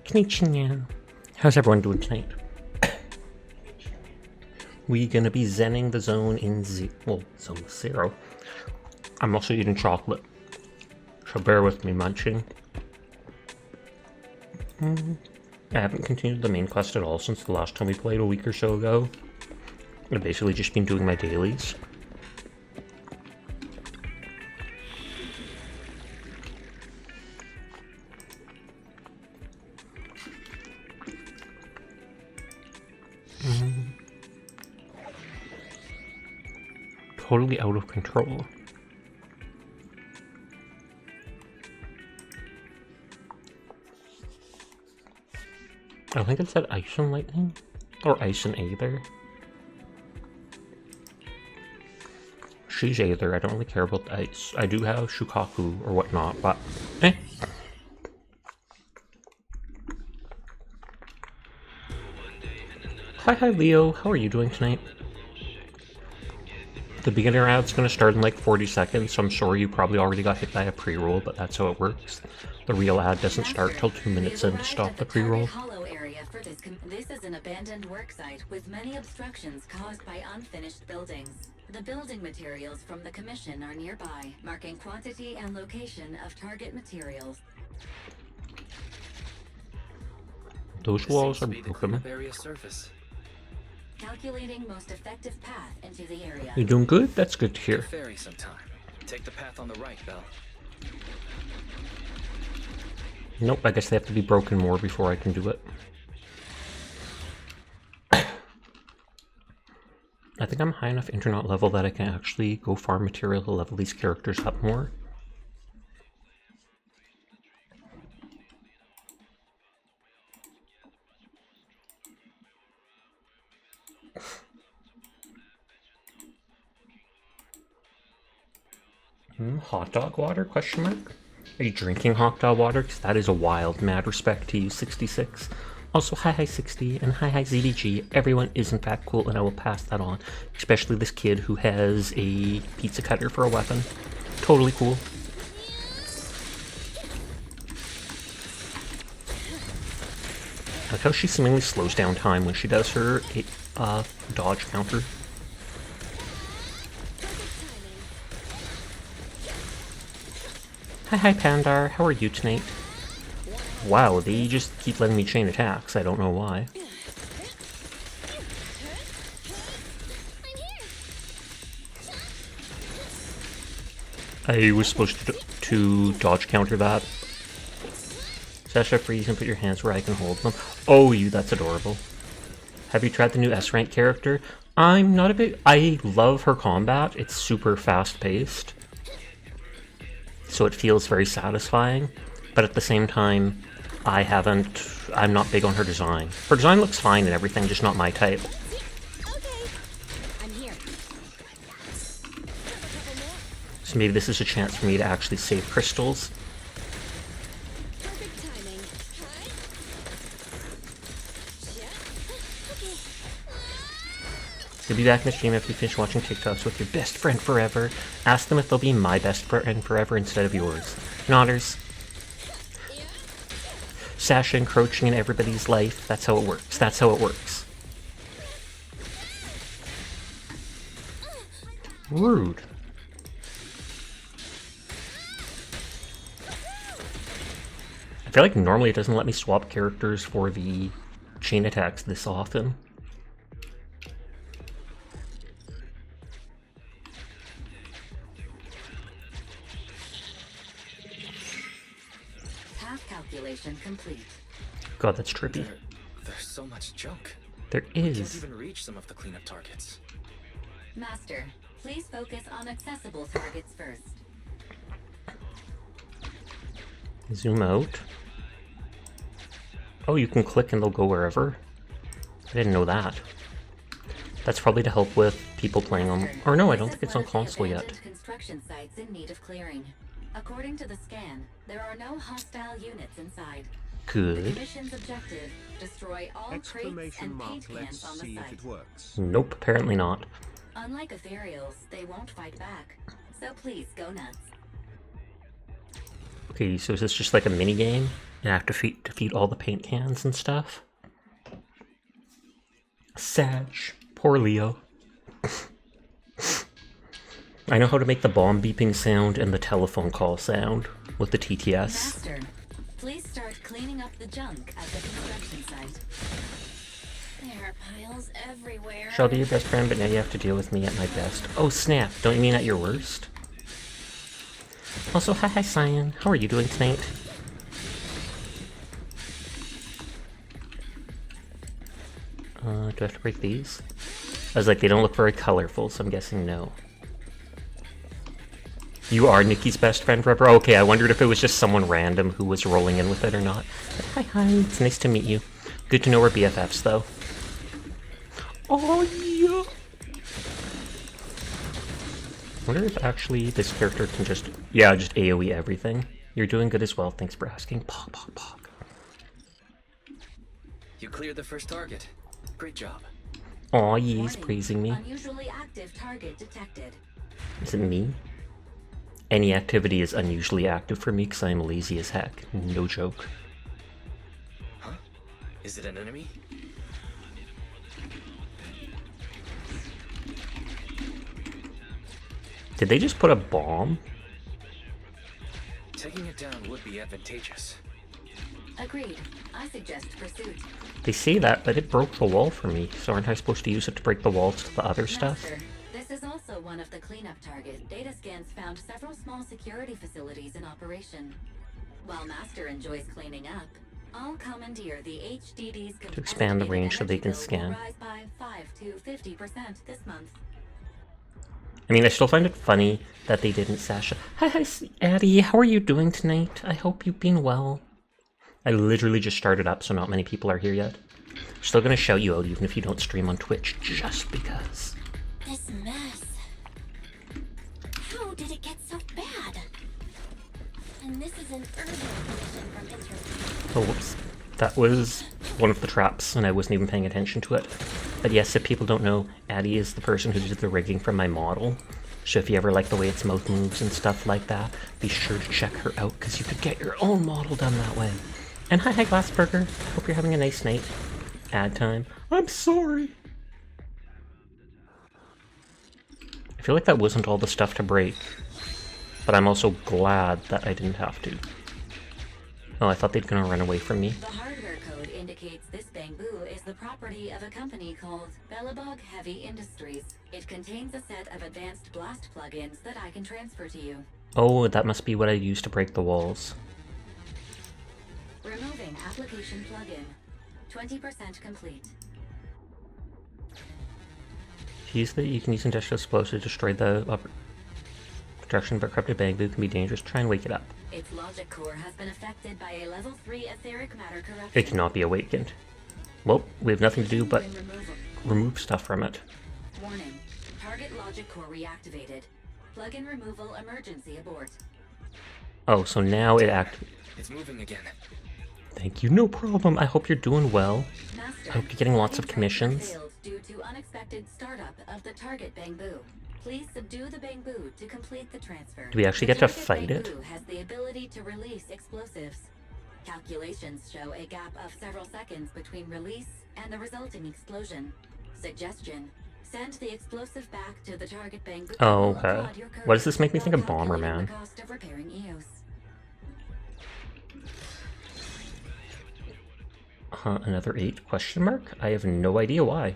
Konnichiwa. How's everyone doing tonight? We gonna be zenning the zone in Zone Zero. I'm also eating chocolate, so bear with me munching. I haven't continued the main quest at all since the last time we played a week or so ago. I've basically just been doing my dailies. Totally out of control. I think it said ice and lightning, or ice and aether. She's aether, I don't really care about the ice. I do have shukaku or whatnot, but eh. Hi Leo, how are you doing tonight? The beginner ad's gonna start in like 40 seconds, so I'm sorry you probably already got hit by a pre-roll, but that's how it works. The real ad doesn't start till 2 minutes in to stop the pre-roll. This is an abandoned worksite with many obstructions caused by unfinished buildings. The building materials from the commission are nearby, marking quantity and location of target materials. Those walls are broken. Calculating most effective path into the area. You doing good? That's good to hear. Ferry sometime. Take the path on the right, Belle. Nope, I guess they have to be broken more before I can do it. I think I'm high enough internet level that I can actually go farm material to level these characters up more. Hot dog water, question mark? Are you drinking hot dog water? Because that is a wild. Mad respect to you, 66. Also, hi 60 and hi ZDG. Everyone is in fact cool, and I will pass that on. Especially this kid who has a pizza cutter for a weapon. Totally cool. I like how she seemingly slows down time when she does her dodge counter. Hi Pandar, how are you tonight? Wow, they just keep letting me chain attacks, I don't know why. I was supposed to dodge counter that. Sasha, freeze and put your hands where I can hold them. Oh, that's adorable. Have you tried the new S rank character? I'm not a big... I love her combat, it's super fast paced. So it feels very satisfying, but at the same time, I'm not big on her design. Her design looks fine and everything, just not my type. So maybe this is a chance for me to actually save crystals. You'll be back in the stream after you finish watching TikToks with your best friend forever. Ask them if they'll be my best friend forever instead of yours. Nodders. Sasha encroaching in everybody's life. That's how it works. That's how it works. Rude. I feel like normally it doesn't let me swap characters for the chain attacks this often. Calculation complete. God, that's trippy. There's so much junk. There is. I can't even reach some of the cleanup targets. Master, please focus on accessible targets first. Zoom out. Oh, you can click and they'll go wherever. I didn't know that. That's probably to help with people playing on... Or no, I don't think it's on console yet. Construction sites in need of clearing. According to the scan, there are no hostile units inside. Good. The commission's objective: destroy all crates and paint cans on the site. Nope, apparently not. Unlike ethereals, they won't fight back. So please go nuts. Okay, so is this just like a mini game? And I have to defeat all the paint cans and stuff. Sag. Poor Leo. I know how to make the bomb beeping sound and the telephone call sound with the TTS. Master, please start cleaning up the junk at the construction site. There are piles everywhere. Shall be your best friend, but now you have to deal with me at my best. Oh snap, don't you mean at your worst? Also, hi Cyan, how are you doing tonight? Do I have to break these? I was like, they don't look very colorful, so I'm guessing no. You are Nikki's best friend forever? Okay, I wondered if it was just someone random who was rolling in with it or not. But hi, it's nice to meet you. Good to know we're BFFs, though. Oh, yeah! I wonder if actually this character can just... Yeah, just AoE everything. You're doing good as well, thanks for asking. Pog, pog, pog. You cleared the first target. Great job. Aw, yeah, he's praising me. Unusually active target detected. Is it me? Any activity is unusually active for me because I'm lazy as heck. No joke. Huh? Is it an enemy? Did they just put a bomb? Taking it down would be advantageous. Agreed. I suggest pursuit. They say that, but it broke the wall for me, so aren't I supposed to use it to break the walls to the other stuff? Master, this is also one of the cleanup targets. Data scans found several small security facilities in operation. While Master enjoys cleaning up, I'll commandeer the HDD's To expand the range so they can scan. rise by 5 to 50% this month. I mean, I still find it funny that they didn't Sasha. Hi, Addie, how are you doing tonight? I hope you've been well. I literally just started up, so not many people are here yet. Still gonna shout you out even if you don't stream on Twitch, just because. This mess. How did it get so bad? And this is an urgent commission from Internet. Oh, whoops. That was one of the traps, and I wasn't even paying attention to it. But yes, if people don't know, Addie is the person who did the rigging for my model. So if you ever like the way its mouth moves and stuff like that, be sure to check her out, because you could get your own model done that way. And hi, Glassburger. Hope you're having a nice night. Ad time. I'm sorry. I feel like that wasn't all the stuff to break. But I'm also glad that I didn't have to. Oh, I thought they'd gonna run away from me. The hardware code indicates this bamboo is the property of a company called Belabog Heavy Industries. It contains a set of advanced blast plugins that I can transfer to you. Oh, that must be what I used to break the walls. Removing application plugin. 20% complete. You can use industrial explosives to destroy the upper construction, but corrupted bamboo can be dangerous. Try and wake it up. Its logic core has been affected by a level 3 etheric matter corruption. It cannot be awakened. Well, we have nothing to do but Plugin removal. remove stuff from it. Warning. Target logic core reactivated. Plugin removal emergency abort. Oh, so now it It's moving again. Thank you, no problem. I hope you're doing well. Master, I hope you're getting lots of plugin commissions. failed due to unexpected startup of the target bamboo. Please subdue the bamboo to complete the transfer. Do we actually The get to target fight it? bamboo has the ability to release explosives. Calculations show a gap of several seconds between release and the resulting explosion. Suggestion: send the explosive back to the target bamboo. Oh, Will okay. applaud your Why does this make me courage think of while calculating Bomberman? the cost of repairing EOS. Another 8 question mark? I have no idea why.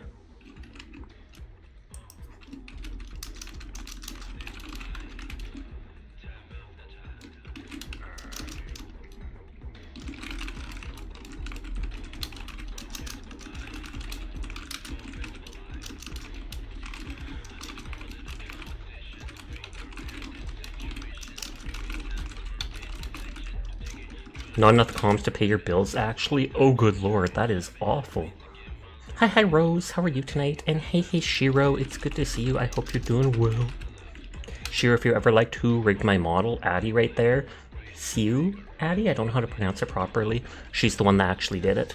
Not enough comms to pay your bills, actually? Oh, good lord, that is awful. Hi, Rose. How are you tonight? And hey, Shiro. It's good to see you. I hope you're doing well. Shiro, if you ever liked who rigged my model, Addie right there. Siu? Addie? I don't know how to pronounce it properly. She's the one that actually did it.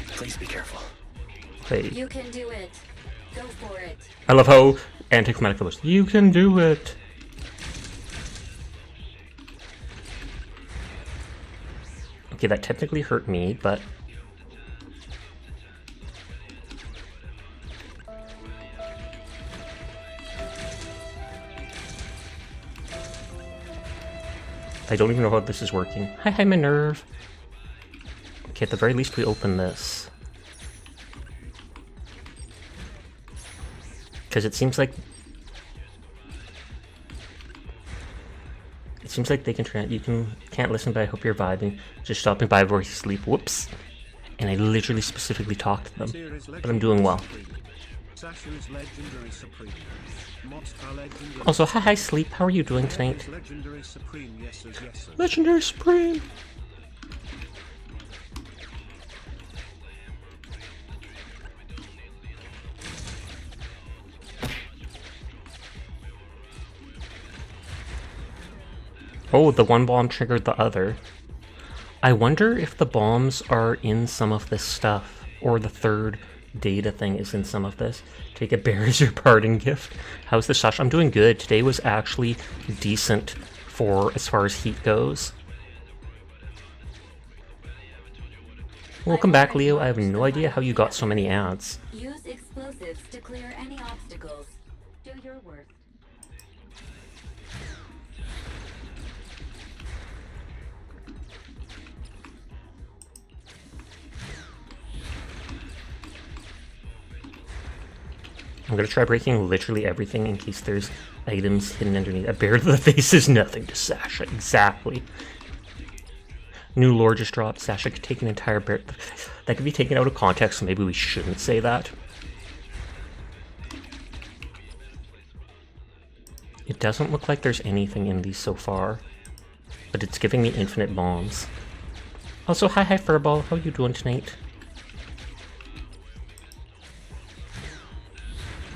Please be careful. Hey. You can do it. Go for it. I love how anticlimactic it was. You can do it. Okay, that technically hurt me, but... I don't even know how this is working. Hi, Minerve! Okay, at the very least we open this. Because it seems like... It seems like they can can't listen, but I hope you're vibing. Just stopping by before you sleep. Whoops. And I literally specifically talked to them. But I'm doing well. Also, hi Sleep. How are you doing tonight? Legendary Supreme! Oh, the one bomb triggered the other. I wonder if the bombs are in some of this stuff, or the third data thing is in some of this. Take a bear as your parting gift. How's the Sasha? I'm doing good. Today was actually decent for as far as heat goes. Welcome back, Leo. I have no idea how you got so many ads. Use explosives to clear any obstacles. Do your worst. I'm gonna try breaking literally everything in case there's items hidden underneath. A bear to the face is nothing to Sasha. Exactly. New lore just dropped. Sasha could take an entire bear to the face. That could be taken out of context, so maybe we shouldn't say that. It doesn't look like there's anything in these so far, but it's giving me infinite bombs. Also, hi Furball. How are you doing tonight?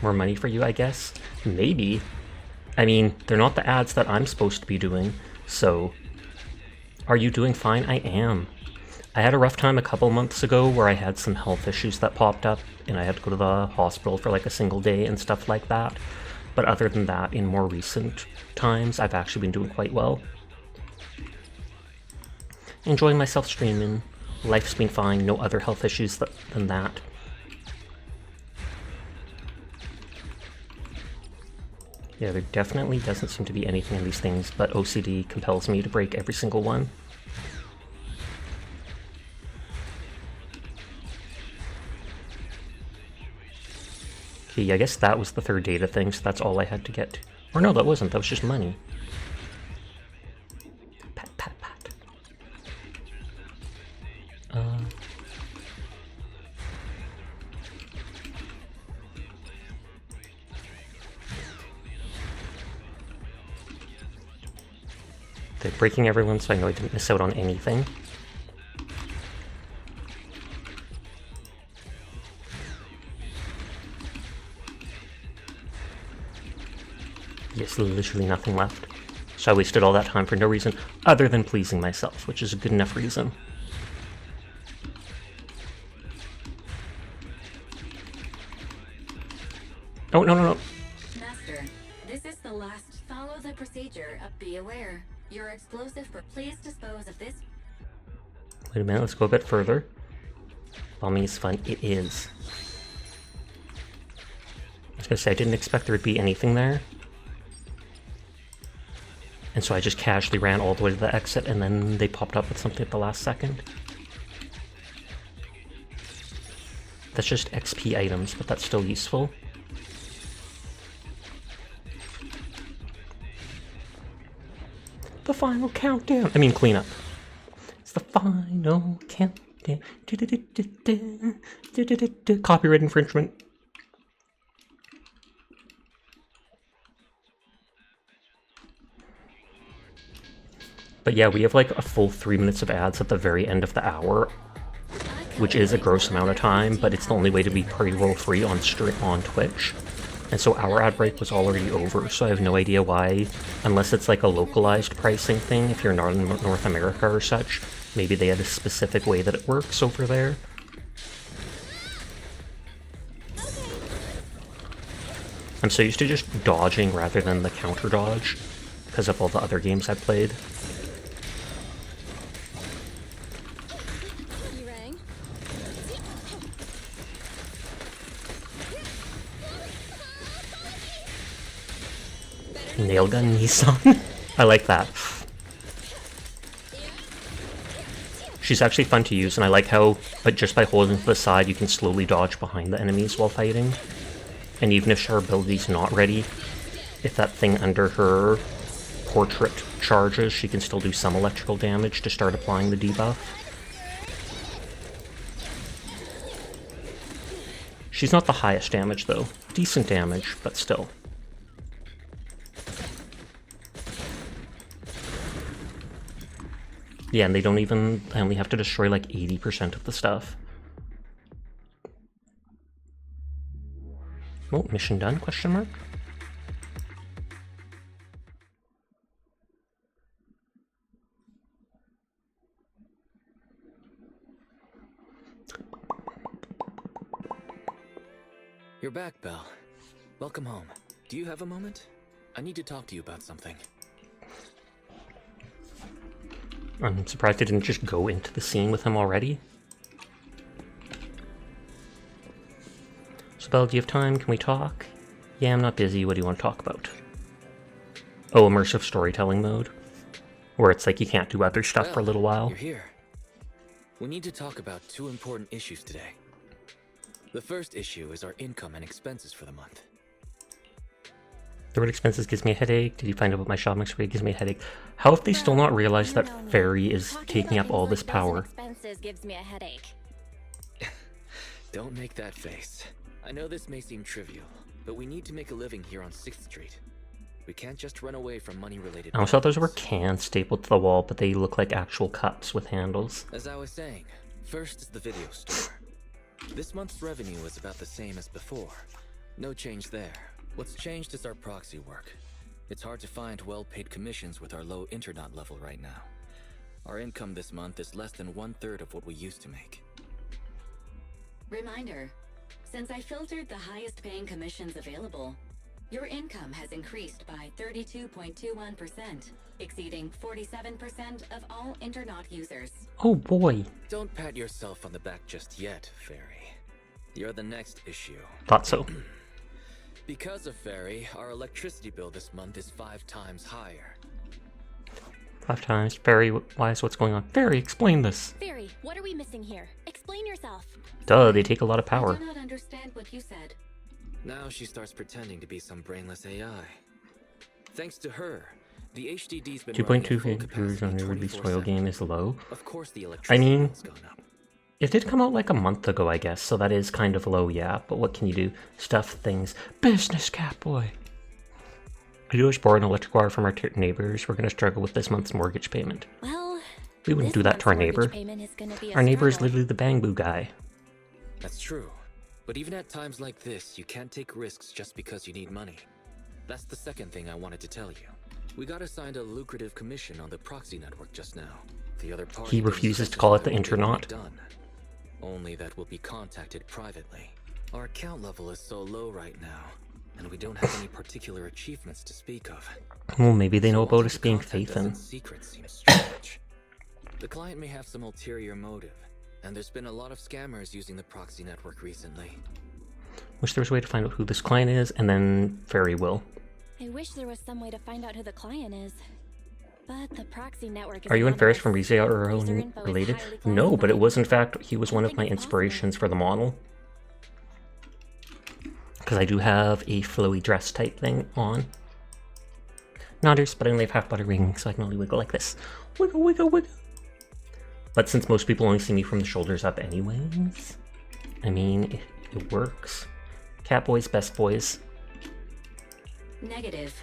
More money for you, I guess? Maybe. I mean, they're not the ads that I'm supposed to be doing, so... Are you doing fine? I am. I had a rough time a couple months ago where I had some health issues that popped up, and I had to go to the hospital for like a single day and stuff like that. But other than that, in more recent times, I've actually been doing quite well. Enjoying myself streaming. Life's been fine, no other health issues than that. Yeah, there definitely doesn't seem to be anything in these things, but OCD compels me to break every single one. Okay, I guess that was the third data thing, so that's all I had to get. Or no, that wasn't, that was just money. Pat, pat, pat. They're breaking everyone, so I know I didn't miss out on anything. Yes, literally nothing left. So I wasted all that time for no reason other than pleasing myself, which is a good enough reason. Oh, no, no, no. Master, this is the last. Follow the procedure. Be aware. Your explosive. Please dispose of this. Wait a minute, let's go a bit further. Bombing is fun. It is. I was gonna say, I didn't expect there would be anything there. And so I just casually ran all the way to the exit, and then they popped up with something at the last second. That's just XP items, but that's still useful. The final countdown. I mean, cleanup. It's the final countdown. Copyright infringement. But yeah, we have like a full 3 minutes of ads at the very end of the hour, which is a gross amount of time, but it's the only way to be pre-roll free on Twitch. And so our ad break was already over, so I have no idea why, unless it's like a localized pricing thing, if you're not in North America or such, maybe they had a specific way that it works over there. I'm so used to just dodging rather than the counter dodge, because of all the other games I've played. Nail gun Nissan. I like that. She's actually fun to use, and I like how, but just by holding to the side, you can slowly dodge behind the enemies while fighting. And even if her ability's not ready, if that thing under her portrait charges, she can still do some electrical damage to start applying the debuff. She's not the highest damage though. Decent damage, but still. Yeah, and they only have to destroy like 80% of the stuff. Oh, mission done, question mark? You're back, Belle. Welcome home. Do you have a moment? I need to talk to you about something. I'm surprised I didn't just go into the scene with him already. So, Belle, do you have time? Can we talk? Yeah, I'm not busy. What do you want to talk about? Oh, immersive storytelling mode. Where it's like you can't do other stuff for a little while. You're here. We need to talk about two important issues today. The first issue is our income and expenses for the month. The word expenses gives me a headache. Did you find out about my shopping spree? Gives me a headache. How have they still not realized that Fairy is taking up all this power? Expenses gives me a headache. Don't make that face. I know this may seem trivial, but we need to make a living here on 6th Street. We can't just run away from money-related I almost thought those were cans stapled to the wall, but they look like actual cups with handles. As I was saying, first is the video store. This month's revenue is about the same as before. No change there. What's changed is our proxy work. It's hard to find well-paid commissions with our low internet level right now. Our income this month is less than 1/3 of what we used to make. Reminder, since I filtered the highest paying commissions available, your income has increased by 32.21%, exceeding 47% of all internet users. Oh boy. Don't pat yourself on the back just yet, Fairy. You're the next issue. Thought so. Because of Fairy, our electricity bill this month is 5 times higher. 5 times. Fairy, why is what's going on? Fairy, explain this. Fairy, what are we missing here? Explain yourself. Duh, they take a lot of I power. do not understand what you said. Now she starts pretending to be some brainless AI. Thanks to her, the HDD's been 2.2 running at full viewers on capacity the release 24/7. oil game is low. Of course the electricity I mean, bill's gone up. it did come out like a month ago, I guess, so that is kind of low, yeah. But what can you do? Stuff things. Business, Catboy. I do wish borrow an electric wire from our neighbors. We're going to struggle with this month's mortgage payment. Well, We wouldn't do that to our neighbor. Our neighbor is literally the Bangbu guy. That's true. But even at times like this, you can't take risks just because you need money. That's the second thing I wanted to tell you. We got assigned a lucrative commission on the proxy network just now. The other party He didn't refuses to call it the specify what Internet. they'd done. Only that will be contacted privately. Our account level is so low right now, and we don't have any particular achievements to speak of. Well, maybe they know So about wanting us to being contact us Fathan. in secret seems strange. The client may have some ulterior motive, and there's been a lot of scammers using the proxy network recently. Wish there was a way to find out who this client is, and then Fairy will. I wish there was some way to find out who the client is. But the proxy network is Are you and anonymous. Ferris from Rizia or User info is related? highly No, but it classified. was in fact, he was one of think my it's possible. inspirations for the model. Because I do have a flowy dress type thing on. Nodders, but I only have half body ring, so I can only wiggle like this. Wiggle, wiggle, wiggle. But since most people only see me from the shoulders up anyways, I mean, it works. Catboys, best boys. Negative.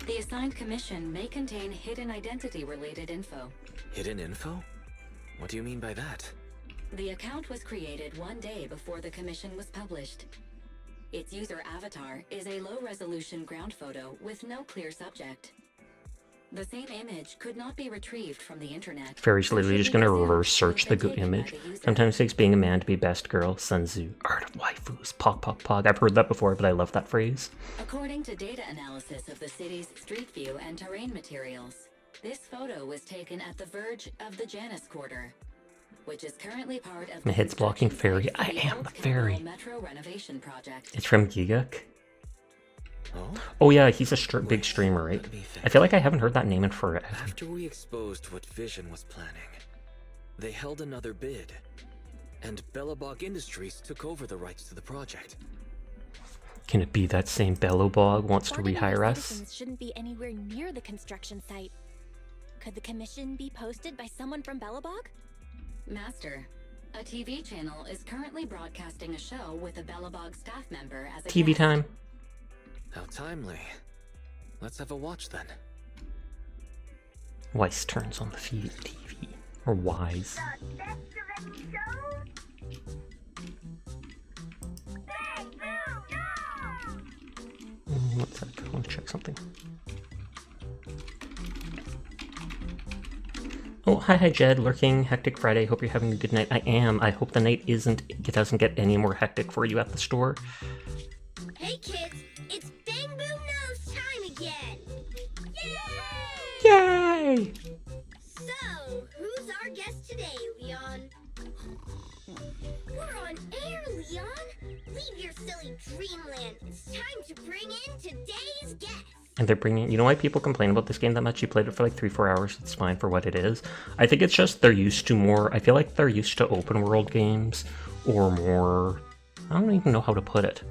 The assigned commission may contain hidden identity-related info. Hidden info? What do you mean by that? The account was created 1 day before the commission was published. Its user avatar is a low-resolution ground photo with no clear subject. The same image could not be retrieved from the internet. Fairy's and literally should just be gonna presumed reverse to have search the been taken by image. the user. Sometimes it takes being a man to be best girl. Sun Tzu. Art of waifus. Pog, pog, pog. I've heard that before, but I love that phrase. According to data analysis of the city's street view and terrain materials, this photo was taken at the verge of the Janus Quarter, which is currently part of My the head's blocking construction Fairy. site for I am Old the Capital Fairy. Metro renovation project. It's from Giguk. Oh yeah, he's a big streamer, right? Let me think. I feel like I haven't heard that name in forever. After we exposed what Vision was planning, they held another bid, and Belabog Industries took over the rights to the project. Can it be that same belabog wants to Bargaining rehire with us? citizens shouldn't be anywhere near the construction site. Could the commission be posted by someone from Belabog? Master, a TV channel is currently broadcasting a show with a belabog staff member as a TV guest. time. How timely. Let's have a watch then. Weiss turns on the feed TV. Or Wise. What's that? I want to check something. Oh, hi Jed, lurking. Hectic Friday. Hope you're having a good night. I am. I hope the night doesn't get any more hectic for you at the store. Hey kids, it's Bang Boom Nose time again! Yay! Yay! So, who's our guest today, Leon? We're on air, Leon! Leave your silly dreamland. It's time to bring in today's guest. And they're bringing, you know why people complain about this game that much? You played it for like 3-4 hours, it's fine for what it is. I think it's just they're used to more, I feel like they're used to open world games, or more, I don't even know how to put it.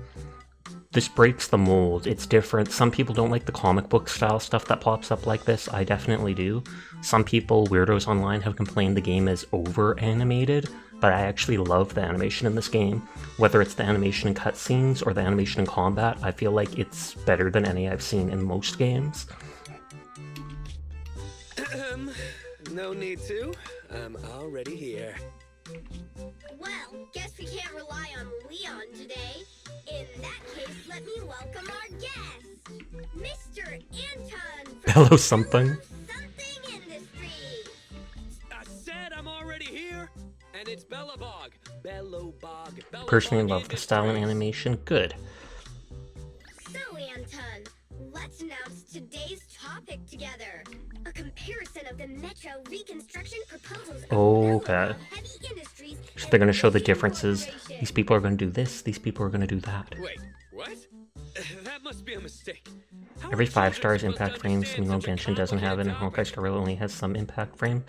This breaks the mold, it's different. Some people don't like the comic book style stuff that pops up like this, I definitely do. Some people, weirdos online, have complained the game is over animated, but I actually love the animation in this game. Whether it's the animation in cutscenes or the animation in combat, I feel like it's better than any I've seen in most games. No need to. I'm already here. Well, guess we can't rely on Leon today. In that case, let me welcome our guest, Mr. Anton from Bellow something. Something Industries. I said I'm already here, and it's Belabog. Belabog. Personally love the style and animation, good. So, Anton, let's announce today's topic together. A comparison of the Metro reconstruction proposals of Okay. Belabog Heavy Industries So and they're gonna show the Vision differences. Corporation. These people are gonna do this, these people are gonna do that. Wait, what? That must be a mistake. How Every are 5 children stars supposed to impact frames, understand Milo such a Genshin doesn't have it, and complicated Honkai Star Rail only has some impact frame.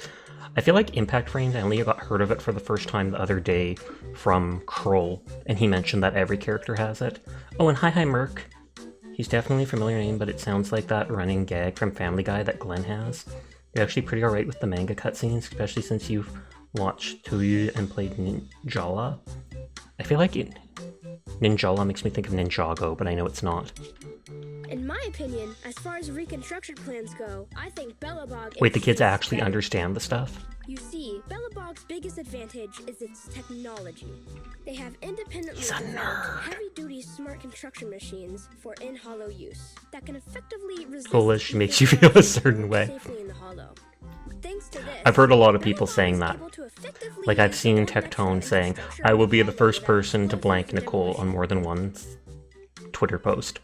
I feel like impact frames, I only got heard of it for the first time the other day from Kroll, and he mentioned that every character has it. Oh, and hi Merc. He's definitely a familiar name, but it sounds like that running gag from Family Guy that Glenn has. You're actually pretty alright with the manga cutscenes, especially since you've watched Toyu and played Ninjala. I feel like Ninjala makes me think of Ninjago, but I know it's not. In my opinion, as far as reconstruction plans go, I think Belabog Wait, the kids is actually better. understand the stuff? You see, Belabog's biggest advantage is its technology. They have independently He's a developed nerd. heavy-duty smart construction machines for in-hollow use that can effectively resist Foolish, makes you evasive feel a certain way. safely in the hollow. Thanks to this, I've heard a lot of people saying Belabog is that. able to effectively Like I've use seen old Tectone metro saying, infrastructure I will be the and first that person to closes blank Nicole on demolition. more than one Twitter post.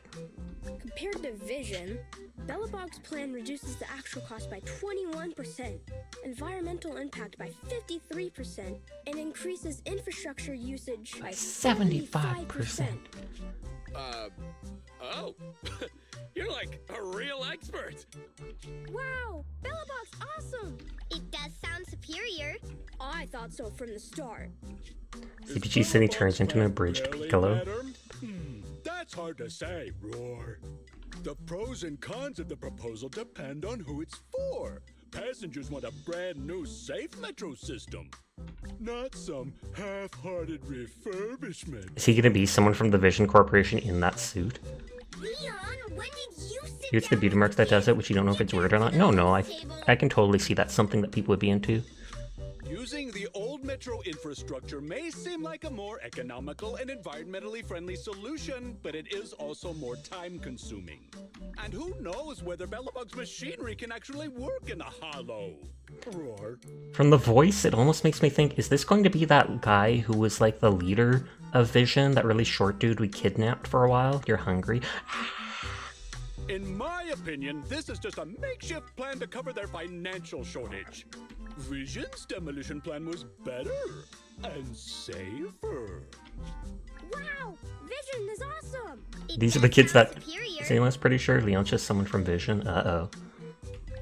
Compared to Vision, Belabog's plan reduces the actual cost by 21%, environmental impact by 53%, and increases infrastructure usage by 75%. Oh. You're like a real expert. Wow, Belabog's awesome! It does sound superior. I thought so from the start. CPG City turns into an abridged Really, Piccolo. madam? That's hard to say, Roar. The pros and cons of the proposal depend on who it's for. Passengers want a brand new safe metro system, not some half-hearted refurbishment. Is he gonna be someone from the Vision Corporation in that suit? Leon, when did you sit It's the down Beauty with Marks that does this? it, which you don't know if it's Get weird or back not. to No, the I table. can totally see that's something that people would be into. Using the old metro infrastructure may seem like a more economical and environmentally friendly solution, but it is also more time-consuming. And who knows whether Belabog's machinery can actually work in the hollow? Roar. From the voice, it almost makes me think, is this going to be that guy who was like the leader of Vision, that really short dude we kidnapped for a while? You're hungry? In my opinion, this is just a makeshift plan to cover their financial shortage. Vision's demolition plan was better and safer. Wow! Vision is awesome! These are the kids that... Zenless, pretty sure Leon's just someone from Vision. Uh-oh.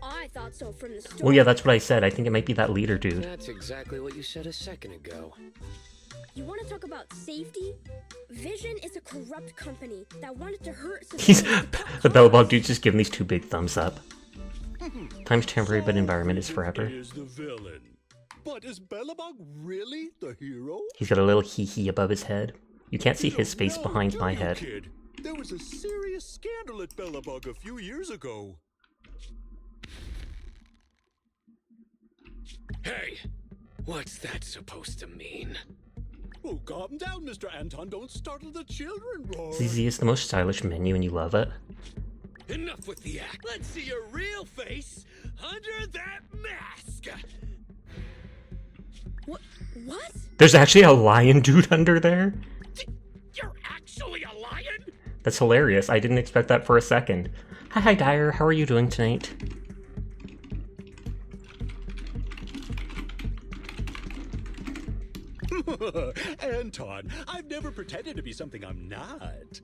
I thought so from the start. Well, yeah, that's what I said. I think it might be that leader dude. That's exactly what you said a second ago. You want to talk about safety? Vision is a corrupt company that wanted to hurt He's... society. The belabog dude's just giving these two big thumbs up. Time's temporary, but environment is forever. Is the villain. But is Belabog really the hero? He's got a little hee-hee above his head. You can't see his face behind my head. Kid. There was a serious scandal at Belabog a few years ago. Hey, what's that supposed to mean? Oh, calm down, Mr. Anton. Don't startle the children, Roar. ZZ is the most stylish menu and you love it. Enough with the act. Let's see your real face under that mask. What? There's actually a lion dude under there? You're actually a lion? That's hilarious. I didn't expect that for a second. Hi, Dyer. How are you doing tonight? Anton, I've never pretended to be something I'm not.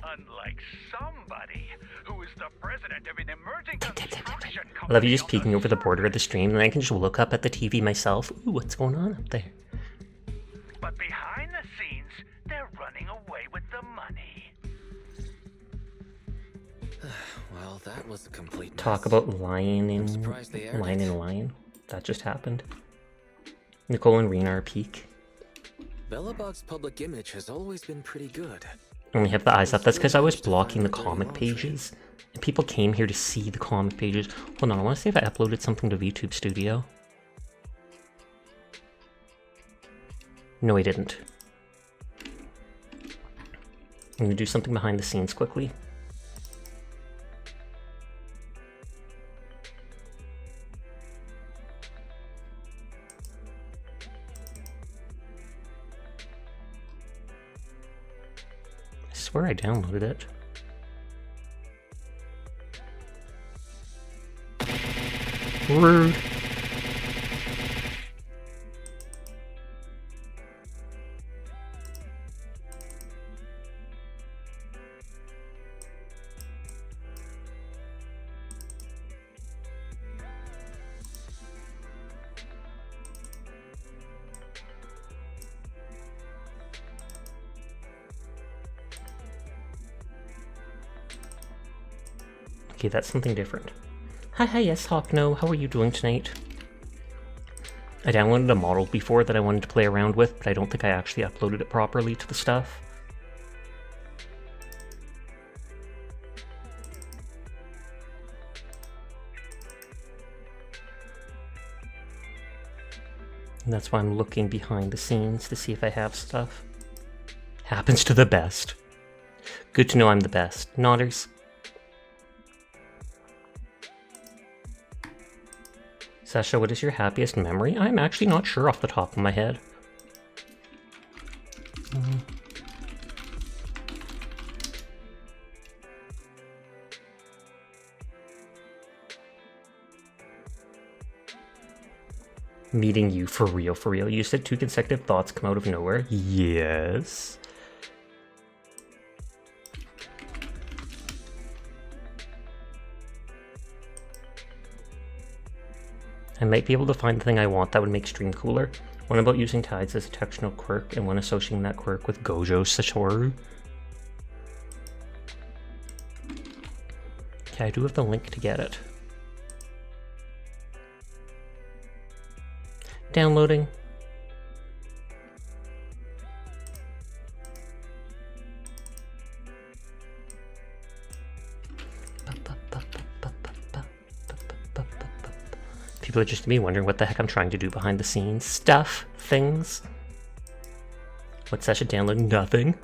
Unlike somebody who is the president of an emerging construction company. I love you just peeking over the border of the stream, and I can just look up at the TV myself. Ooh, what's going on up there? But behind the scenes, they're running away with the money. Well, that was a complete Talk mess. about lion I'm and surprised they aired lion it. and lion. That just happened. Nicole and Rena are peak. Belabog's public image has always been pretty good. Only have the eyes up. That's because I was blocking the comic pages. And people came here to see the comic pages. Hold on, I want to see if I uploaded something to VTube Studio. No, I didn't. I'm going to do something behind the scenes quickly. I swear I downloaded it. Rude. Okay, that's something different. Hi, yes, Hawkno. How are you doing tonight? I downloaded a model before that I wanted to play around with, but I don't think I actually uploaded it properly to the stuff. And that's why I'm looking behind the scenes to see if I have stuff. Happens to the best. Good to know I'm the best. Nodders. Sasha, what is your happiest memory? I'm actually not sure off the top of my head. Meeting you for real, for real. You said 2 consecutive thoughts come out of nowhere. Yes. I might be able to find the thing I want that would make stream cooler. One about using tides as a textual quirk, and one associating that quirk with Gojo Satoru. Okay, I do have the link to get it. Downloading. People are just me wondering what the heck I'm trying to do behind the scenes. Stuff. Things. What session download? Nothing.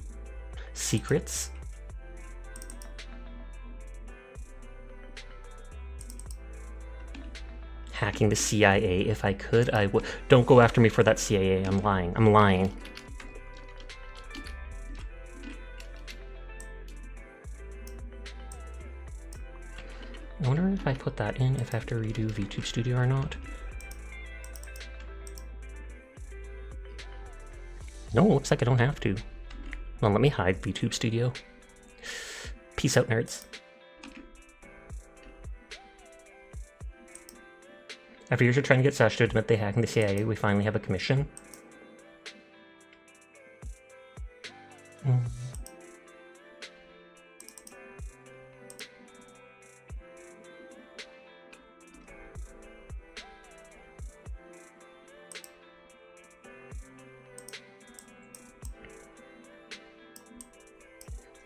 Secrets. Hacking the CIA if I could. I would. Don't go after me for that CIA. I'm lying. I'm lying. I wonder if I put that in, if I have to redo VTube Studio or not. No, it looks like I don't have to. Well, let me hide VTube Studio. Peace out, nerds. After years of trying to get Sash to admit they hacked the CIA, we finally have a commission.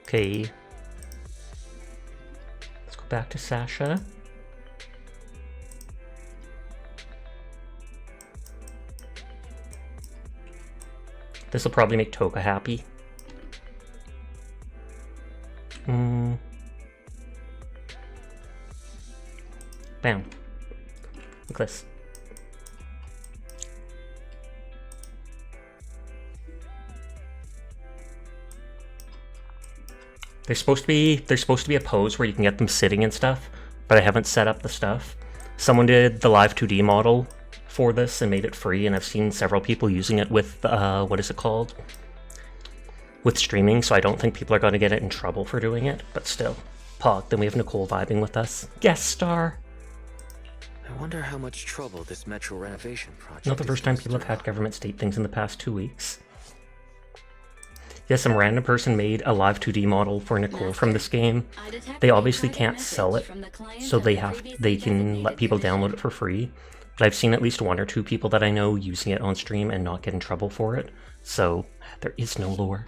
Okay. Let's go back to Sasha. This will probably make Toka happy. Bam. Look at this. There's supposed to be a pose where you can get them sitting and stuff, but I haven't set up the stuff. Someone did the live 2D model for this and made it free, and I've seen several people using it with what is it called? With streaming, so I don't think people are going to get it in trouble for doing it, but still. Pog, then we have Nicole vibing with us. Guest star! I wonder how much trouble this metro renovation project Not the first time people have had government state things in the past 2 weeks. Yeah, some random person made a live 2D model for Nicole from this game. They obviously can't sell it, so they can let people download it for free. But I've seen at least 1 or 2 people that I know using it on stream and not get in trouble for it. So there is no lore.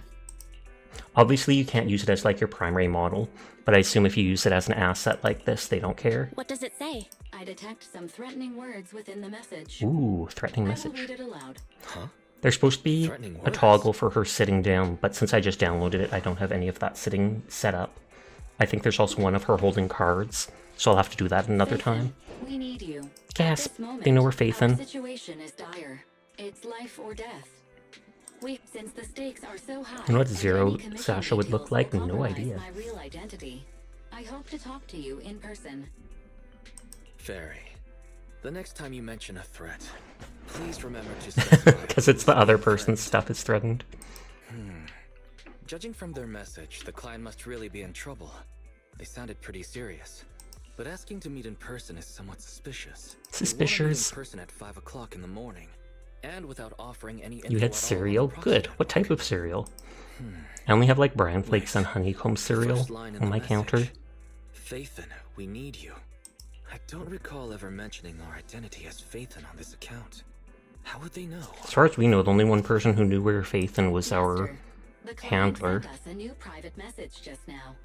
Obviously you can't use it as like your primary model, but I assume if you use it as an asset like this, they don't care. What does it say? I detect some threatening words within the message. Ooh, threatening I will message. read it aloud. Huh? There's supposed to be Threatening a words. toggle for her sitting down, but since I just downloaded it, I don't have any of that sitting set up. I think there's also one of her holding cards, so I'll have to do that another time. We need you. Gasp! At this moment, They know we're Faithin. our situation is dire. It's life or death. Since the stakes are so high, You know what and Zero any commission Sasha would look details like? will No compromise idea. My real identity. I hope to talk to you in person. Fairy, the next time you mention a threat, please remember to specify. Because it's the other person's stuff is threatened. Judging from their message, the client must really be in trouble. They sounded pretty serious. But asking to meet in person is somewhat suspicious. Suspicious. In person at 5 o'clock in the morning, and without offering any info You at had all cereal? on the Good. proxy What type of cereal? I only have like bran flakes and honeycomb cereal First line in on the my message. counter. Faithin, we need you. I don't recall ever mentioning our identity as Faithin on this account. How would they know? As far as we know, the only one person who knew we were Faithin was our Master, the client handler. sent us a new private message just now.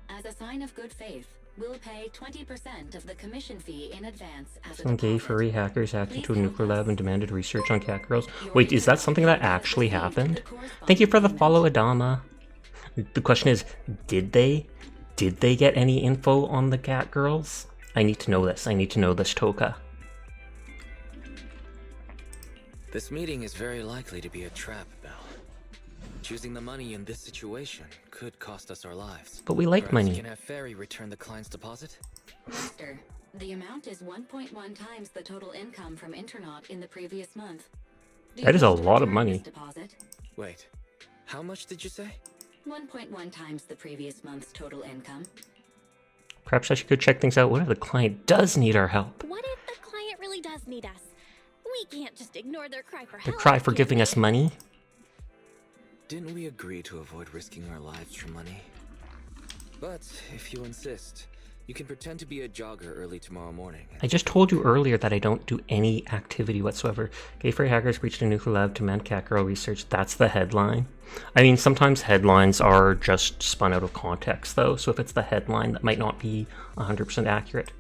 As a sign of good faith, we'll pay 20% of the commission fee in advance as a Some gay deposit. furry hackers hacked into a Please nuclear help lab us. and demanded research on cat girls. Your Wait, is that email something that will be actually received happened? with the corresponding Thank you for the payment. follow, Adama. The question is, did they? Did they get any info on the cat girls? I need to know this. I need to know this, Toka. This meeting is very likely to be a trap, Belle. Choosing the money in this situation could cost us our lives. But we like Perhaps money. you can have Fairy return the client's deposit? Master, the amount is 1.1 times the total income from Internaut in the previous month. Do you That is a wish to lot of return money. this deposit? Wait, how much did you say? 1.1 times the previous month's total income. Perhaps I should go check things out. What if the client does need our help? What if the client really does need us? We can't just ignore their cry for Their help. cry for can giving we? us money? Didn't we agree to avoid risking our lives for money? But if you insist, you can pretend to be a jogger early tomorrow morning. I just told you earlier that I don't do any activity whatsoever. Gay furry hackers breached a nuclear lab to demand cat girl research. That's the headline. I mean, sometimes headlines are just spun out of context, though, so if it's the headline, that might not be 100% accurate.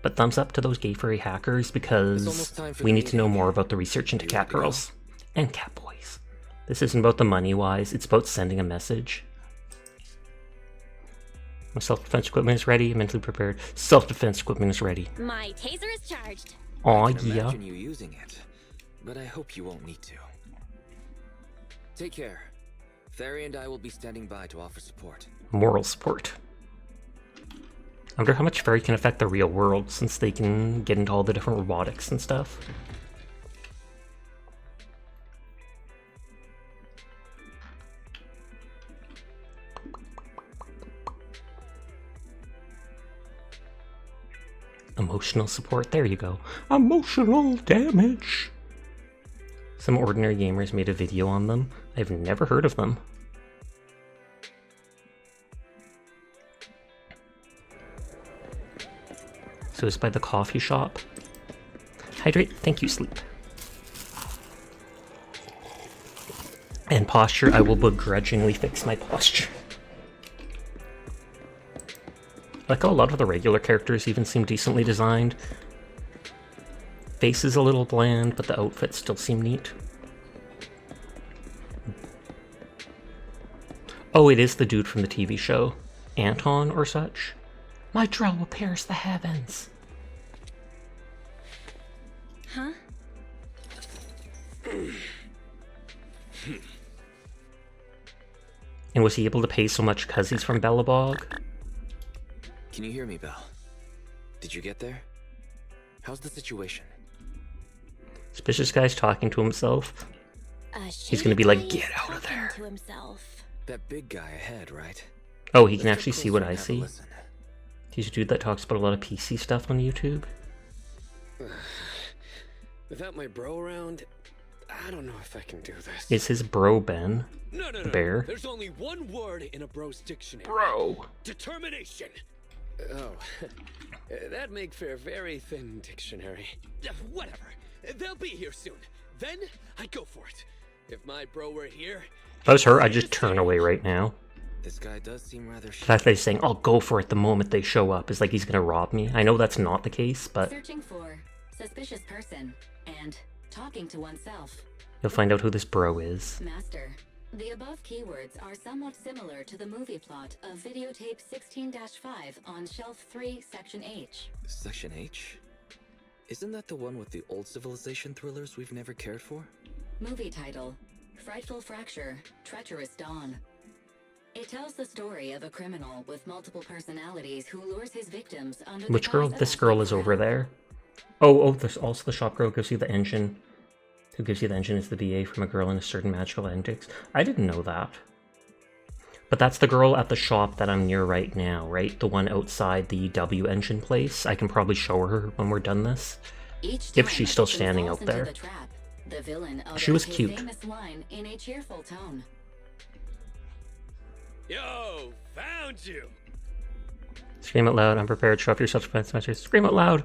But thumbs up to those gay furry hackers, It's because almost time for we the need to know meeting. more about the research into You cat ready to go? girls and cat boys. This isn't about the money-wise, it's about sending a message. My self-defense equipment is ready, mentally prepared. Self-defense equipment is ready. My taser is charged. Aw, I can yeah. imagine you using it, but I hope you won't need to. Take care. Fairy and I will be standing by to offer support. Moral support. I wonder how much fairy can affect the real world, since they can get into all the different robotics and stuff. Emotional support. There you go. Emotional damage. Some ordinary gamers made a video on them. I've never heard of them. So it's by the coffee shop. Hydrate. Thank you, sleep. And posture. I will begrudgingly fix my posture. Like how a lot of the regular characters even seem decently designed. Face is a little bland, but the outfits still seem neat. Oh, it is the dude from the TV show. Anton or such. My drill will pierce the heavens. Huh? And was he able to pay so much because he's from Belabog? Can you hear me, Belle? Did you get there? How's the situation? Suspicious guy's talking to himself. He's gonna be like, get out of there. To himself. That big guy ahead, right? Oh, he can Let's actually get see what closer I and have a see. listen. He's a dude that talks about a lot of PC stuff on YouTube. Without my bro around, I don't know if I can do this. Is his bro Ben? No. The bear? There's only one word in a bro's dictionary. Bro. Determination. Oh, that'd make for a very thin dictionary. Whatever. They'll be here soon. Then I'd go for it. If my bro were here... If I was her, I'd just turn away right now. This guy does seem rather The fact that he's saying, I'll go for it the moment they show up is like he's gonna rob me. I know that's not the case, but Searching for suspicious person and talking to oneself. you'll find out who this bro is. Master. The above keywords are somewhat similar to the movie plot of videotape 16-5 on shelf 3, section H. Section H? Isn't that the one with the old civilization thrillers we've never cared for? Movie title: Frightful Fracture, Treacherous Dawn. It tells the story of a criminal with multiple personalities who lures his victims under the Which girl? guise of This a girl is over there. Oh, there's also the shop girl who gives you the engine. Who gives you the engine is the BA from A Girl in a Certain Magical Antics. I didn't know that. But that's the girl at the shop that I'm near right now, right? The one outside the W engine place. I can probably show her when we're done this. Each If time she's a still victim standing falls out into there. the trap, the villain She was utters cute. his famous line in a cheerful tone. Yo, found you. Scream out loud, unprepared, show off your self-defense measures. Scream out loud!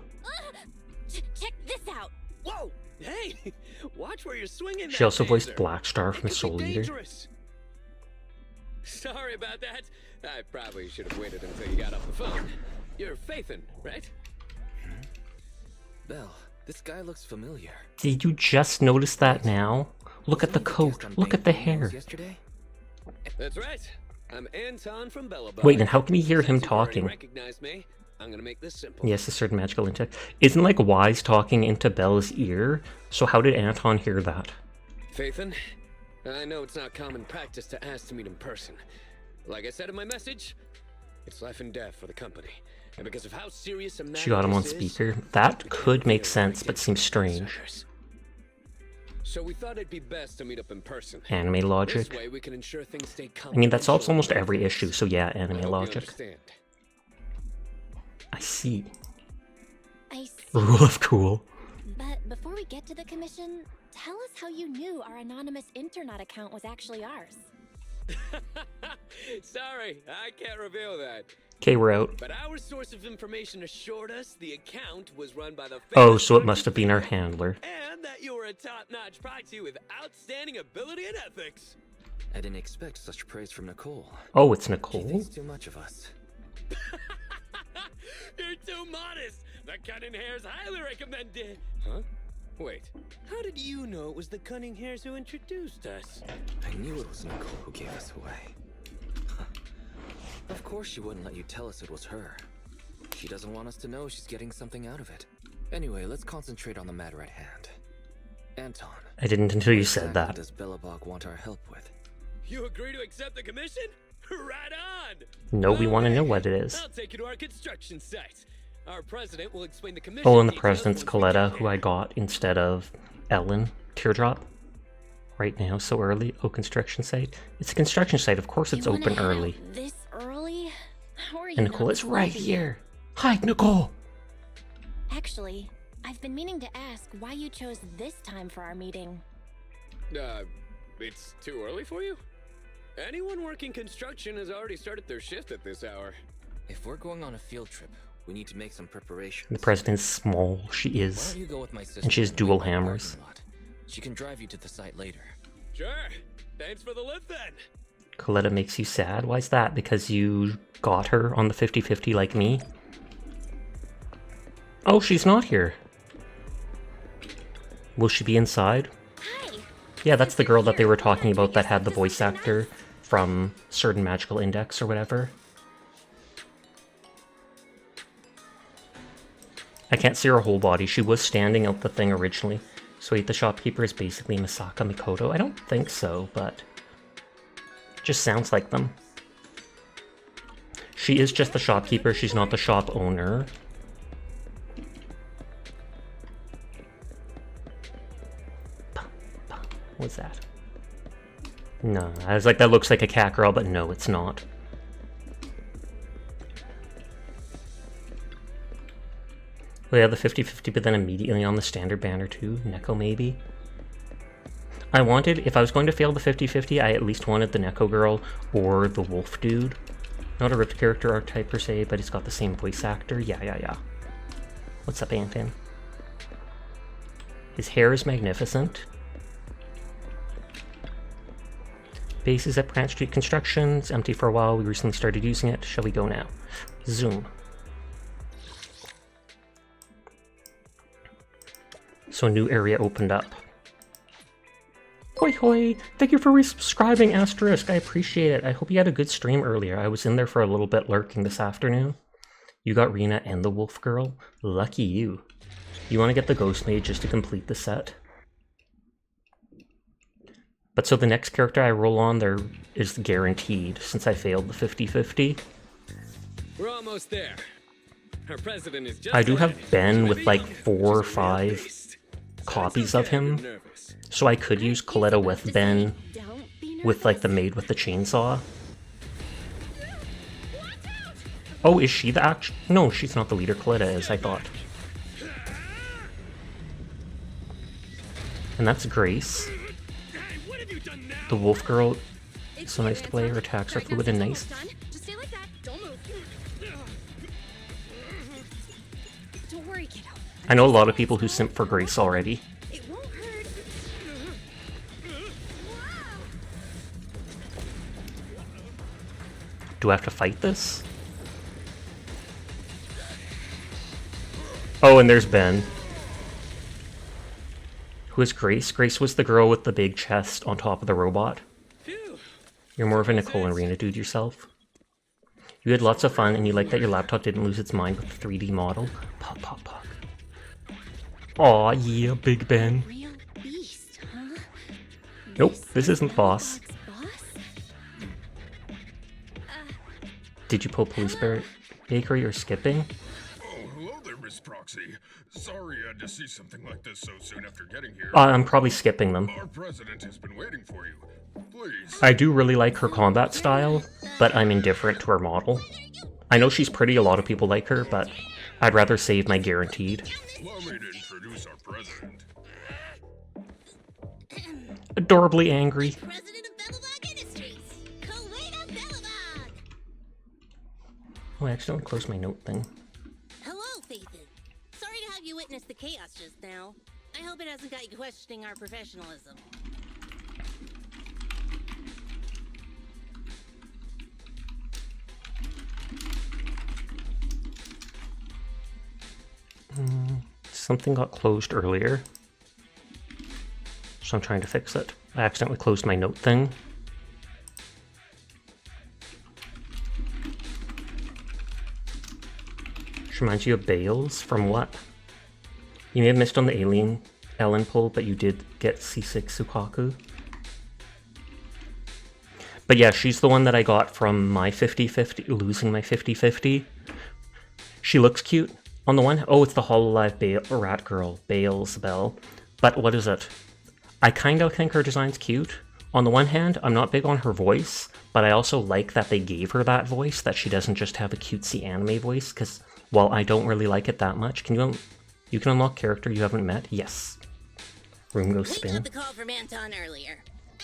Check this out. Whoa, hey, watch where you're swinging. She that also voiced taser. Blackstar It from could Soul be Eater. dangerous. Sorry about that. I probably should have waited until you got off the phone. You're Faithin, right? Belle, this guy looks familiar. Did you just notice that now? Look at the coat, look at the hair. Yesterday? That's right. I'm Anton from Belabog. Wait, then how can you hear him Since you've already talking? recognized me, I'm gonna make this simple. Yes, a certain magical intellect. Isn't like Wise talking into Belle's ear? So how did Anton hear that? Faithin, I know it's not common practice to ask to meet in person. Like I said in my message, it's life and death for the company. And because of how serious a matter She got him on this is, speaker. That we could can't make feel sense, like but getting seems strange. outsiders. So we thought it'd be best to meet up in person. Anime logic. This way we can ensure things stay I mean, that solves confidential almost and every obvious. issue, so yeah, I anime hope you logic. understand. I see. I see. Rule of cool. But before we get to the commission, tell us how you knew our anonymous internet account was actually ours. Sorry, I can't reveal that. Okay, we're out. But our source of information assured us the account was run by the Oh, famous so it must Archie have been our Figure, handler. and that you were a top-notch proxy with outstanding ability and ethics. I didn't expect such praise from Nicole. Oh, it's She Nicole? thinks too much of us. You're too modest. The cunning hair's highly recommended. Huh? Wait, how did you know it was the cunning hairs who introduced us? I knew it was Nicole who gave us away. Of course she wouldn't let you tell us it was her. She doesn't want us to know she's getting something out of it. Anyway, let's concentrate on the matter at hand. Anton. I didn't until you what said exactly that. does Belabog want our help with? You agree to accept the commission? Right on! No, we want to know Alright, what it is. I'll take you to our construction site. Our president will explain the commission. Oh, and the details president's once we get Coletta, who there. I got instead of Ellen. Teardrop. Right now, so early. Oh, construction site. It's a construction site. Of course it's You wanna open head out early. This early? How are you And not Nicole is right sleepy? here. Hi, Nicole. Actually, I've been meaning to ask why you chose this time for our meeting. It's too early for you? Anyone working construction has already started their shift at this hour. If we're going on a field trip, we need to make some preparations. The president's small. She Why is. don't you go with my sister And she has and dual wait by the hammers. parking lot? She can drive you to the site later. Sure. Thanks for the lift then. Coletta makes you sad? Why's that? Because you got her on the 50-50 like me? Oh, she's not here. Will she be inside? Hi. Yeah, that's the girl that they were talking about that had the voice actor from Certain Magical Index or whatever. I can't see her whole body. She was standing out the thing originally. So wait, the shopkeeper is basically Misaka Mikoto? I don't think so, but just sounds like them. She is just the shopkeeper. She's not the shop owner. What's that? No, I was like, that looks like a cat girl, but no, it's not. We have the 50-50, but then immediately on the standard banner too. Neko maybe? I wanted, if I was going to fail the 50-50, I at least wanted the Neko girl or the wolf dude. Not a ripped character archetype per se, but it's got the same voice actor. Yeah. What's up, Anton? His hair is magnificent. Base is at Branch Street Construction. It's empty for a while. We recently started using it. Shall we go now? Zoom. So a new area opened up. Hoi hoi! Thank you for resubscribing, Asterisk. I appreciate it. I hope you had a good stream earlier. I was in there for a little bit lurking this afternoon. You got Rena and the Wolf Girl? Lucky you. You want to get the Ghost Mage just to complete the set? But so the next character I roll on there is guaranteed, since I failed the 50-50. We're almost there. Our president is just I do have ahead. Ben with Maybe like young, 4 or which is a real 5 beast. copies That's of okay if him. you're nervous. So I could use Coletta with Ben, Don't be with like the maid with the chainsaw. Oh, is she the act? No, she's not the leader. Coletta is, I thought. And that's Grace. Hey, what have you done now? The wolf girl. It's So nice to play. Her attacks are fluid and nice. Just stay like that. Don't move. Don't worry, kiddo. I know a lot of people who simp for Grace already. It won't hurt. Do I have to fight this? Oh, and there's Ben. Who is Grace? Grace was the girl with the big chest on top of the robot. Phew. You're more of a Nicole and Rena dude yourself. You had lots of fun, and you like that your laptop didn't lose its mind with the 3D model. Pop, pop, pop. Aw, yeah, Big Ben. Real beast, huh? Nope, this isn't boss. Boss? Did you pull Police Bakery or skipping? Oh, hello there, Miss Proxy. Sorry I had to see something like this so soon after getting here. I'm probably skipping them. Our president has been waiting for you. Please. I do really like her combat style, but I'm indifferent to her model. I know she's pretty, a lot of people like her, but I'd rather save my guaranteed. Allow me to introduce our president. Adorably angry. President of Belabog Industries, Coletta Belabog. Oh, I accidentally closed my note thing. Hello, Phaethon. Sorry to have you witness the chaos just now. I hope it hasn't got you questioning our professionalism. Something got closed earlier, so I'm trying to fix it. I accidentally closed my note thing. Which reminds you of Bales from what? You may have missed on the alien Ellen pull, but you did get C6 Sukaku. But yeah, she's the one that I got from my 50-50, losing my 50-50. She looks cute. On the one, oh, it's the Hololive Rat Girl, Bales Bell. But what is it? I kind of think her design's cute. On the one hand, I'm not big on her voice, but I also like that they gave her that voice, that she doesn't just have a cutesy anime voice, because while I don't really like it that much, can you You can unlock character you haven't met. Yes. Room goes We spin. got the call from Anton earlier.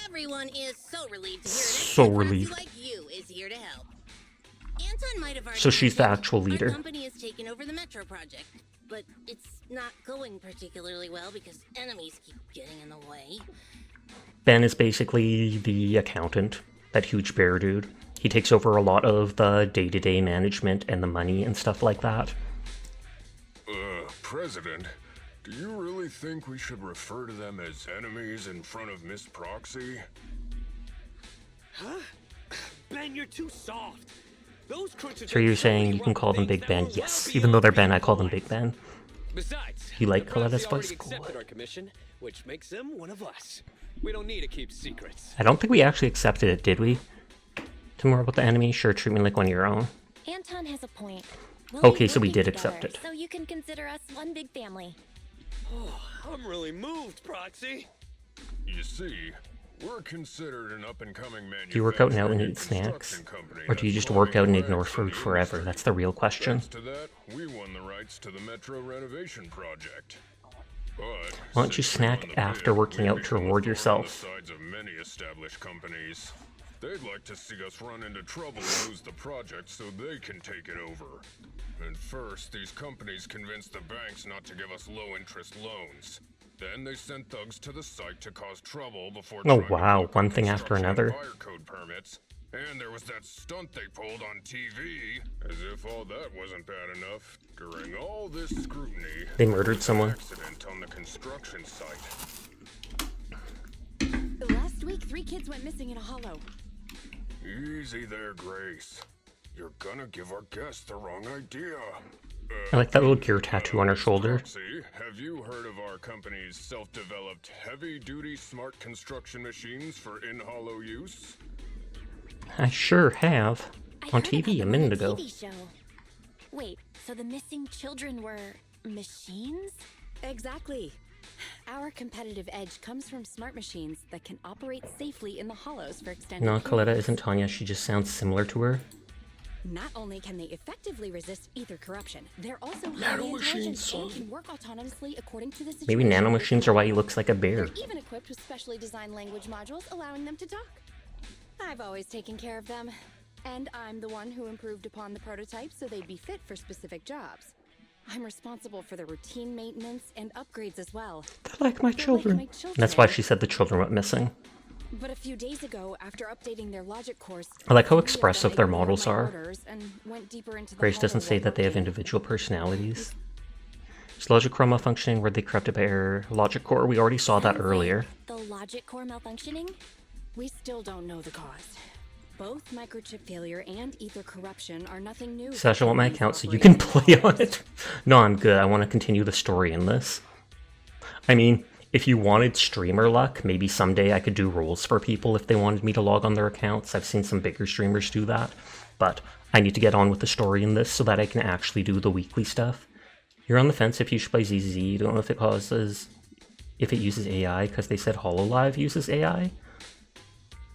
Everyone is so relieved to hear So an relieved. like you is here to help. Anton might have already So she's the mentioned actual leader. Our company has taken over the Metro project, but it's not going particularly well because enemies keep getting in the way. Ben is basically the accountant, that huge bear dude. He takes over a lot of the day-to-day management and the money and stuff like that. President, do you really think we should refer to them as enemies in front of Miss Proxy? Huh? Ben, you're too soft. Those crooks are So you're saying you can call them Big Ben? Yes, even though they're Ben, I call them Big Ben. Besides, You like the Proxy Coletta's already voice? accepted our commission, which makes them one of us. We don't need to keep secrets. I don't think we actually accepted it, did we? Tell me more about the enemy? Sure, treat me like one of your own. Anton has a point. Okay, so we did accept it. So you can consider us one big family. Oh, I'm really moved, Proxy. You see, we're considered an up-and-coming manufacturing. Do you work out now and eat snacks? Or do you just work out and ignore food forever? That's the real question. Thanks to that, we won the rights to the Metro renovation project. But Why don't you snack after working out to reward yourself? sides of many established companies. They'd like to see us run into trouble and lose the project so they can take it over. And first, these companies convinced the banks not to give us low-interest loans. Then they sent thugs to the site to cause trouble before Oh trying to wow, block one our thing after construction and another. fire code permits. And there was that stunt they pulled on TV, as if all that wasn't bad enough. During all this scrutiny, They murdered someone. accident on the construction site. Last week, 3 kids went missing in a hollow. Easy there, Grace. You're gonna give our guests the wrong idea. I like that little gear tattoo on her shoulder. Proxy, have you heard of our company's self-developed heavy-duty smart construction machines for in-hollow use? I sure have. I On heard TV a about them on minute the ago. TV show. Wait, so the missing children were machines? Exactly. Our competitive edge comes from smart machines that can operate safely in the hollows for extended No, Coletta periods. isn't Tanya, she just sounds similar to her. Not only can they effectively resist ether corruption, they're also Nanomachines, highly intelligent son. and can work autonomously according to the situation. Maybe nanomachines are why he looks like a bear. They're even equipped with specially designed language modules allowing them to talk. I've always taken care of them. And I'm the one who improved upon the prototypes so they'd be fit for specific jobs. I'm responsible for the routine maintenance and upgrades as well. They're like my They're children. like my children. That's why she said the children went missing. But a few days ago, after updating their logic course, I like how 3 of them expressive their ignored models my are. orders and went deeper into the Grace doesn't hollow say while that they have working. individual personalities. Is logic core malfunctioning? Were they corrupted by error? Logic core, we already saw that Sounds earlier. like the logic core malfunctioning? We still don't know the cause. Both microchip failure and ether corruption are nothing new. Sasha, I want my for account so you operating can play on hollows. it. No, I'm good. I want to continue the story in this. I mean, if you wanted streamer luck, maybe someday I could do roles for people if they wanted me to log on their accounts. I've seen some bigger streamers do that. But I need to get on with the story in this so that I can actually do the weekly stuff. You're on the fence if you should play ZZ. You don't know if it uses AI, because they said HoloLive uses AI.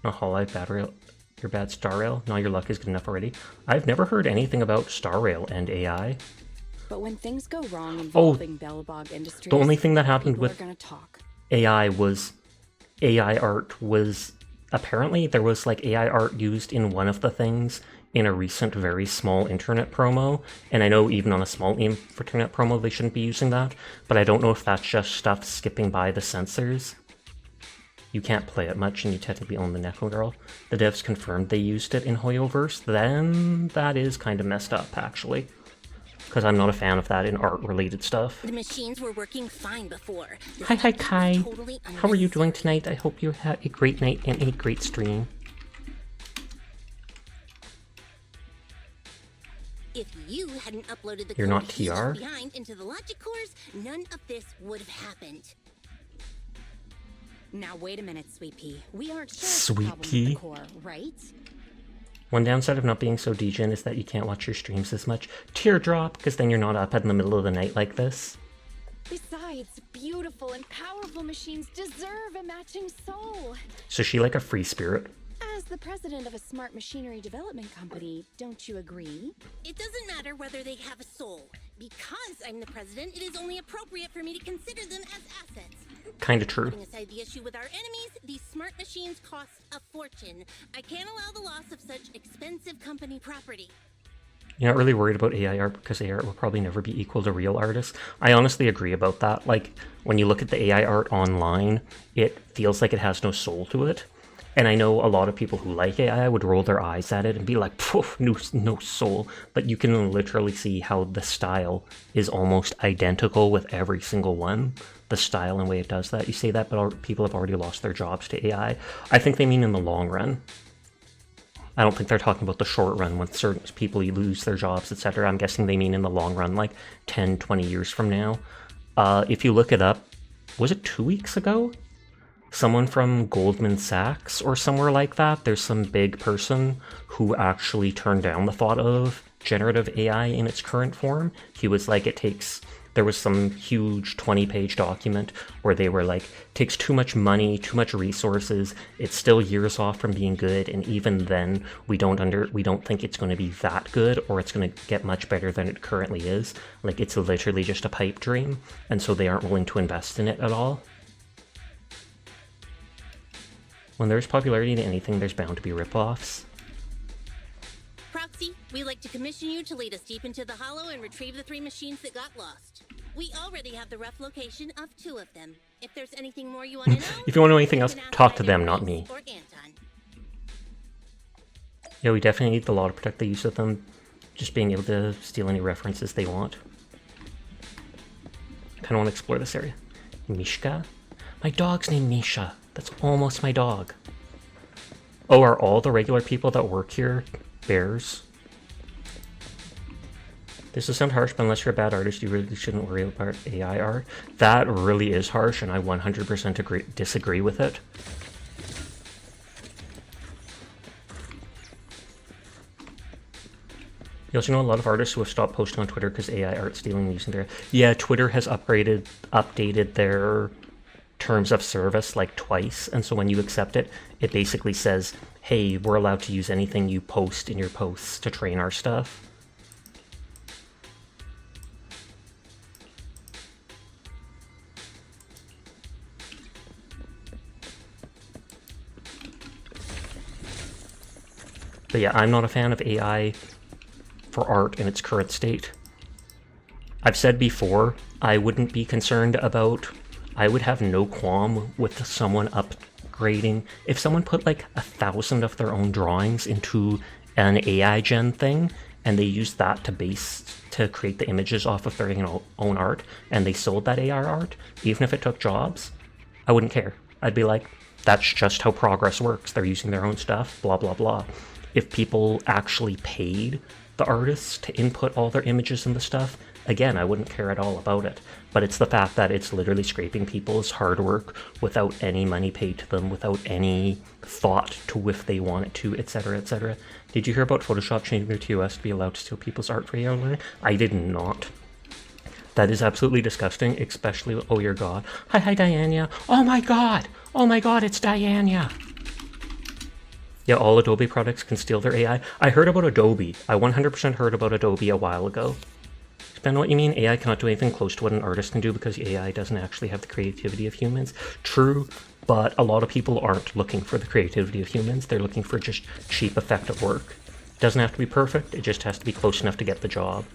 Not HoloLive, bad rail. Your bad Star Rail? No, your luck is good enough already. I've never heard anything about Star Rail and AI. But when things go wrong involving belabog industries, The only thing that happened people with are gonna talk. AI art was apparently there was like AI art used in one of the things in a recent very small internet promo, and I know even on a small internet promo they shouldn't be using that, but I don't know if that's just stuff skipping by the censors. You can't play it much and you technically own the Neko Girl. The devs confirmed they used it in Hoyoverse, then that is kind of messed up actually. Because I'm not a fan of that in art-related stuff. The machines were working fine before. This Hi update Kai, was totally how are you doing unnecessary. tonight? I hope you had a great night and a great stream. If you hadn't uploaded the You're code not he left TR? behind into the logic cores, none of this would have happened. Now wait a minute, Sweet Pea. We aren't sure Sweet it's the Pea? problem with the core, right? One downside of not being so degen is that you can't watch your streams as much. Teardrop, because then you're not up in the middle of the night like this. Besides, beautiful and powerful machines deserve a matching soul. So she like a free spirit. As the president of a smart machinery development company, don't you agree? It doesn't matter whether they have a soul. Because I'm the president, it is only appropriate for me to consider them as assets. Kinda true. Putting aside the issue with our enemies, these smart machines cost a fortune. I can't allow the loss of such expensive company property. You're not really worried about AI art because AI art will probably never be equal to real artists. I honestly agree about that. Like, when you look at the AI art online, it feels like it has no soul to it. And I know a lot of people who like AI would roll their eyes at it and be like, poof, no soul. But you can literally see how the style is almost identical with every single one. The style and way it does that. You say that, but people have already lost their jobs to AI. I think they mean in the long run. I don't think they're talking about the short run when certain people lose their jobs, etc. I'm guessing they mean in the long run, like 10, 20 years from now. If you look it up, was it 2 weeks ago? Someone from Goldman Sachs or somewhere like that, there's some big person who actually turned down the thought of generative AI in its current form. He was like, there was some huge 20-page document where they were like, takes too much money, too much resources, it's still years off from being good, and even then we don't think it's going to be that good, or it's going to get much better than it currently is. Like, it's literally just a pipe dream, and so they aren't willing to invest in it at all. When there's popularity in anything, there's bound to be ripoffs. Proxy, we'd like to commission you to lead us deep into the Hollow and retrieve the 3 machines that got lost. We already have the rough location of 2 of them. If there's anything more you want to know... If you want to know anything else, talk to them, not me. Or Anton. Yeah, we definitely need the law to protect the use of them. Just being able to steal any references they want. Kind of want to explore this area. Mishka? My dog's named Misha. That's almost my dog. Oh, are all the regular people that work here bears? This will sound harsh, but unless you're a bad artist, you really shouldn't worry about AI art. That really is harsh, and I 100% disagree with it. You also know a lot of artists who have stopped posting on Twitter because AI art stealing using their... Yeah, Twitter has updated their terms of service like twice, and so when you accept it, it basically says, hey, we're allowed to use anything you post in your posts to train our stuff. But yeah, I'm not a fan of AI for art in its current state. I've said before, I wouldn't be concerned about... I would have no qualm with someone upgrading. If someone put like 1,000 of their own drawings into an AI gen thing, and they used that to create the images off of their own art, and they sold that AI art, even if it took jobs, I wouldn't care. I'd be like, that's just how progress works. They're using their own stuff, blah, blah, blah. If people actually paid the artists to input all their images and the stuff, again, I wouldn't care at all about it. But it's the fact that it's literally scraping people's hard work without any money paid to them, without any thought to if they want it to, etc., etc. Did you hear about Photoshop changing their TOS to be allowed to steal people's art for AI learning? I did not. That is absolutely disgusting, especially... Oh, your god. Hi, Diana. Oh my god, it's Diana. Yeah, all Adobe products can steal their AI. I heard about Adobe. I 100% heard about Adobe a while ago. Depending on what you mean, AI cannot do anything close to what an artist can do because AI doesn't actually have the creativity of humans. True, but a lot of people aren't looking for the creativity of humans. They're looking for just cheap, effective work. It doesn't have to be perfect, it just has to be close enough to get the job.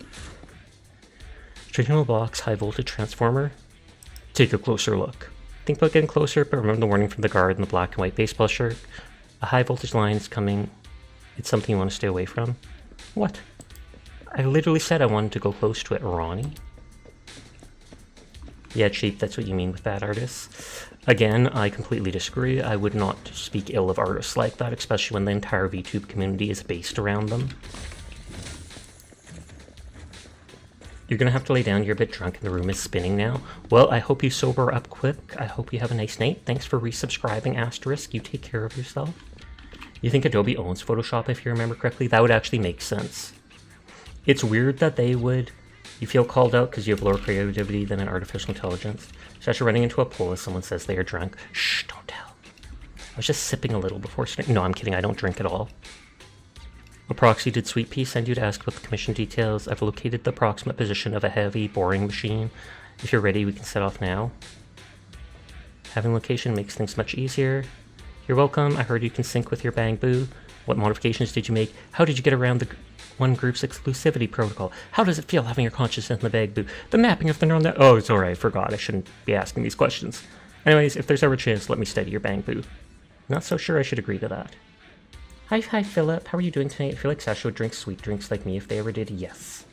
Traditional box, high voltage transformer. Take a closer look. Think about getting closer, but remember the warning from the guard in the black and white baseball shirt. A high voltage line is coming. It's something you want to stay away from. What? I literally said I wanted to go close to it, Ronnie. Yeah, cheap, that's what you mean with bad artists. Again, I completely disagree. I would not speak ill of artists like that, especially when the entire VTube community is based around them. You're gonna have to lay down, you're a bit drunk and the room is spinning now. Well, I hope you sober up quick. I hope you have a nice night. Thanks for resubscribing, Asterisk. You take care of yourself. You think Adobe owns Photoshop, if you remember correctly? That would actually make sense. It's weird that they would... You feel called out because you have lower creativity than an artificial intelligence. So after running into a pool if someone says they are drunk, shh, don't tell. I was just sipping a little before starting. No, I'm kidding. I don't drink at all. A proxy did Sweet Pea send you to ask about the commission details? I've located the approximate position of a heavy boring machine. If you're ready, we can set off now. Having location makes things much easier. You're welcome. I heard you can sync with your Bang Boo. What modifications did you make? How did you get around the one group's exclusivity protocol? How does it feel having your consciousness in the Bang Boo? The mapping of the neural net. Oh, sorry, I forgot. I shouldn't be asking these questions. Anyways, if there's ever a chance, let me study your Bang Boo. Not so sure I should agree to that. Hi, Philip. How are you doing tonight? I feel like Sasha would drink sweet drinks like me if they ever did. Yes.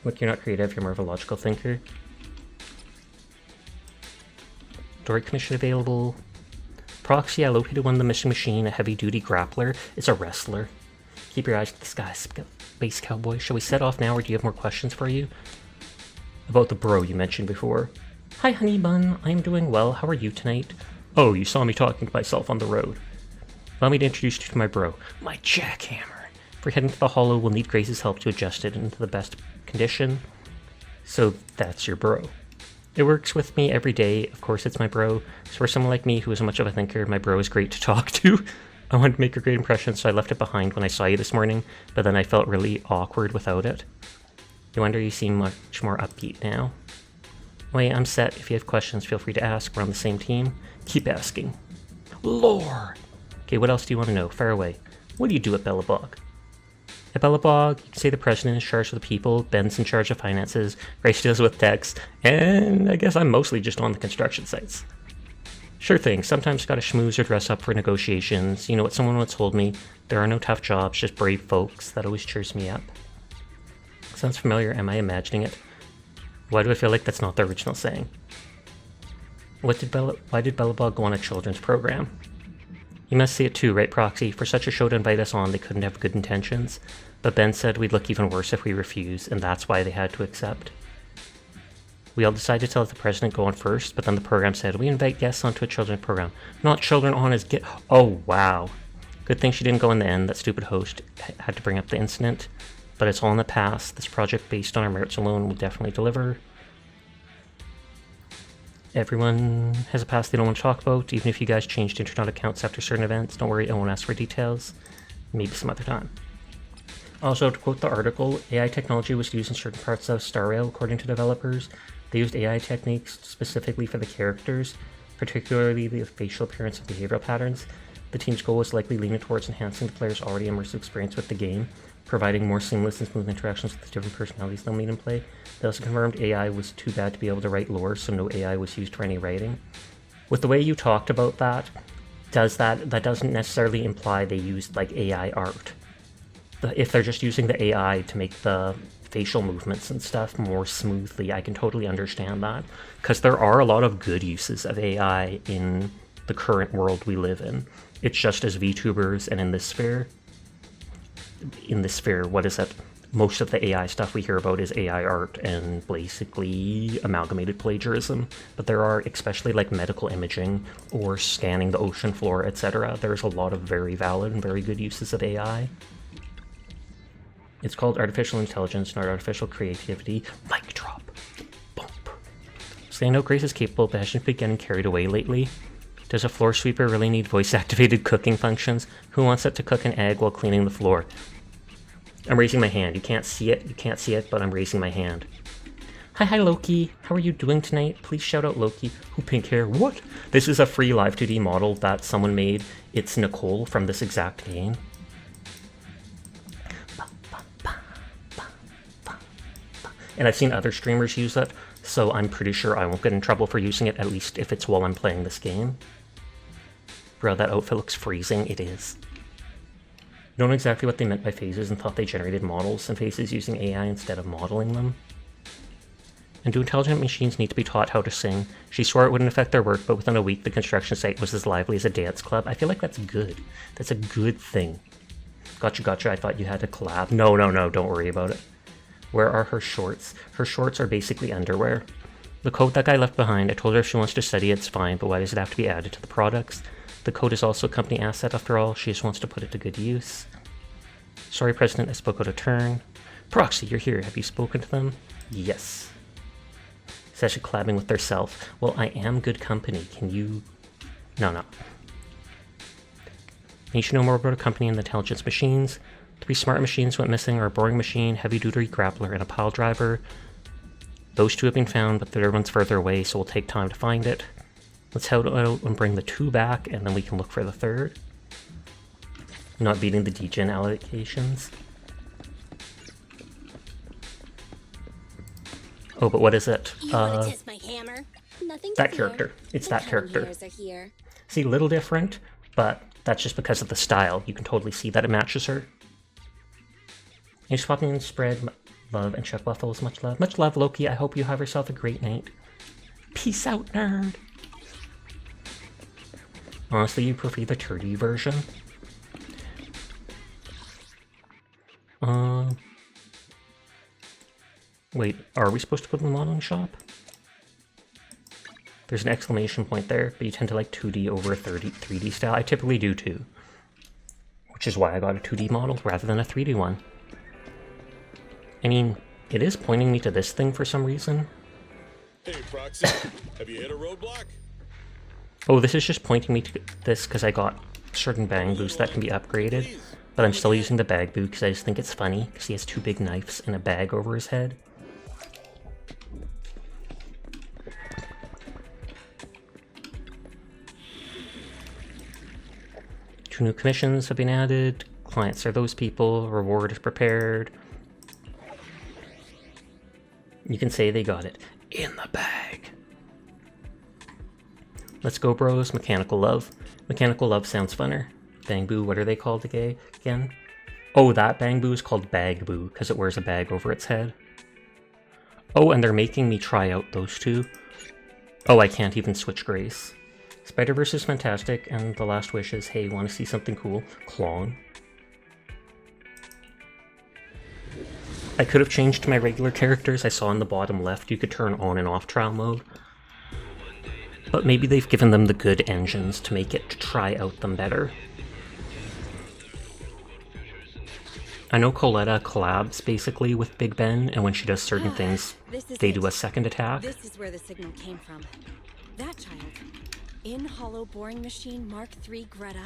Look, you're not creative. You're more of a logical thinker. Dory commission available. Proxy, I located one of the missing machine, a heavy-duty grappler. It's a wrestler. Keep your eyes to the sky, Space Cowboy. Shall we set off now, or do you have more questions for you? About the bro you mentioned before. Hi, Honey Bun. I'm doing well. How are you tonight? Oh, you saw me talking to myself on the road. Allow me to introduce you to my bro, my jackhammer. If we're heading to the Hollow, we'll need Grace's help to adjust it into the best condition. So that's your bro. It works with me every day. Of course, it's my bro. So for someone like me who isn't much of a thinker, my bro is great to talk to. I wanted to make a great impression, so I left it behind when I saw you this morning, but then I felt really awkward without it. No wonder you seem much more upbeat now. Wait, I'm set. If you have questions, feel free to ask. We're on the same team. Keep asking. Lore! Okay, what else do you want to know? Fire away. What do you do at belabog? At belabog, you can say the president is in charge of the people, Ben's in charge of finances, Grace deals with techs, and I guess I'm mostly just on the construction sites. Sure thing, sometimes gotta schmooze or dress up for negotiations. You know what someone once told me? There are no tough jobs, just brave folks. That always cheers me up. Sounds familiar, am I imagining it? Why do I feel like that's not the original saying? Why did belabog go on a children's program? You must see it too, right, Proxy? For such a show to invite us on, they couldn't have good intentions. But Ben said we'd look even worse if we refuse, and that's why they had to accept. We all decided to let the president go on first, but then the program said, we invite guests onto a children's program. Not children on as Oh, wow. Good thing she didn't go in the end. That stupid host had to bring up the incident. But it's all in the past. This project, based on our merits alone, will definitely deliver. Everyone has a past they don't want to talk about, even if you guys changed internet accounts after certain events. Don't worry, I won't ask for details. Maybe some other time. Also, to quote the article, AI technology was used in certain parts of Star Rail, according to developers. They used AI techniques specifically for the characters, particularly the facial appearance and behavioral patterns. The team's goal was likely leaning towards enhancing the player's already immersive experience with the game, providing more seamless and smooth interactions with the different personalities they'll meet and play. They also confirmed AI was too bad to be able to write lore, so no AI was used for any writing. With the way you talked about that, that doesn't necessarily imply they used like AI art. If they're just using the AI to make the facial movements and stuff more smoothly, I can totally understand that. Because there are a lot of good uses of AI in the current world we live in. It's just as VTubers and in this sphere, what is it? Most of the AI stuff we hear about is AI art and basically amalgamated plagiarism. But there are, especially like medical imaging or scanning the ocean floor, etc. There's a lot of very valid and very good uses of AI. It's called artificial intelligence, not artificial creativity. Mic drop. Bump. So I know Grace is capable, but hasn't been getting carried away lately. Does a floor sweeper really need voice-activated cooking functions? Who wants it to cook an egg while cleaning the floor? I'm raising my hand. You can't see it, but I'm raising my hand. Hi, Loki. How are you doing tonight? Please shout out Loki. Who pink hair? What? This is a free Live 2D model that someone made. It's Nicole from this exact game. And I've seen other streamers use it, so I'm pretty sure I won't get in trouble for using it, at least if it's while I'm playing this game. Bro, that outfit looks freezing. It is. I don't know exactly what they meant by phases and thought they generated models and faces using AI instead of modeling them. And do intelligent machines need to be taught how to sing? She swore it wouldn't affect their work, but within a week the construction site was as lively as a dance club. I feel like that's good. That's a good thing. Gotcha, I thought you had to collab. No, don't worry about it. Where are her shorts? Her shorts are basically underwear. The code that guy left behind, I told her if she wants to study it's fine, but why does it have to be added to the products? The code is also a company asset after all, she just wants to put it to good use. Sorry, President, I spoke out of turn. Proxy, you're here, have you spoken to them? Yes. Sasha collabing with herself. Well, I am good company, can you No. Need to know more about a company and the intelligence machines. 3 smart machines went missing, or a boring machine, heavy-duty grappler, and a pile driver. Those 2 have been found, but the third one's further away, so we'll take time to find it. Let's head out and bring the 2 back, and then we can look for the third. Not beating the degen allocations. Oh, but what is it? You want to test my hammer? Nothing to That fear. character. It's The that character. Cavaliers are here. See, a little different, but that's just because of the style. You can totally see that it matches her. You just pop in and spread love and check waffles. Much love. Much love, Loki. I hope you have yourself a great night. Peace out, nerd. Honestly, you prefer the turdy version? Wait, are we supposed to put them on the shop? There's an exclamation point there, but you tend to like 2D over a 3D style. I typically do too. Which is why I got a 2D model rather than a 3D one. I mean, it is pointing me to this thing for some reason. Hey, Proxy, have you hit a roadblock? Oh, this is just pointing me to this because I got certain bang boosts that can be upgraded. But I'm still using the bag boo because I just think it's funny because he has 2 big knives and a bag over his head. Two new commissions have been added. Clients are those people. Reward is prepared. You can say they got it in the bag. Let's go, bros. Mechanical Love. Mechanical Love sounds funner. Bang Boo, what are they called again? Oh, that Bang Boo is called Bag Boo because it wears a bag over its head. Oh, and they're making me try out those 2. Oh, I can't even switch Grace. Spider-Verse is fantastic, and the last wish is, hey, want to see something cool? Clone. I could have changed to my regular characters. I saw in the bottom left you could turn on and off trial mode. But maybe they've given them the good engines to make it try out them better. I know Coletta collabs basically with Big Ben, and when she does certain things, they do a second attack. This is where the signal came from. That child. In hollow boring machine Mark III Greta.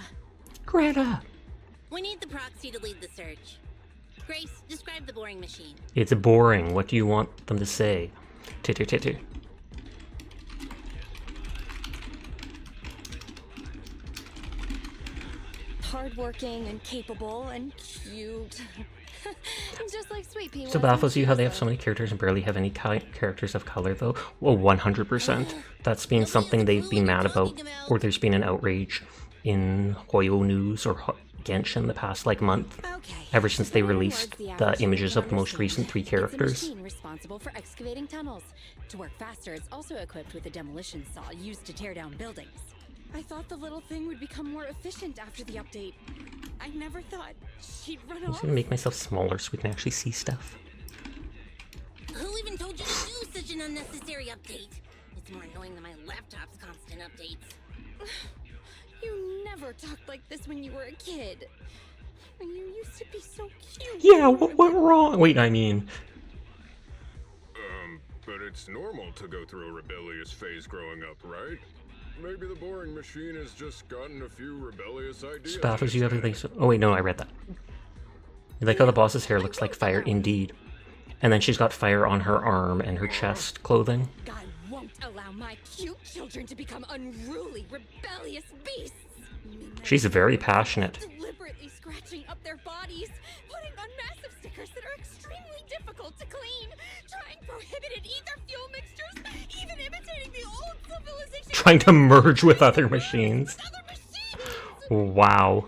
Greta! We need the proxy to lead the search. Grace, describe the boring machine. It's boring. What do you want them to say? Titter titter. Hardworking and capable and cute. Just like Sweet Pea. So baffles you how they have so many characters and barely have any characters of color, though? Well, 100%. That's been something they've been mad about, or there's been an outrage in Hoyo News or Genshin the past, like, month. Ever since they released the images of the most recent 3 characters. It's a machine responsible for excavating tunnels. To work faster, it's also equipped with a demolition saw used to tear down buildings. I thought the little thing would become more efficient after the update. I never thought she'd run I'm just off. gonna make myself smaller so we can actually see stuff. Who even told you to do such an unnecessary update? It's more annoying than my laptop's constant updates. You never talked like this when you were a kid. And you used to be so cute. Yeah, what went wrong? Wait, I mean... But it's normal to go through a rebellious phase growing up, right? Maybe the boring machine has just gotten a few rebellious ideas. Baffles you everything so... Oh wait, no, I read that. You like how the boss's hair looks like fire, indeed. And then she's got fire on her arm and her chest clothing. God won't allow my cute children to become unruly, rebellious beasts. She's very passionate. Deliberately scratching up their bodies, putting on massive stickers that are extremely difficult to clean, trying prohibited ether fuel mixtures, even imitating the old civilization. Trying to merge with other machines. Wow.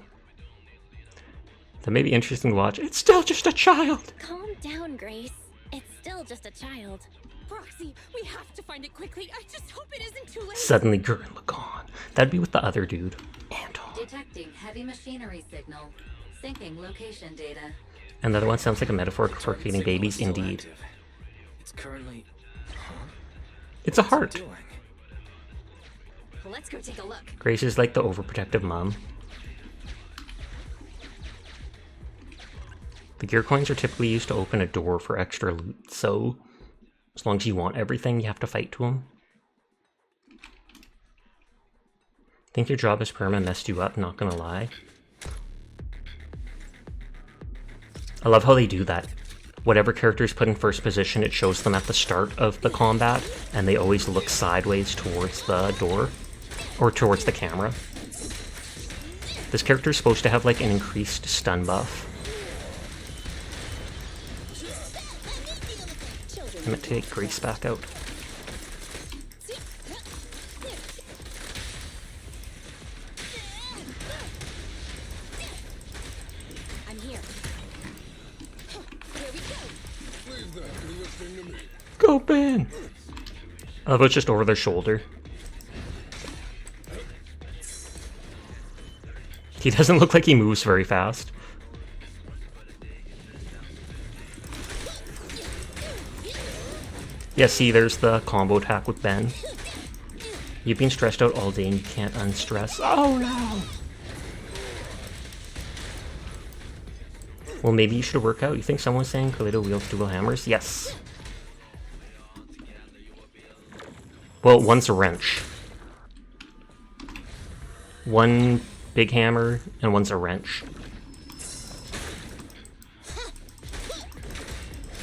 That may be interesting to watch. It's still just a child. Calm down, Grace. It's still just a child. Proxy, we have to find it quickly. I just hope it isn't too late. Suddenly Gurren Lagann. That'd be with the other dude. Detecting heavy machinery signal. Syncing location data. And the other one sounds like a metaphor for creating babies, indeed. It's currently... It's a heart. Let's go take a look. Grace is like the overprotective mom. The gear coins are typically used to open a door for extra loot, so as long as you want everything, you have to fight to them. Think your job as perma messed you up, not gonna lie. I love how they do that. Whatever character is put in first position, it shows them at the start of the combat, and they always look sideways towards the door, or towards the camera. This character is supposed to have like an increased stun buff. I'm gonna take Grace back out. I'm here. Here we go. Leave that and listen to me. Go, Ben! I love how it's just over their shoulder. He doesn't look like he moves very fast. Yeah, see, there's the combo attack with Ben. You've been stressed out all day and you can't unstress. Oh no! Well, maybe you should work out. You think someone's saying Carlito wields dual hammers? Yes. Well, one's a wrench. One big hammer and one's a wrench.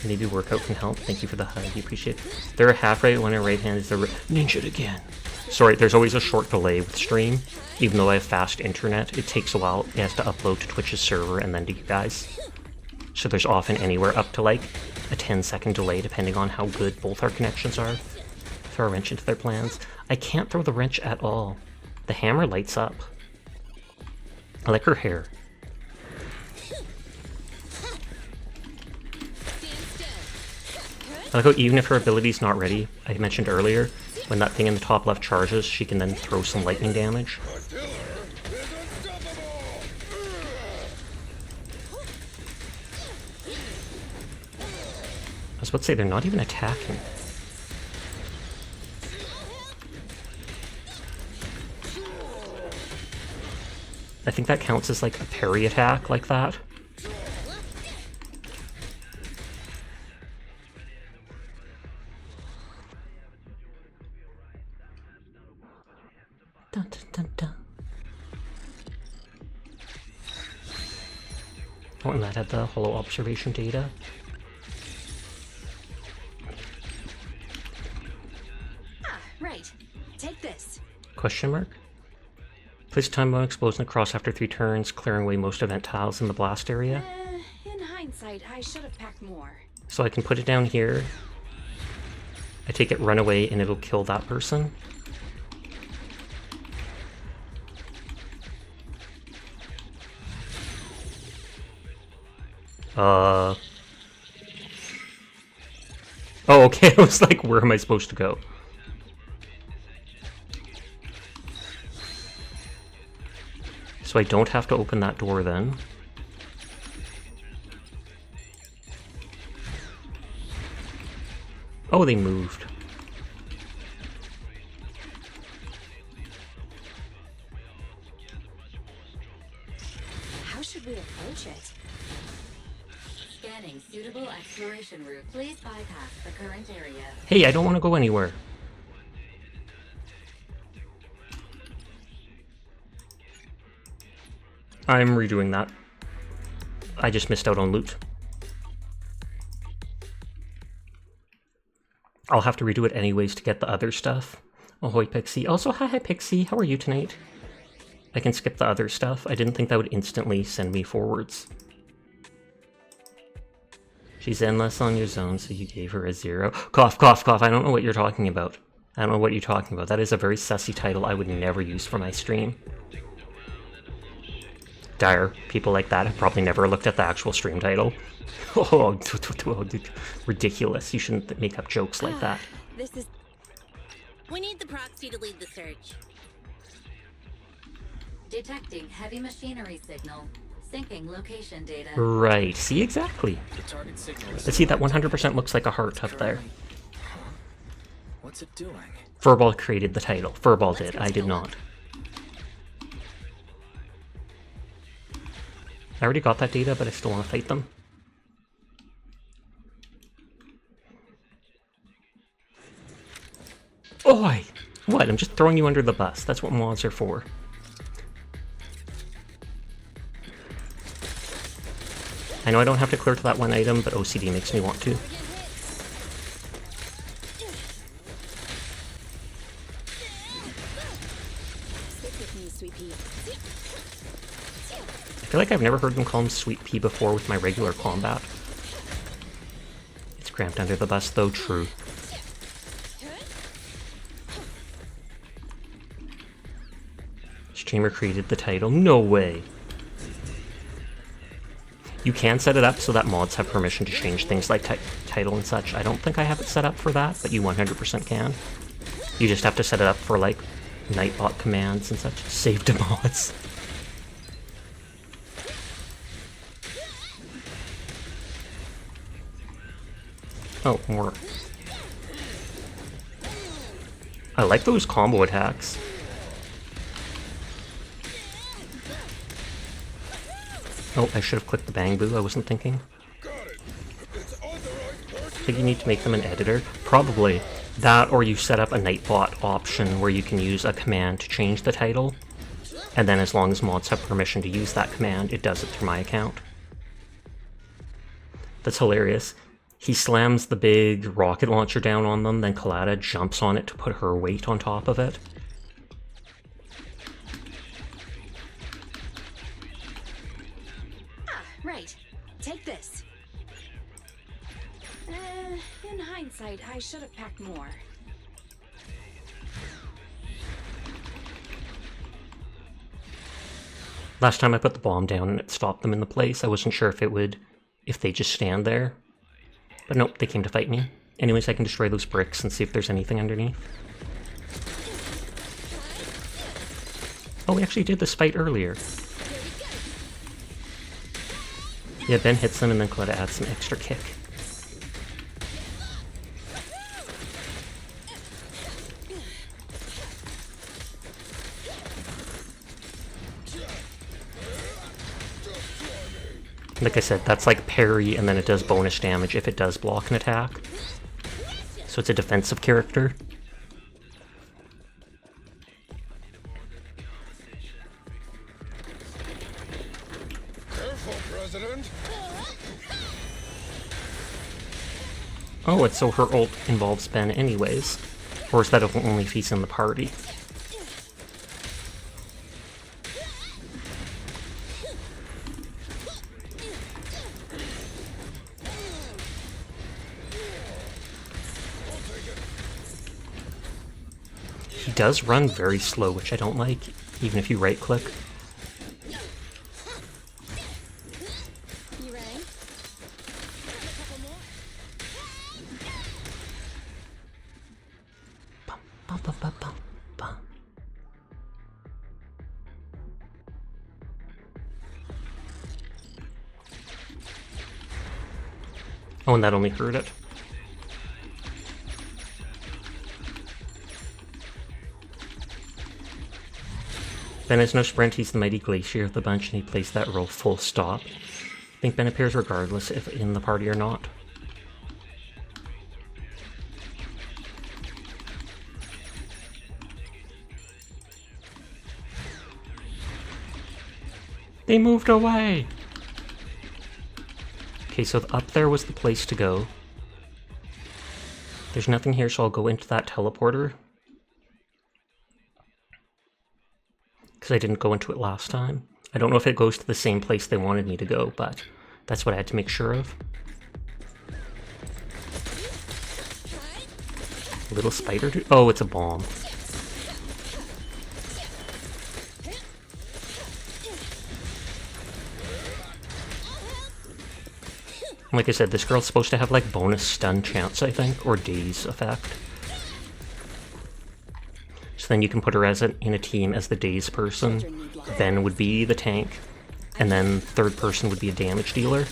Maybe workout can help. Thank you for the hug. You appreciate it. They're a half right, one a right hand is the ninja again. Sorry, there's always a short delay with stream. Even though I have fast internet, it takes a while. It has to upload to Twitch's server and then to you guys. So there's often anywhere up to like a 10-second delay depending on how good both our connections are. Throw a wrench into their plans. I can't throw the wrench at all. The hammer lights up. I like her hair. I like how even if her ability's not ready, I mentioned earlier, when that thing in the top left charges, she can then throw some lightning damage. I was about to say, they're not even attacking. I think that counts as like a parry attack like that. Dun, dun, dun, dun. Oh, and that had the hollow observation data. Ah, right. Take this. Question mark? Place a time bomb explosion across after 3 turns, clearing away most event tiles in the blast area. In hindsight, I should have packed more. So I can put it down here. I take it, run away, and it'll kill that person. Oh, okay. I was like, where am I supposed to go? So I don't have to open that door then. Oh, they moved. How should we approach it? Scanning suitable exploration route. Please bypass the current area. Hey, I don't want to go anywhere. I'm redoing that. I just missed out on loot. I'll have to redo it anyways to get the other stuff. Ahoy, Pixie. Also, hi, Pixie. How are you tonight? I can skip the other stuff. I didn't think that would instantly send me forwards. She's Zenless on your zone, so you gave her a 0. Cough, cough, cough. I don't know what you're talking about. I don't know what you're talking about. That is a very sussy title I would never use for my stream. Dire. People like that have probably never looked at the actual stream title. Oh, ridiculous. You shouldn't make up jokes like that. This is... We need the proxy to lead the search. Detecting heavy machinery signal. Syncing location data. Right. See, exactly. Let's see, that 100% looks like a heart up there. What's it doing? Furball created the title. Furball did. I did not. I already got that data, but I still want to fight them. Oi! What? I'm just throwing you under the bus. That's what mods are for. I know I don't have to clear to that one item, but OCD makes me want to. I feel like I've never heard them call him Sweet Pea before with my regular combat. It's cramped under the bus, though, true. Streamer created the title. No way! You can set it up so that mods have permission to change things like title and such. I don't think I have it set up for that, but you 100% can. You just have to set it up for, like, Nightbot commands and such. Save to mods. Oh, more. I like those combo attacks. Oh, I should have clicked the bang boo, I wasn't thinking. I think you need to make them an editor. Probably. That, or you set up a Nightbot option where you can use a command to change the title, and then as long as mods have permission to use that command, it does it through my account. That's hilarious. He slams the big rocket launcher down on them, then Collada jumps on it to put her weight on top of it. Right. Take this. In hindsight, I should have packed more. Last time I put the bomb down and it stopped them in the place, I wasn't sure if they just stand there. But nope, they came to fight me. Anyways, I can destroy those bricks and see if there's anything underneath. Oh, we actually did this fight earlier. Yeah, Ben hits them and then Coletta adds some extra kick. Like I said, that's like parry and then it does bonus damage if it does block an attack. So it's a defensive character. Careful, President. Oh, it's so her ult involves Ben anyways. Or is that only if he's in the party? He does run very slow, which I don't like, even if you right-click. Oh, and that only hurt it. Ben has no sprint, he's the mighty glacier of the bunch, and he plays that role full stop. I think Ben appears regardless if in the party or not. They moved away! Okay, so up there was the place to go. There's nothing here, so I'll go into that teleporter. Because I didn't go into it last time. I don't know if it goes to the same place they wanted me to go, but that's what I had to make sure of. Little spider dude? Oh, it's a bomb. Like I said, this girl's supposed to have like bonus stun chance, I think, or daze effect. So then you can put her as in a team as the daze person, Ben would be the tank, and then third person would be a damage dealer.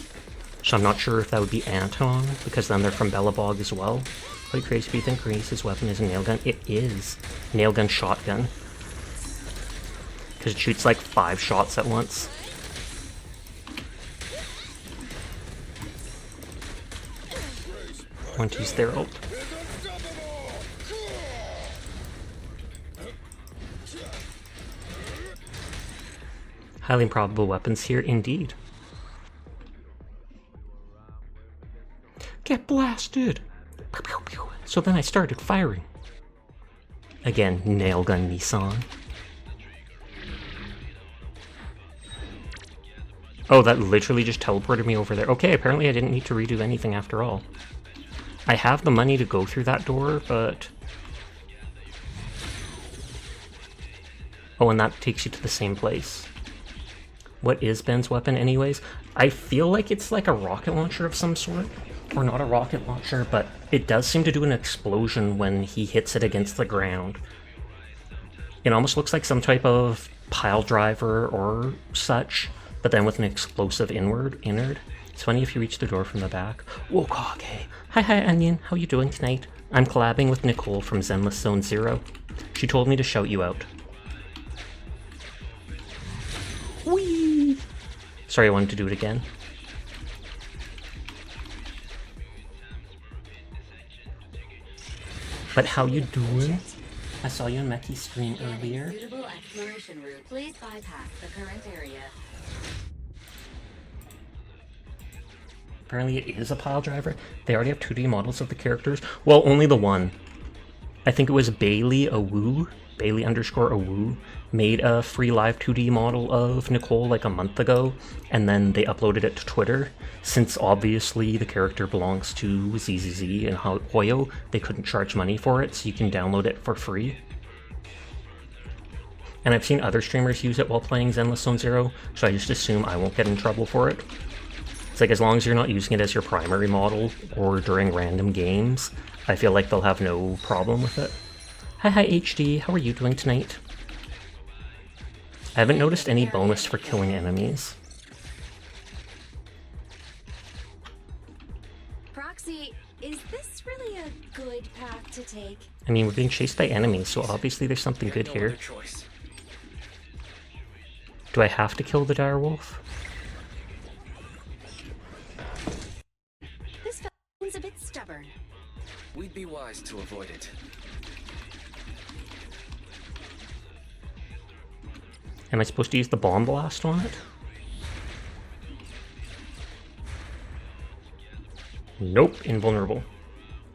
So I'm not sure if that would be Anton, because then they're from Belabog as well. Quite crazy if you think Grace's weapon is a nail gun. It is. Nail gun shotgun. Because it shoots like 5 shots at once. Want to use their ult. Highly improbable weapons here, indeed. did. So then I started firing. Again, nail gun Nissan. Oh, that literally just teleported me over there. Okay, apparently I didn't need to redo anything after all. I have the money to go through that door, but... Oh, and that takes you to the same place. What is Ben's weapon anyways? I feel like it's like a rocket launcher of some sort. Or not a rocket launcher, but it does seem to do an explosion when he hits it against the ground. It almost looks like some type of pile driver or such, but then with an explosive innard. It's funny if you reach the door from the back. Whoa, okay. Hi, Onion. How you doing tonight? I'm collabing with Nicole from Zenless Zone Zero. She told me to shout you out. Whee! Sorry, I wanted to do it again. But how you doing? I saw you on Meki's stream earlier. Suitable exploration route. Please bypass the current area. Apparently it is a pile driver. They already have 2D models of the characters. Well, only the one. I think it was Bailey _Awu, made a free live 2D model of Nicole like a month ago, and then they uploaded it to Twitter. Since obviously the character belongs to ZZZ and Hoyo, they couldn't charge money for it, so you can download it for free. And I've seen other streamers use it while playing Zenless Zone Zero, so I just assume I won't get in trouble for it. It's like, as long as you're not using it as your primary model or during random games, I feel like they'll have no problem with it. Hi HD, how are you doing tonight? I haven't noticed any bonus for killing enemies. Proxy, is this really a good path to take? I mean, we're being chased by enemies, so obviously there's something good here. Do I have to kill the direwolf? This one's a bit stubborn. We'd be wise to avoid it. Am I supposed to use the bomb blast on it? Nope, invulnerable.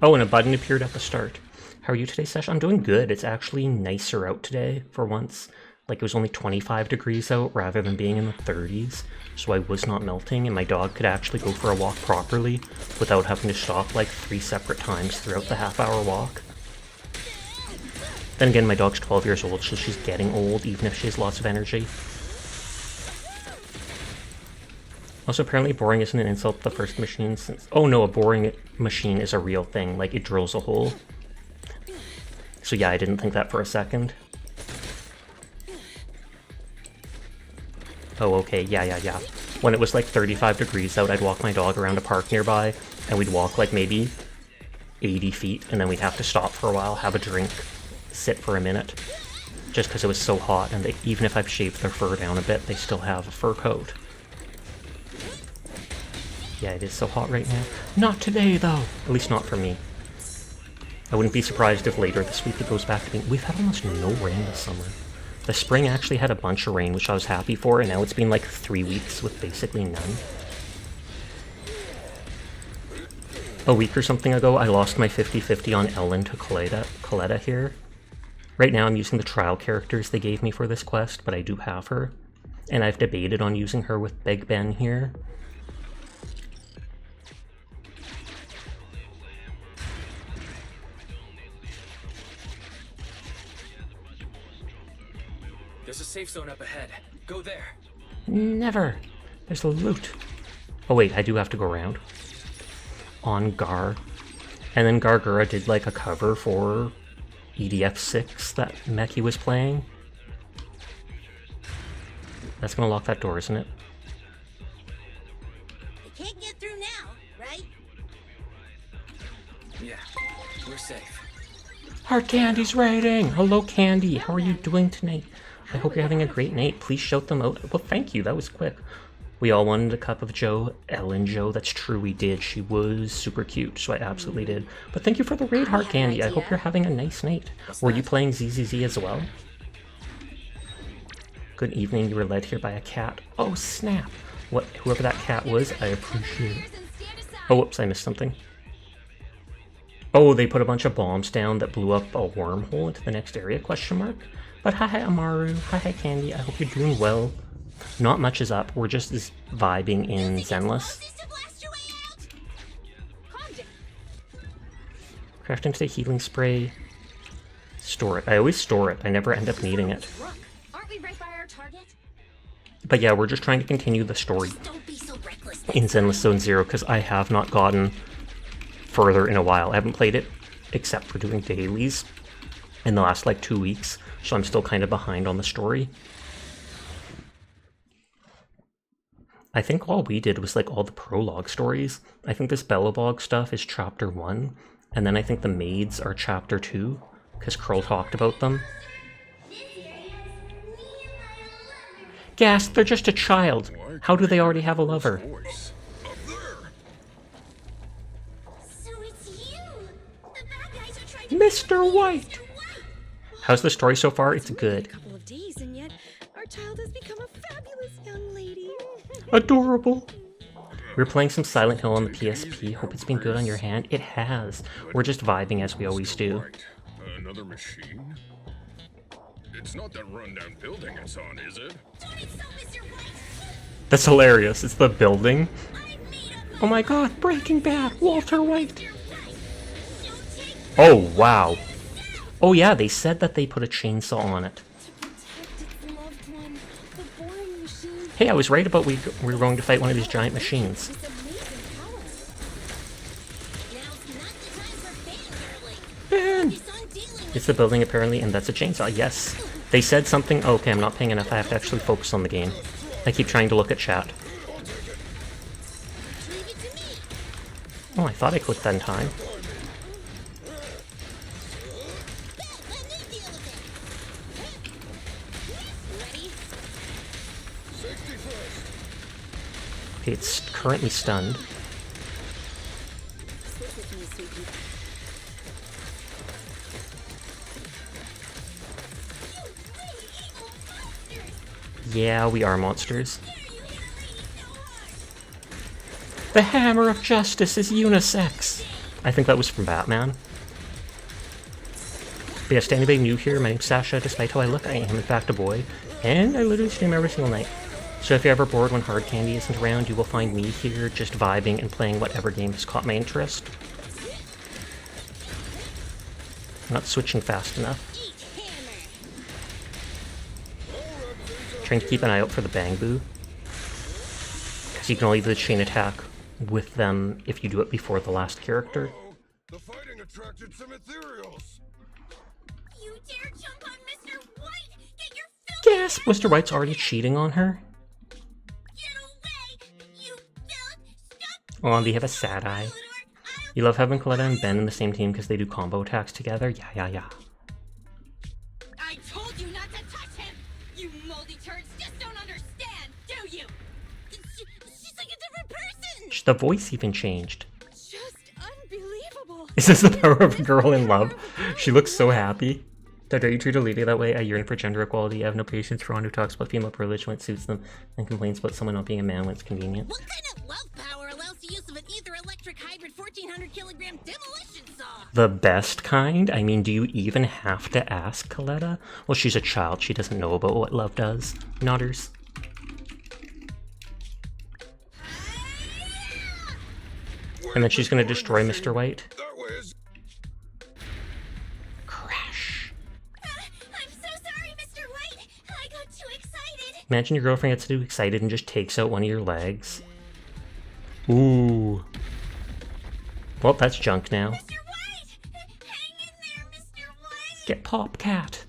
Oh, and a button appeared at the start. How are you today, Sesh? I'm doing good. It's actually nicer out today, for once. Like, it was only 25 degrees out rather than being in the 30s, so I was not melting, and my dog could actually go for a walk properly without having to stop like 3 separate times throughout the half-hour walk. Then again, my dog's 12 years old, so she's getting old, even if she has lots of energy. Also, apparently boring isn't an insult to the first machine since... Oh no, a boring machine is a real thing, like it drills a hole. So yeah, I didn't think that for a second. Oh, okay, yeah. When it was like 35 degrees out, I'd walk my dog around a park nearby, and we'd walk like maybe 80 feet, and then we'd have to stop for a while, have a drink, sit for a minute, just because it was so hot, and they, even if I've shaved their fur down a bit, they still have a fur coat. Yeah, it is so hot right now. Not today, though! At least not for me. I wouldn't be surprised if later this week it goes back to being... We've had almost no rain this summer. The spring actually had a bunch of rain, which I was happy for, and now it's been like 3 weeks with basically none. A week or something ago, I lost my 50-50 on Ellen to Coletta here. Right now I'm using the trial characters they gave me for this quest, but I do have her. And I've debated on using her with Big Ben here. There's a safe zone up ahead. Go there. Never. There's a loot. Oh wait, I do have to go around. On Gar. And then Gargura did like a cover for EDF 6 that Meki was playing. That's gonna lock that door, isn't it? You can't get through now, right? Yeah, we're safe. Heart Candy's raiding! Hello Candy, how are you doing tonight? I hope you're having a great night. Please shout them out. Well, thank you, that was quick. We all wanted a cup of Joe. Ellen Joe, that's true, we did. She was super cute, so I absolutely did. But thank you for the raid, Heart Candy. I hope you're having a nice night. Were you playing ZZZ as well? Good evening, you were led here by a cat. Oh, snap. Whoever that cat was, I appreciate it. Oh, whoops, I missed something. Oh, they put a bunch of bombs down that blew up a wormhole into the next area, question mark? But hi Amaru, hi Candy, I hope you're doing well. Not much is up, we're just vibing in Zenless. Craft into healing spray. Store it. I always store it, I never end up needing it. Aren't we right by our target? But yeah, we're just trying to continue the story in Zenless Zone Zero, because I have not gotten further in a while. I haven't played it except for doing dailies in the last like 2 weeks, so I'm still kind of behind on the story. I think all we did was like all the prologue stories. I think this belabog stuff is chapter 1, and then I think the maids are chapter 2, because Curl talked about them. Gas, they're just a child. How do they already have a lover? So it's you! The bad guys are trying to Mr. White! How's the story so far? It's good. Couple of days, and yet our child has become a fabulous young lady. Adorable. We're playing some Silent Hill on the PSP. Hope it's been good on your hand. It has. We're just vibing as we always do. Another machine? It's not that rundown building it's on, is it? That's hilarious. It's the building. Oh my god, Breaking Bad, Walter White. Oh, wow. Oh yeah, they said that they put a chainsaw on it. Hey, I was right about we were going to fight one of these giant machines. Ben! It's the building apparently, and that's a chainsaw. Yes. They said something. Oh, okay, I'm not paying enough. I have to actually focus on the game. I keep trying to look at chat. Oh, I thought I clicked that in time. Okay, it's currently stunned. Yeah, we are monsters. The hammer of justice is unisex. I think that was from Batman. But yes, to anybody new here, my name's Sasha. Despite how I look, I am in fact a boy. And I literally stream every single night. So if you're ever bored when Hard Candy isn't around, you will find me here just vibing and playing whatever game has caught my interest. I'm not switching fast enough. Trying to keep an eye out for the Bang Boo. Because you can only do the chain attack with them if you do it before the last character. The fighting attracted some ethereals. You dare jump on Mr. White! Get your filthy Gasp! Mr. White's already cheating on her? Get away! You stop! Oh, they have a sad eye. You love having Coletta and Ben in the same team because they do combo attacks together? Yeah. I told you not to touch him! You moldy turds just don't understand, do you? She's like a different person! The voice even changed. Just unbelievable! Is this the power of a girl in love? She looks so happy. Don't you treat a lady that way? I yearn for gender equality. I have no patience for one who talks about female privilege when it suits them and complains about someone not being a man when it's convenient. What kind of love power allows the use of an ether-electric hybrid 1400 kilogram demolition saw? The best kind? I mean, do you even have to ask Coletta? Well, she's a child. She doesn't know about what love does. Nodders. And then she's gonna destroy Mr. White. Crash. I'm so sorry, Mr. White! I got too excited! Imagine your girlfriend gets too excited and just takes out one of your legs. Ooh. Well, that's junk now. Mr. White! Hang in there, Mr. White! Get Popcat.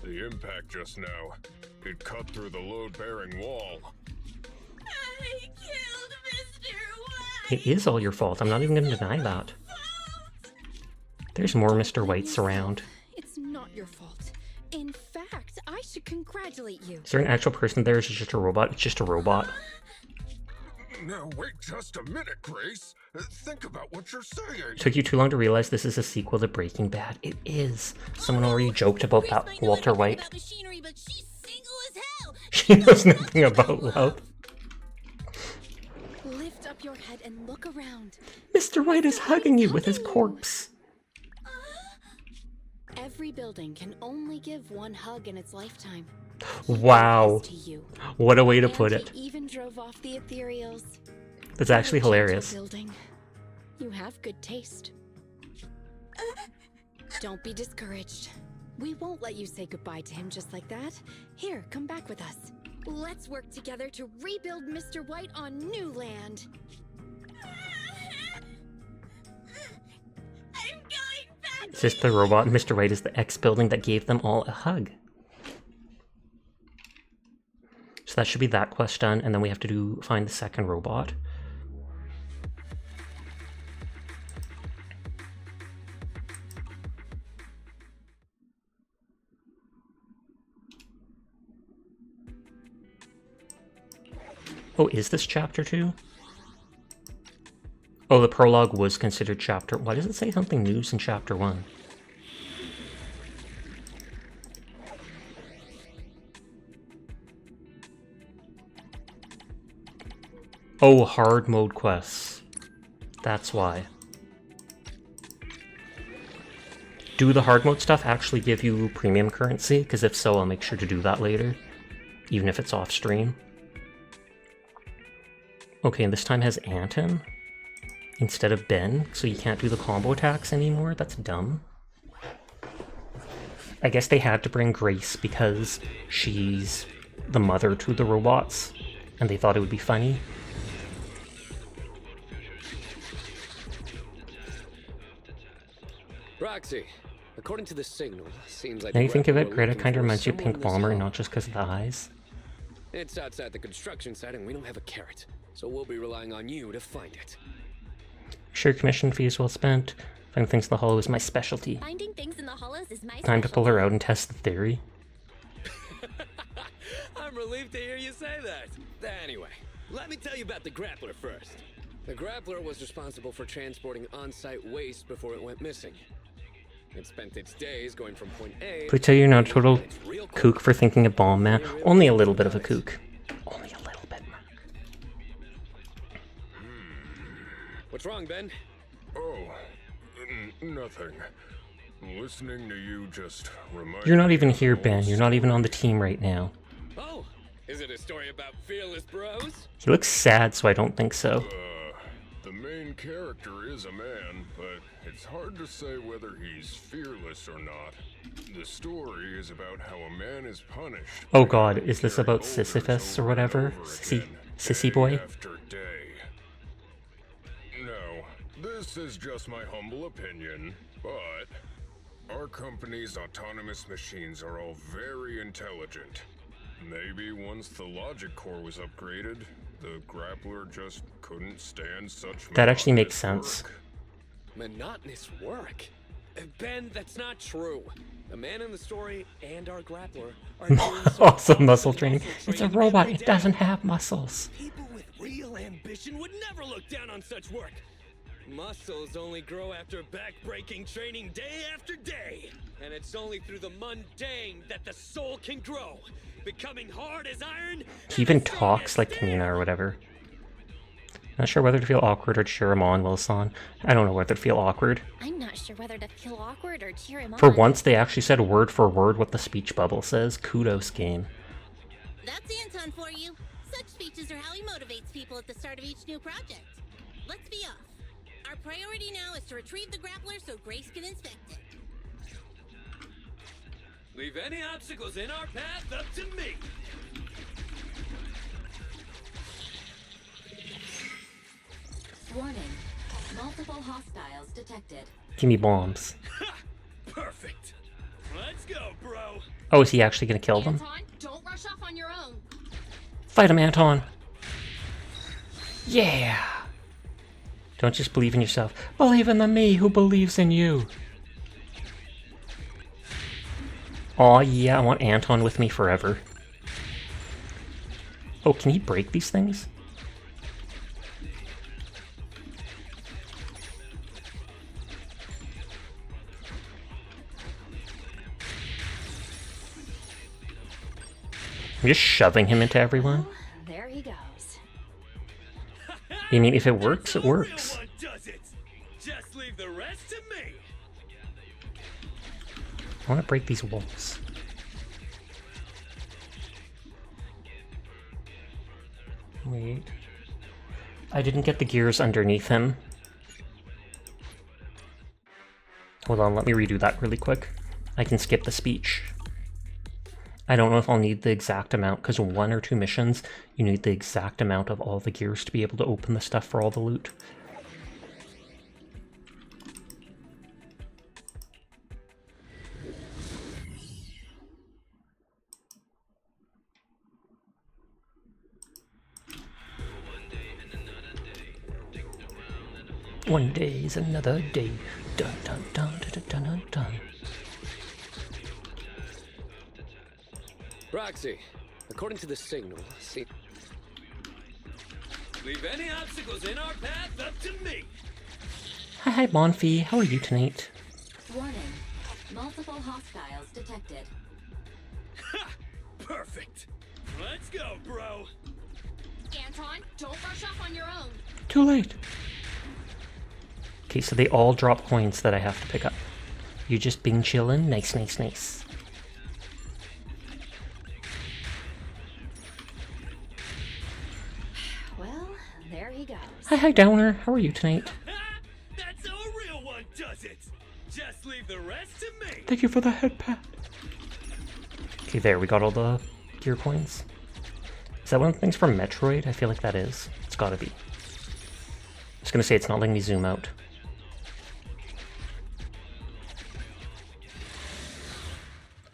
The impact just now, it cut through the load-bearing wall. I killed Mr. White! It is all your fault. I'm not even gonna deny that. There's more Mr. Whites around. It's not your fault. In fact, I should congratulate you. Is there an actual person there? Or is it just a robot? It's just a robot. Now wait just a minute, Grace. Think about what you're saying. It took you too long to realize this is a sequel to Breaking Bad. It is. Someone already joked about that Walter White. Machinery, but she's single as hell. She knows nothing about love. Lift up your head and look around. Mr. White is hugging you with his corpse. Every building can only give one hug in its lifetime. Wow. To you. What a way to And put he it. even drove off the ethereals. That's actually You're a gentle hilarious. Building. You have good taste. Don't be discouraged. We won't let you say goodbye to him just like that. Here, come back with us. Let's work together to rebuild Mr. White on new land. I'm going back. Is this the robot and Mr. White is the X building that gave them all a hug? So that should be that quest done, and then we have to find the second robot. Oh, is this chapter 2? Oh, the prologue was considered chapter... Why does it say something news in chapter 1? Oh, hard mode quests. That's why. Do the hard mode stuff actually give you premium currency? Because if so, I'll make sure to do that later. Even if it's off stream. Okay, and this time has Anton instead of Ben, so you can't do the combo attacks anymore? That's dumb. I guess they had to bring Grace because she's the mother to the robots, and they thought it would be funny. Roxy, according to the signal, seems like... Now you think of it, we're Greta looking kind of for reminds you of someone Pink in this Bomber, hall. not just because of the eyes. It's outside the construction site and we don't have a carrot, so we'll be relying on you to find it. Sure, commission fees well spent. Finding things in the hollow is my specialty. Finding things in the hollows is my Time to pull her out and test the theory. I'm relieved to hear you say that. Anyway, let me tell you about the grappler first. The grappler was responsible for transporting on-site waste before it went missing. It spent its days going from point A... Please tell you're not a total kook for thinking of Bomb Man. Only a little bit of a kook. Only a little bit, Mark. What's wrong, Ben? Oh, nothing. Listening to you just reminds You're not me even of here, an Ben. old You're not even on the team right now. Oh, is it a story about fearless bros? He looks sad, so I don't think so. The main character is a man, but it's hard to say whether he's fearless or not. The story is about how a man is punished. Oh god, is this about Sisyphus or whatever? Sissy boy? After day. No, this is just my humble opinion, but our company's autonomous machines are all very intelligent. Maybe once the logic core was upgraded, the grappler just couldn't stand such That actually makes monotonous sense. work. Monotonous work? Ben, that's not true. The man in the story and our grappler are doing Also muscle training. It's a robot, it doesn't have muscles. People with real ambition would never look down on such work. Muscles only grow after back-breaking training day after day. And it's only through the mundane that the soul can grow, becoming hard as iron. He even talks like Kamina or whatever. Not sure whether to feel awkward or cheer him on, Wilson. I don't know whether to feel awkward. I'm not sure whether to feel awkward or cheer him on. For once, they actually said word for word what the speech bubble says. Kudos, game. That's Anton for you. Such speeches are how he motivates people at the start of each new project. Let's be off. Our priority now is to retrieve the grappler so Grace can inspect it. Leave any obstacles in our path up to me. Warning. Multiple hostiles detected. Give me bombs. Perfect. Let's go, bro. Oh, is he actually gonna kill them? Anton, don't rush off on your own. Fight him, Anton! Yeah! Don't just believe in yourself. Believe in the me who believes in you. Aw, yeah, I want Anton with me forever. Oh, can he break these things? I'm just shoving him into everyone. There he goes. I mean, if it works, it works. Does it? I want to break these walls. Wait. I didn't get the gears underneath him. Hold on, let me redo that really quick. I can skip the speech. I don't know if I'll need the exact amount, because 1 or 2 missions, you need the exact amount of all the gears to be able to open the stuff for all the loot. One day is another day. Dun dun dun dun dun dun dun. Roxy, according to the signal, see. Leave any obstacles in our path up to me. Hi, Monfy. How are you tonight? Warning. Multiple hostiles detected. Ha! Perfect. Let's go, bro. Anton, don't rush off on your own. Too late. Okay, so they all drop coins that I have to pick up. You just been chillin'? Nice, nice, nice. Well, there he goes. Hi, Downer. How are you tonight? That's how a real one does it. Just leave the rest to me. Thank you for the head pat. Okay, there, we got all the gear coins. Is that one of the things from Metroid? I feel like that is. It's gotta be. I was gonna say it's not letting me zoom out.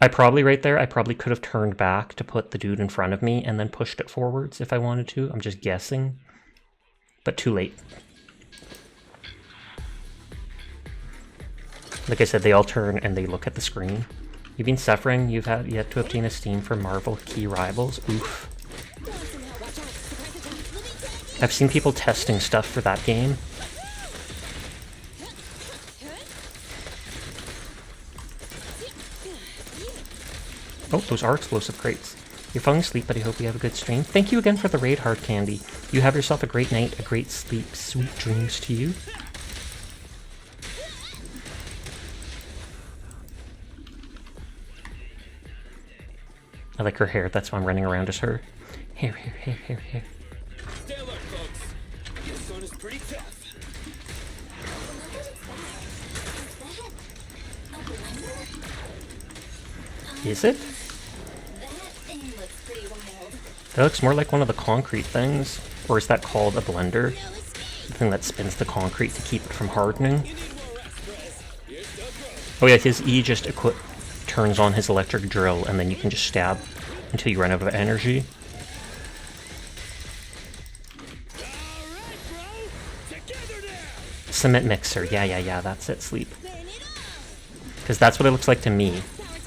I probably, right there, I probably could have turned back to put the dude in front of me and then pushed it forwards if I wanted to. I'm just guessing. But too late. Like I said, they all turn and they look at the screen. You've been suffering. You've had yet to obtain esteem for Marvel key rivals. Oof. I've seen people testing stuff for that game. Oh, those are explosive crates. You're falling asleep, but I hope you have a good stream. Thank you again for the raid, Hard Candy. You have yourself a great night, a great sleep, sweet dreams to you. I like her hair, that's why I'm running around as her. Hair, hair, hair, hair, hair. Stay alert, folks. This one is pretty tough. Is it? That looks more like one of the concrete things. Or is that called a blender? The thing that spins the concrete to keep it from hardening. Oh yeah, his E just turns on his electric drill and then you can just stab until you run out of energy. Cement mixer, yeah, that's it, Sleep. Because that's what it looks like to me.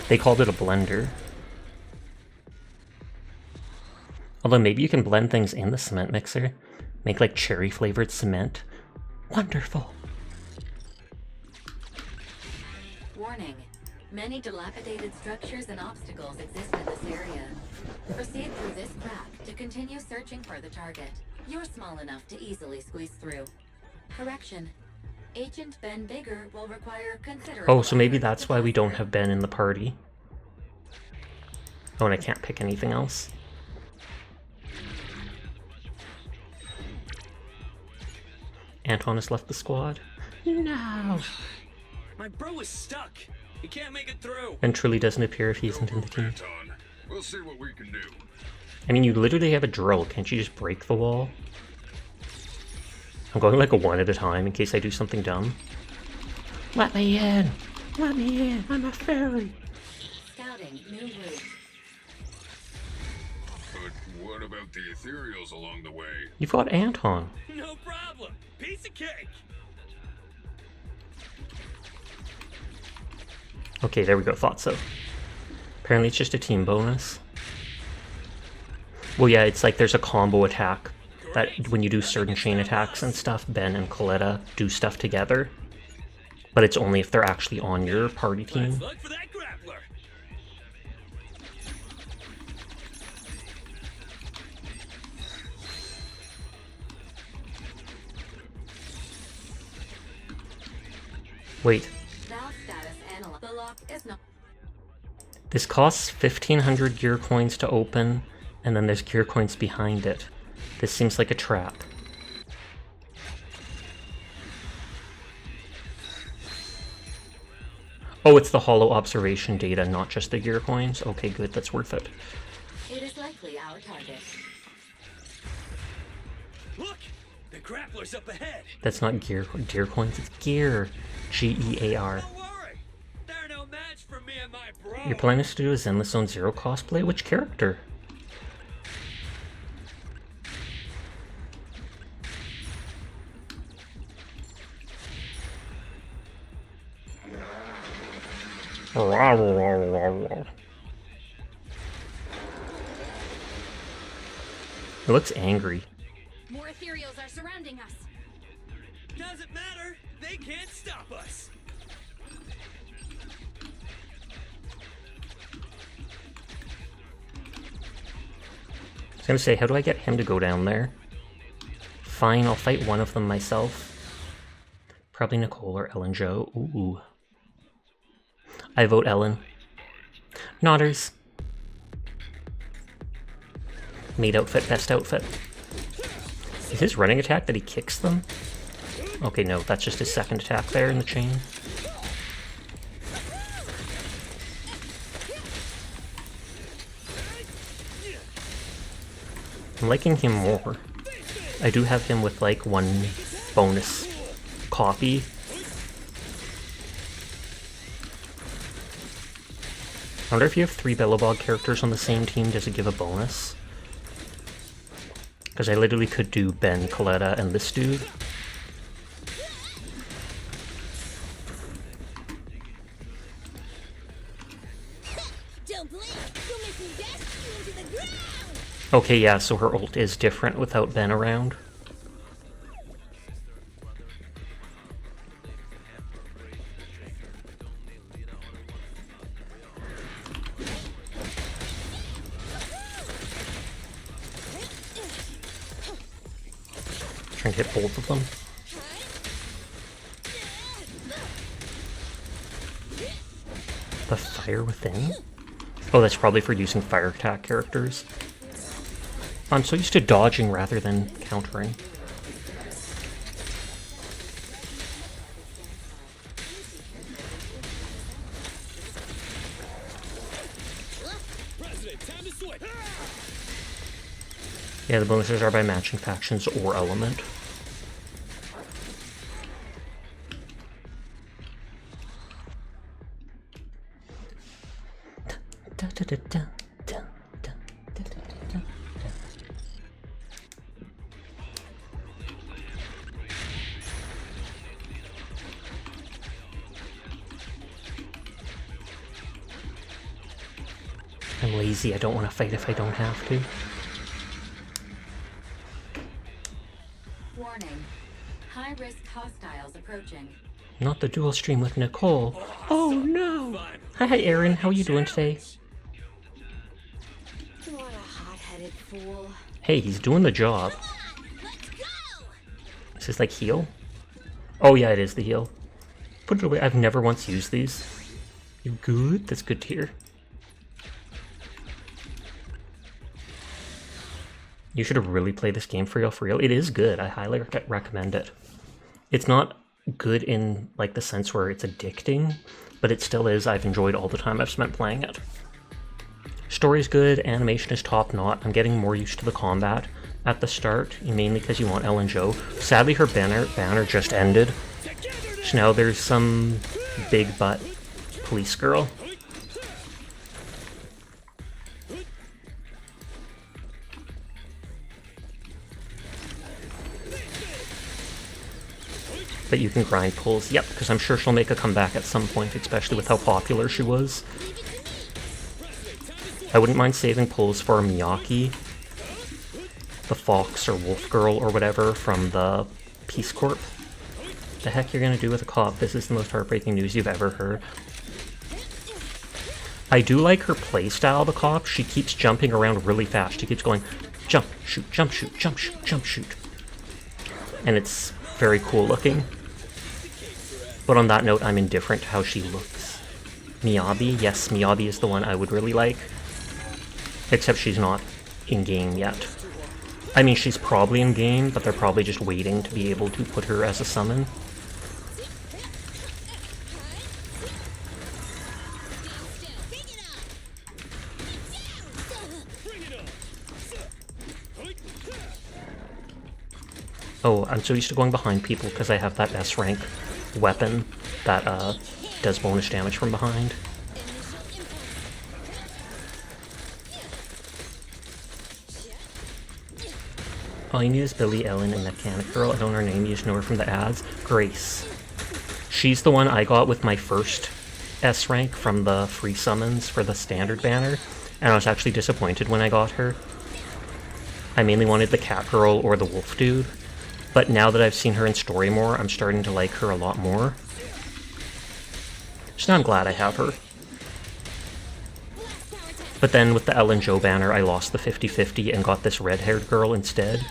They called it a blender. Although maybe you can blend things in the cement mixer. Make like cherry flavored cement. Wonderful. Warning. Many dilapidated structures and obstacles exist in this area. Proceed through this crack to continue searching for the target. You're small enough to easily squeeze through. Correction. Agent Ben Bigger will require considerable... Oh, so maybe that's why we don't have Ben in the party. Oh, and I can't pick anything else. Anton has left the squad. No. My bro is stuck. He can't make it through. And truly doesn't appear if he isn't in the team. Anton, we'll see what we can do. I mean, you literally have a drill. Can't you just break the wall? I'm going like a one at a time in case I do something dumb. Let me in! Let me in! I'm a fairy! Scouting new route. But what about the ethereals along the way? You've got Anton. No problem. Piece of cake. Okay, there we go. Thought so. Apparently it's just a team bonus. Well, yeah, it's like there's a combo attack that when you do certain chain attacks and stuff, Ben and Coletta do stuff together. But it's only if they're actually on your party team. Let's look for that grappler. Wait. Valve status analyzed. The lock is not... This costs 1,500 gear coins to open, and then there's gear coins behind it. This seems like a trap. Oh, it's the hollow observation data, not just the gear coins? Okay, good, that's worth it. It is likely our target. Look! The grappler's up ahead! That's not gear coins, it's gear. G-E-A-R. Don't worry! They're no match for me and my bro! Your plan is to do a Zenless Zone Zero cosplay? Which character? It looks angry. More ethereals are surrounding us. Doesn't matter! They can't stop us! I was gonna say, how do I get him to go down there? Fine, I'll fight one of them myself. Probably Nicole or Ellen Jo. Ooh. I vote Ellen. Nodders. Maid outfit, best outfit. Is his running attack that he kicks them? Okay, no, that's just his second attack there in the chain. I'm liking him more. I do have him with like one bonus copy. I wonder if you have 3 belabog characters on the same team, does it give a bonus? Because I literally could do Ben, Coletta, and this dude. Okay, yeah, so her ult is different without Ben around. Trying to hit both of them. The fire within? Oh, that's probably for using fire attack characters. I'm so used to dodging rather than countering. Yeah, the bonuses are by matching factions or element. I'm lazy, I don't want to fight if I don't have to. Warning. High-risk hostiles approaching. Not the dual stream with Nicole. Oh no! Hi Aaron, how are you doing today? What a hot-headed fool. Hey, he's doing the job. Is this like heal? Oh yeah, it is the heal. Put it away, I've never once used these. You good? That's good to hear. You should have really played this game for real. It is good. I highly recommend it. It's not good in like the sense where it's addicting, but it still is. I've enjoyed all the time I've spent playing it. Story's good, animation is top-notch. I'm getting more used to the combat at the start, mainly because you want Ellen Jo. Sadly, her banner just ended, so now there's some big butt police girl. But you can grind pulls. Yep, because I'm sure she'll make a comeback at some point, especially with how popular she was. I wouldn't mind saving pulls for Miyaki, the fox or wolf girl or whatever from the Peace Corp. The heck you're gonna do with a cop? This is the most heartbreaking news you've ever heard. I do like her playstyle, the cop. She keeps jumping around really fast. She keeps going jump, shoot, jump, shoot, jump, shoot, jump, shoot. And it's very cool looking. But on that note, I'm indifferent to how she looks. Miyabi. Yes, Miyabi is the one I would really like. Except she's not in-game yet. I mean, she's probably in-game, but they're probably just waiting to be able to put her as a summon. Oh, I'm so used to going behind people because I have that S rank weapon that does bonus damage from behind. All you need is Billy, Ellen, and Mechanic Girl. I don't know her name, you just know her from the ads. Grace. She's the one I got with my first S rank from the free summons for the standard banner, and I was actually disappointed when I got her. I mainly wanted the Cat Girl or the Wolf Dude, but now that I've seen her in story more, I'm starting to like her a lot more. So now I'm glad I have her. But then with the Ellen Joe banner, I lost the 50-50 and got this red-haired girl instead.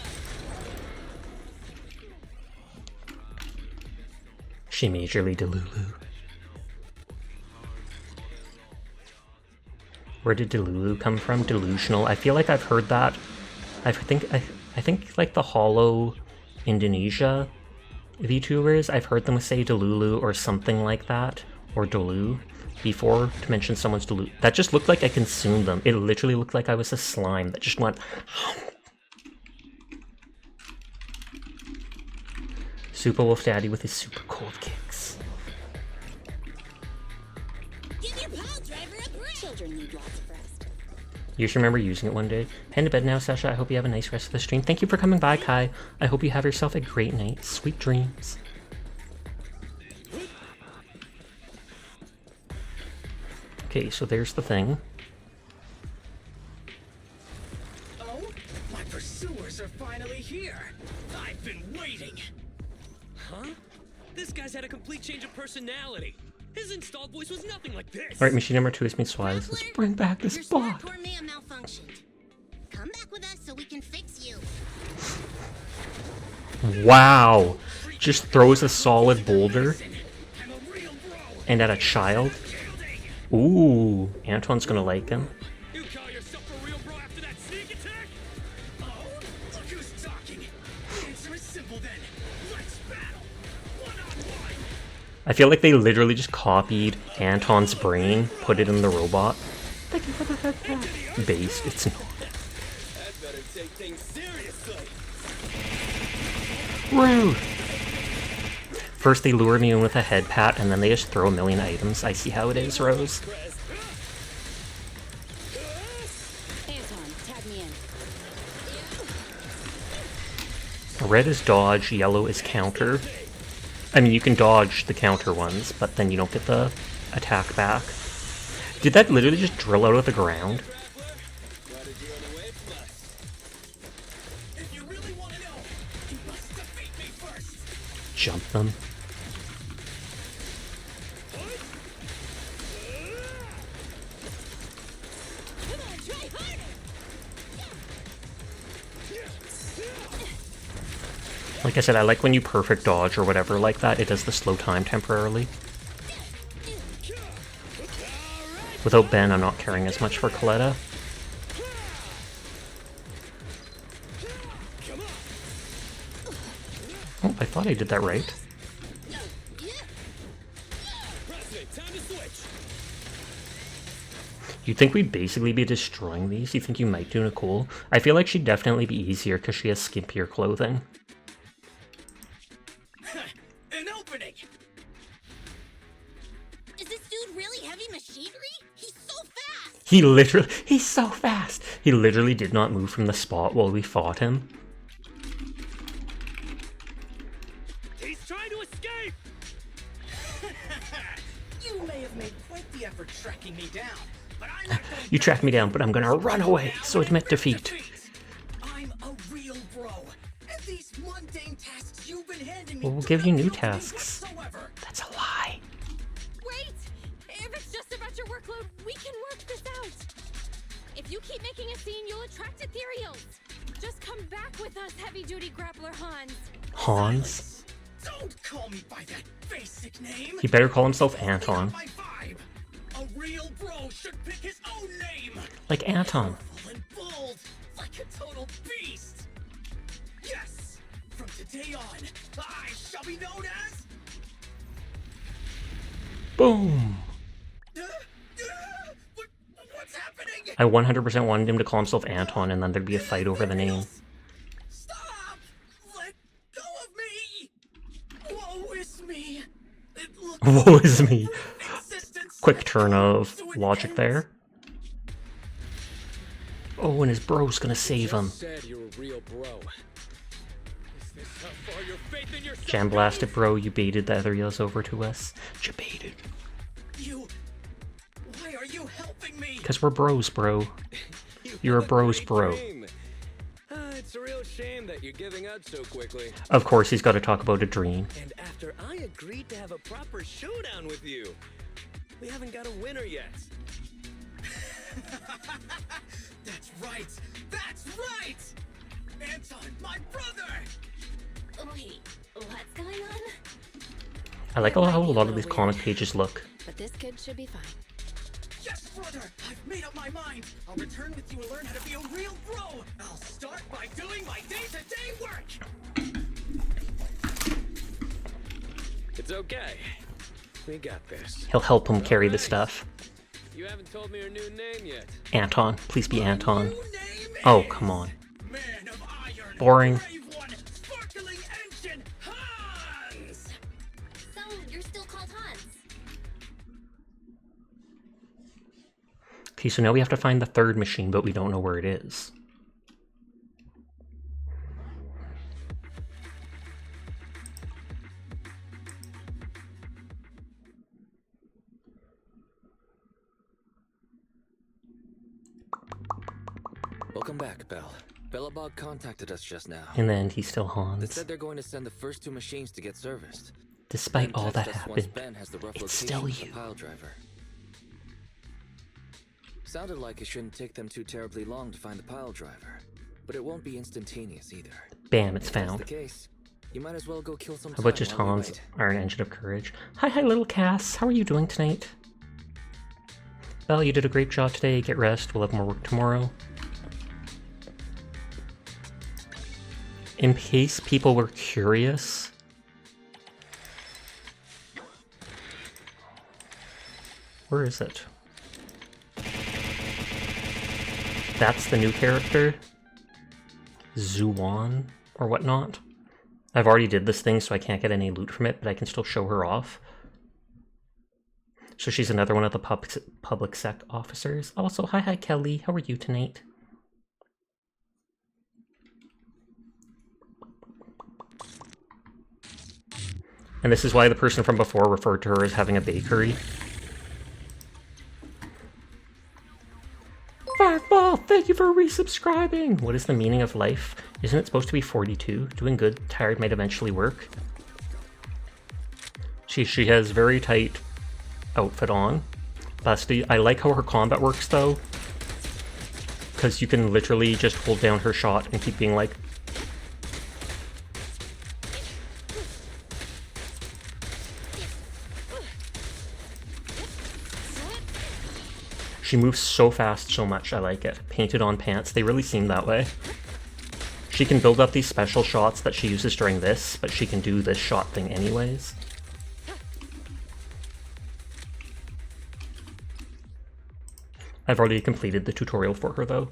She majorly Delulu. Where did Delulu come from? Delusional. I feel like I've heard that. I think like the Hollow Indonesia VTubers, I've heard them say Delulu or something like that, or Delu, before to mention someone's Delu. That just looked like I consumed them. It literally looked like I was a slime that just went... Super Wolf Daddy with his super cold kicks. Give your pile driver a break. Children need lots of rest. You should remember using it one day. Head to bed now, Sasha. I hope you have a nice rest of the stream. Thank you for coming by, Kai. I hope you have yourself a great night. Sweet dreams. Okay, so there's the thing. Oh, my pursuers are finally here. I've been waiting. Huh? This guy's had a complete change of personality. His installed voice was nothing like this. Alright, machine number 2 is Miss Suarez. Let's bring back this bot. Your may have malfunctioned. Come back with us so we can fix you. Wow! Just throws a solid boulder. And at a child. Ooh, Anton's gonna like him. You call yourself a real bro after that sneak attack? Oh, look who's talking. The answer is simple then. Let's battle. One-on-one. I feel like they literally just copied Anton's brain, put it in the robot. Thank you for the headpack. Based, it's not. I'd better take things seriously. Rude! First they lure me in with a head pat, and then they just throw a million items. I see how it is, Rose. Anton, tag me in. Red is dodge, yellow is counter. I mean, you can dodge the counter ones, but then you don't get the attack back. Did that literally just drill out of the ground? Jump them. Like I said, I like when you perfect dodge or whatever like that, it does the slow time temporarily. Without Ben, I'm not caring as much for Coletta. Oh, I thought I did that right. You'd think we'd basically be destroying these? You think you might do Nicole? I feel like she'd definitely be easier because she has skimpier clothing. An opening! Is this dude really heavy machinery? He's so fast! He's so fast! He literally did not move from the spot while we fought him. He's trying to escape! You may have made quite the effort tracking me down, but I'm not going You tracked me down, but I'm gonna run away, so admit defeat. I'm a real bro, and these mundane tasks you've been handing me Well, we'll do give you not new fill me tasks. whatsoever. That's a lie. Wait! If it's just about your workload, we can work this out. If you keep making a scene, you'll attract ethereals. Just come back with us, heavy-duty grappler Hans. Hans? Don't call me by that basic name. He better call himself Anton. My vibe. A Like Anton. Powerful and bold, like a total beast. Yes! From today on, I shall be known as... Boom! What's happening? I 100% wanted him to call himself Anton, and then there'd be a fight over the name. Stop! Let go of me! Woe is me! Woe is me. Quick turn of logic there. Oh, and his bro's gonna save him. Said you're a real bro. Is this how far your faith in yourself Jam blasted, bro. You baited the other yells over to us. You baited. Why are you helping me? Because we're bros, bro. You're a bro's bro. It's a real shame that you're giving up so quickly. Of course, he's got to talk about a dream. And after I agreed to have a proper showdown with you, we haven't got a winner yet. That's right! That's right! Anton, my brother! Wait, what's going on? I like how a lot of these comic pages look. But this kid should be fine. Yes, brother! I've made up my mind! I'll return with you and learn how to be a real bro! I'll start by doing my day-to-day work! It's okay. We got this. He'll help him carry the stuff. You haven't told me your new name yet. Anton. Please be Anton. Oh, come on. Boring. Sparkling engine, Hans! So, you're still called Hans? Okay, so now we have to find the third machine, but we don't know where it is. Welcome back, Bell. Belabog contacted us just now. In the end, he's still They Hans. said they're going to send the first 2 machines to get serviced. Despite all that Text us once happened, Ben has the rough it's location still of the you. pile driver. Sounded like it shouldn't take them too terribly long to find the pile driver, but it won't be instantaneous either. Bam, it's If that's found. the case, you might as well go kill some How time about just while we Hans, wait. Iron Engine of Courage? Hi, little Cass. How are you doing tonight? Well, you did a great job today. Get rest. We'll have more work tomorrow. In case people were curious, where is it? That's the new character? Zuwan, or whatnot. I've already did this thing, so I can't get any loot from it, but I can still show her off. So she's another one of the public sec officers. Also, hi Kelly, how are you tonight? And this is why the person from before referred to her as having a bakery. Fireball, thank you for resubscribing! What is the meaning of life? Isn't it supposed to be 42? Doing good, tired might eventually work. She has very tight outfit on. Busty. I like how her combat works though. Because you can literally just hold down her shot and keep being like... She moves so fast, so much, I like it. Painted on pants, they really seem that way. She can build up these special shots that she uses during this, but she can do this shot thing anyways. I've already completed the tutorial for her though.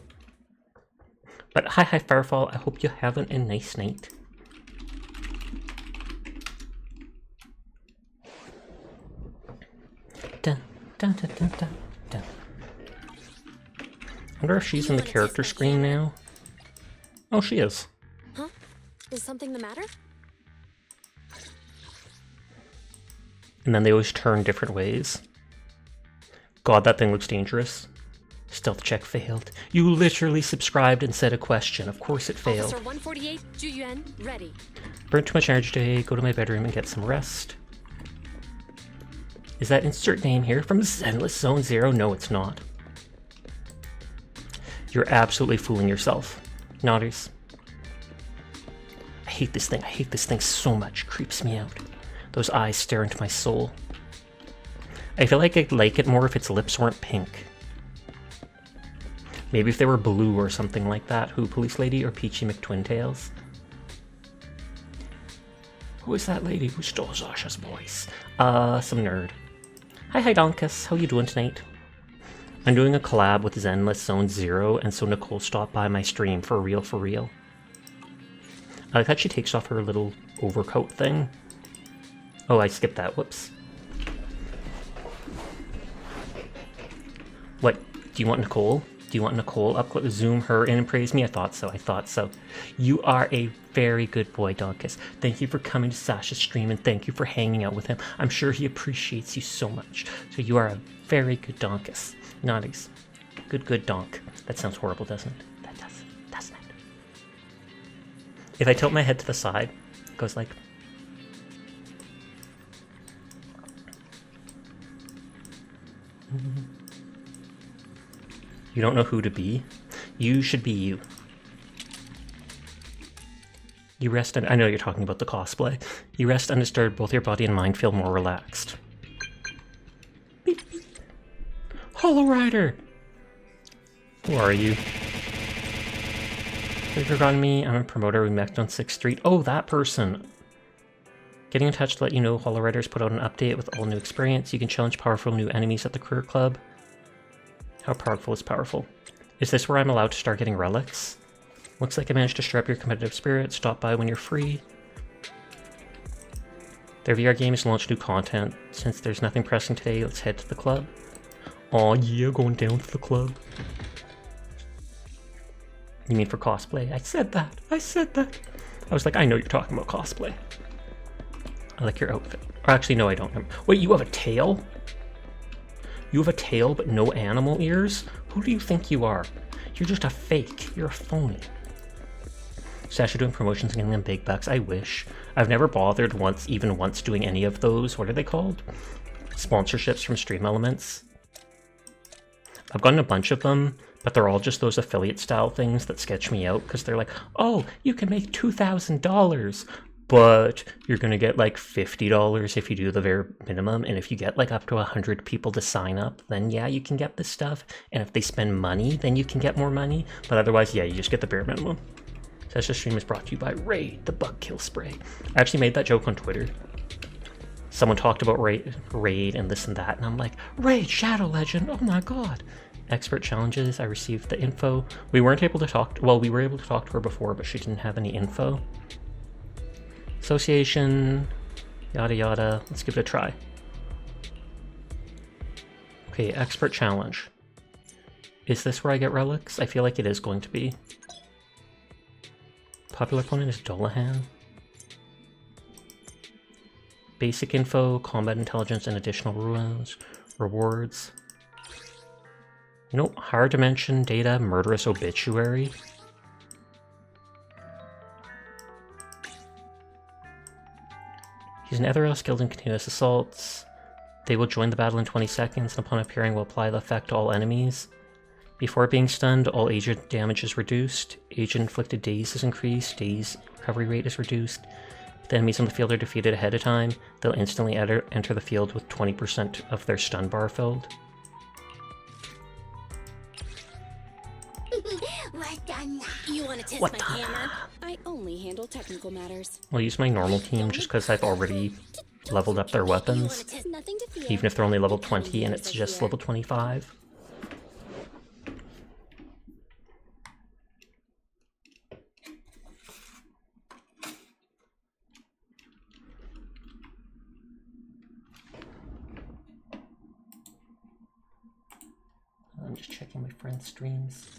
But hi Firefall, I hope you're having a nice night. Dun, dun, dun, dun, dun, dun. I wonder if she's in the character screen now. Oh, she is. Huh? Is something the matter? And then they always turn different ways. God, that thing looks dangerous. Stealth check failed. You literally subscribed and said a question. Of course it failed. Officer 148, Juyuan, ready. Burnt too much energy today. Go to my bedroom and get some rest. Is that insert name here from Zenless Zone Zero? No, it's not. You're absolutely fooling yourself. Nodders. I hate this thing. I hate this thing so much. It creeps me out. Those eyes stare into my soul. I feel like I'd like it more if its lips weren't pink. Maybe if they were blue or something like that. Who, Police Lady or Peachy McTwintails? Who is that lady who stole Zasha's voice? Some nerd. Hi Donkus, how you doing tonight? I'm doing a collab with Zenless Zone Zero, and so Nicole stopped by my stream for real, for real. I like how she takes off her little overcoat thing. Oh, I skipped that, whoops. What, do you want Nicole? Do you want Nicole up close? Zoom her in and praise me? I thought so, I thought so. You are a very good boy, Donkus. Thank you for coming to Sasha's stream, and thank you for hanging out with him. I'm sure he appreciates you so much. So you are a very good Donkus. Naughties. Good donk. That sounds horrible, doesn't it? That does, doesn't it? If I tilt my head to the side, it goes like... You don't know who to be? You should be you. You rest I know you're talking about the cosplay. You rest undisturbed, both your body and mind feel more relaxed. Beep, beep. Hollow Rider! Who are you? Have you forgotten me? I'm a promoter we met on 6th Street. Oh, that person! Getting in touch to let you know Hollow Riders put out an update with all new experience. You can challenge powerful new enemies at the career club. How powerful is powerful? Is this where I'm allowed to start getting relics? Looks like I managed to stir up your competitive spirit. Stop by when you're free. Their VR game has launched new content. Since there's nothing pressing today, let's head to the club. Aw, yeah, going down to the club. You mean for cosplay? I said that. I said that. I was like, I know you're talking about cosplay. I like your outfit. Or actually, no, I don't. Wait, you have a tail? You have a tail but no animal ears? Who do you think you are? You're just a fake. You're a phony. Sasha doing promotions and getting them big bucks. I wish. I've never bothered even once doing any of those. What are they called? Sponsorships from Stream Elements. I've gotten a bunch of them, but they're all just those affiliate style things that sketch me out because they're like, oh, you can make $2,000, but you're going to get like $50 if you do the very minimum. And if you get like up to 100 people to sign up, then yeah, you can get this stuff. And if they spend money, then you can get more money. But otherwise, yeah, you just get the bare minimum. Sasha's stream is brought to you by Raid, the bug kill spray. I actually made that joke on Twitter. Someone talked about Raid and this and that, and I'm like, Raid, Shadow Legend, oh my god. Expert challenges, I received the info. We weren't able to talk, well, we were able to talk to her before, but she didn't have any info. Association, yada yada, let's give it a try. Okay, expert challenge. Is this where I get relics? I feel like it is going to be. Popular opponent is Dolahan. Basic info, combat intelligence, and additional ruins. Rewards. Nope, higher dimension, data, murderous obituary. He's an Netherrealm skilled in continuous assaults. They will join the battle in 20 seconds, and upon appearing will apply the effect to all enemies. Before being stunned, all agent damage is reduced. Agent-inflicted daze is increased. Daze recovery rate is reduced. If the enemies on the field are defeated ahead of time, they'll instantly enter the field with 20% of their stun bar filled. You want to test What my the? hammer? I only handle technical matters. I'll use my normal team just because I've already leveled up their weapons. Even if they're only level 20 and it's just level 25. I'm just checking my friend's streams.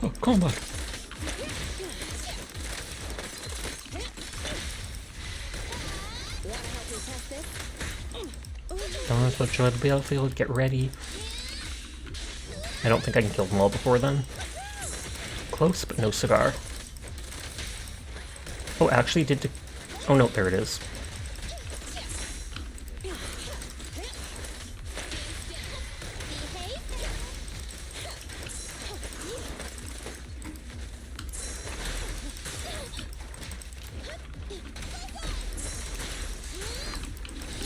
Oh, combat! Don't let's enjoy the battlefield, get ready. I don't think I can kill them all before then. Close, but no cigar. Oh, actually did oh no, there it is.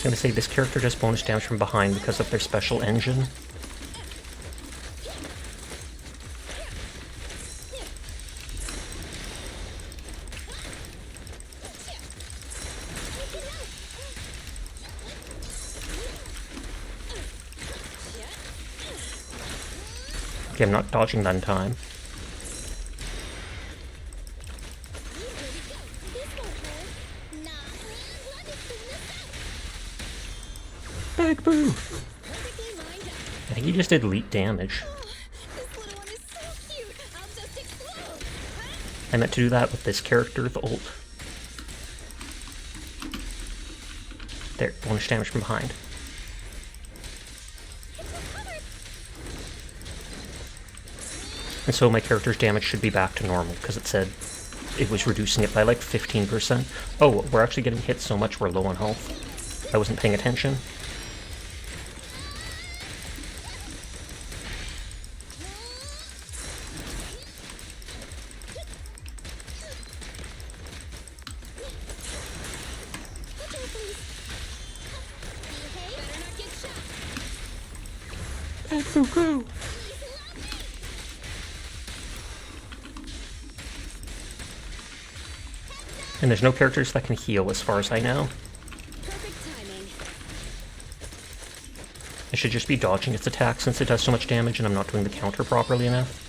gonna say this character does bonus damage from behind because of their special engine. Okay, I'm not dodging that in time. Big boo! I think he just did elite damage. I meant to do that with this character with ult. There, bonus damage from behind. And so my character's damage should be back to normal, because it said it was reducing it by like 15%. Oh, we're actually getting hit so much we're low on health. I wasn't paying attention. And there's no characters that can heal as far as I know. I should just be dodging its attack since it does so much damage and I'm not doing the counter properly enough.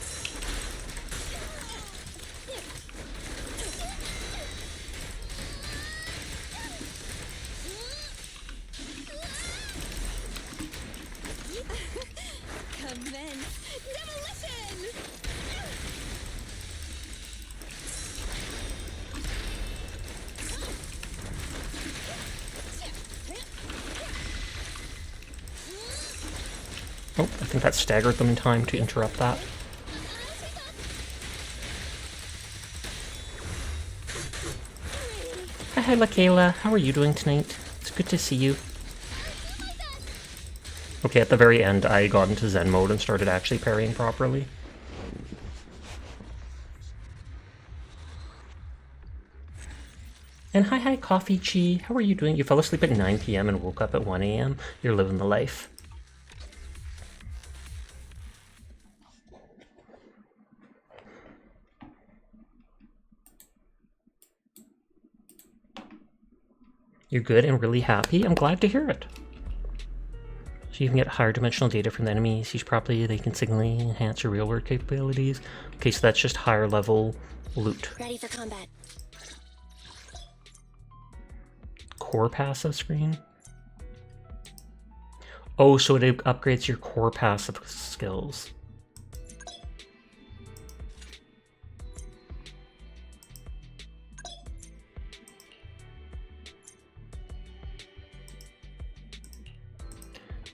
Oh, I think that staggered them in time to interrupt that. Hi, Lakayla. How are you doing tonight? It's good to see you. Okay, at the very end, I got into Zen mode and started actually parrying properly. And hi, Coffee Chi. How are you doing? You fell asleep at 9 PM and woke up at 1 AM? You're living the life. You're good and really happy? I'm glad to hear it. So you can get higher dimensional data from the enemies. Use properly, they can signaling enhance your real-world capabilities. Okay, so that's just higher level loot. Ready for combat. Core passive screen? Oh, so it upgrades your core passive skills.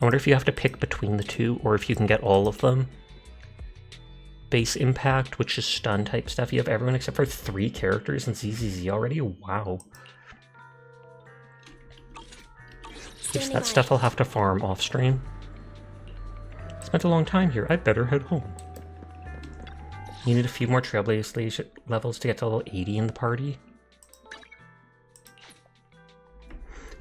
I wonder if you have to pick between the two, or if you can get all of them. Base impact, which is stun type stuff. You have everyone except for 3 characters in ZZZ already? Wow. Yes, that stuff I'll have to farm off stream. Spent a long time here. I better head home. You need a few more Trailblaze levels to get to level 80 in the party.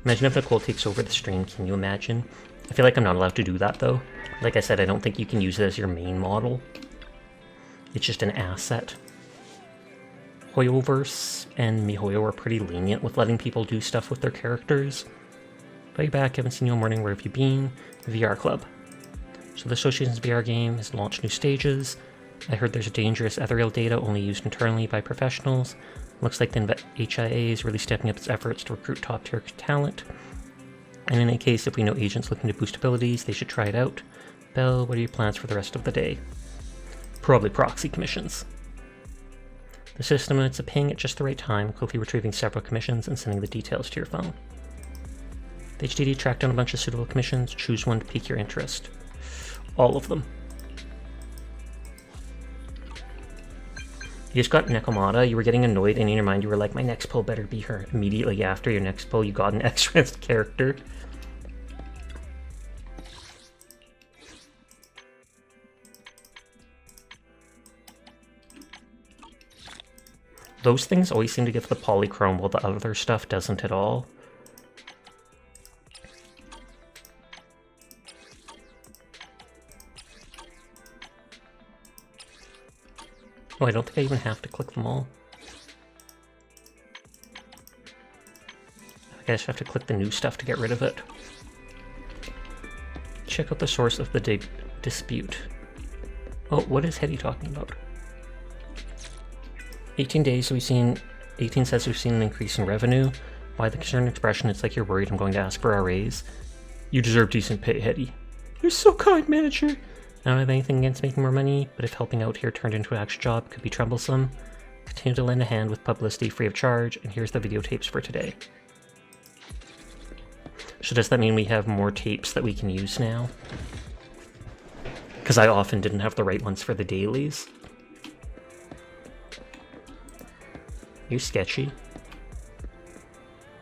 Imagine if Nicole takes over the stream, can you imagine? I feel like I'm not allowed to do that though. Like I said, I don't think you can use it as your main model. It's just an asset. Hoyoverse and MiHoYo are pretty lenient with letting people do stuff with their characters. Bye back, haven't seen you all morning, where have you been? VR Club. So the Association's VR game has launched new stages. I heard there's a dangerous ethereal data only used internally by professionals. Looks like the HIA is really stepping up its efforts to recruit top tier talent. And in any case, if we know agents looking to boost abilities, they should try it out. Belle, what are your plans for the rest of the day? Probably proxy commissions. The system emits a ping at just the right time, quickly retrieving several commissions and sending the details to your phone. The HDD tracked down a bunch of suitable commissions. Choose one to pique your interest. All of them. You just got Nekomata, you were getting annoyed, and in your mind you were like, my next pull better be her. Immediately after your next pull, you got an extra character. Those things always seem to give the polychrome, while the other stuff doesn't at all. Oh, I don't think I even have to click them all. I guess I have to click the new stuff to get rid of it. Check out the source of the dispute. Oh, what is Hetty talking about? 18 days, we've seen... 18 says we've seen an increase in revenue. By the concerned expression, it's like you're worried I'm going to ask for a raise. You deserve decent pay, Hetty. You're so kind, manager. I don't have anything against making more money, but if helping out here turned into an actual job could be troublesome. Continue to lend a hand with publicity free of charge, and here's the videotapes for today. So does that mean we have more tapes that we can use now? Because I often didn't have the right ones for the dailies. You sketchy.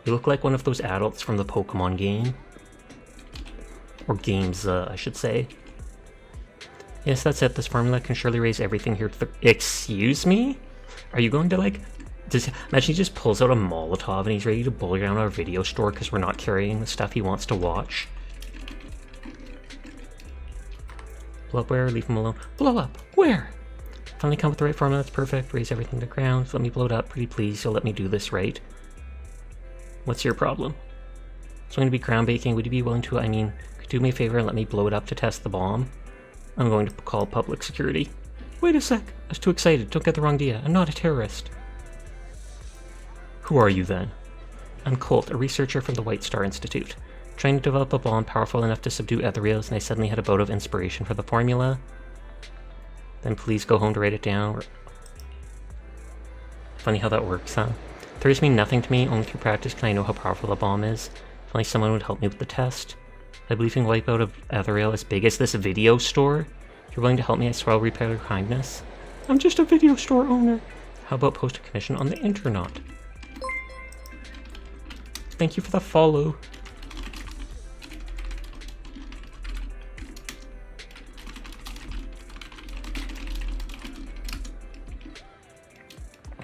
You look like one of those adults from the Pokemon game. Or games, I should say. Yes, that's it. This formula can surely raise everything here to the... Excuse me? Are you going to, like... Imagine he just pulls out a Molotov and he's ready to bully around our video store because we're not carrying the stuff he wants to watch. Blow up where? Leave him alone. Blow up! Where? Finally come with the right formula. That's perfect. Raise everything to the ground. Let me blow it up. Pretty please. You'll let me do this, right? What's your problem? It's going to be ground baking. Would you be willing to, could you do me a favor and let me blow it up to test the bomb? I'm going to call public security. Wait a sec. I was too excited. Don't get the wrong idea. I'm not a terrorist. Who are you then? I'm Colt, a researcher from the White Star Institute. Trying to develop a bomb powerful enough to subdue Ethereals, and I suddenly had a bout of inspiration for the formula. Then please go home to write it down. Funny how that works, huh? Theories mean nothing to me. Only through practice can I know how powerful a bomb is. If only someone would help me with the test. I believe in wipe out a Ethereal as big as this video store. If you're willing to help me, I swear I'll repay your kindness. I'm just a video store owner. How about post a commission on the internet? Thank you for the follow.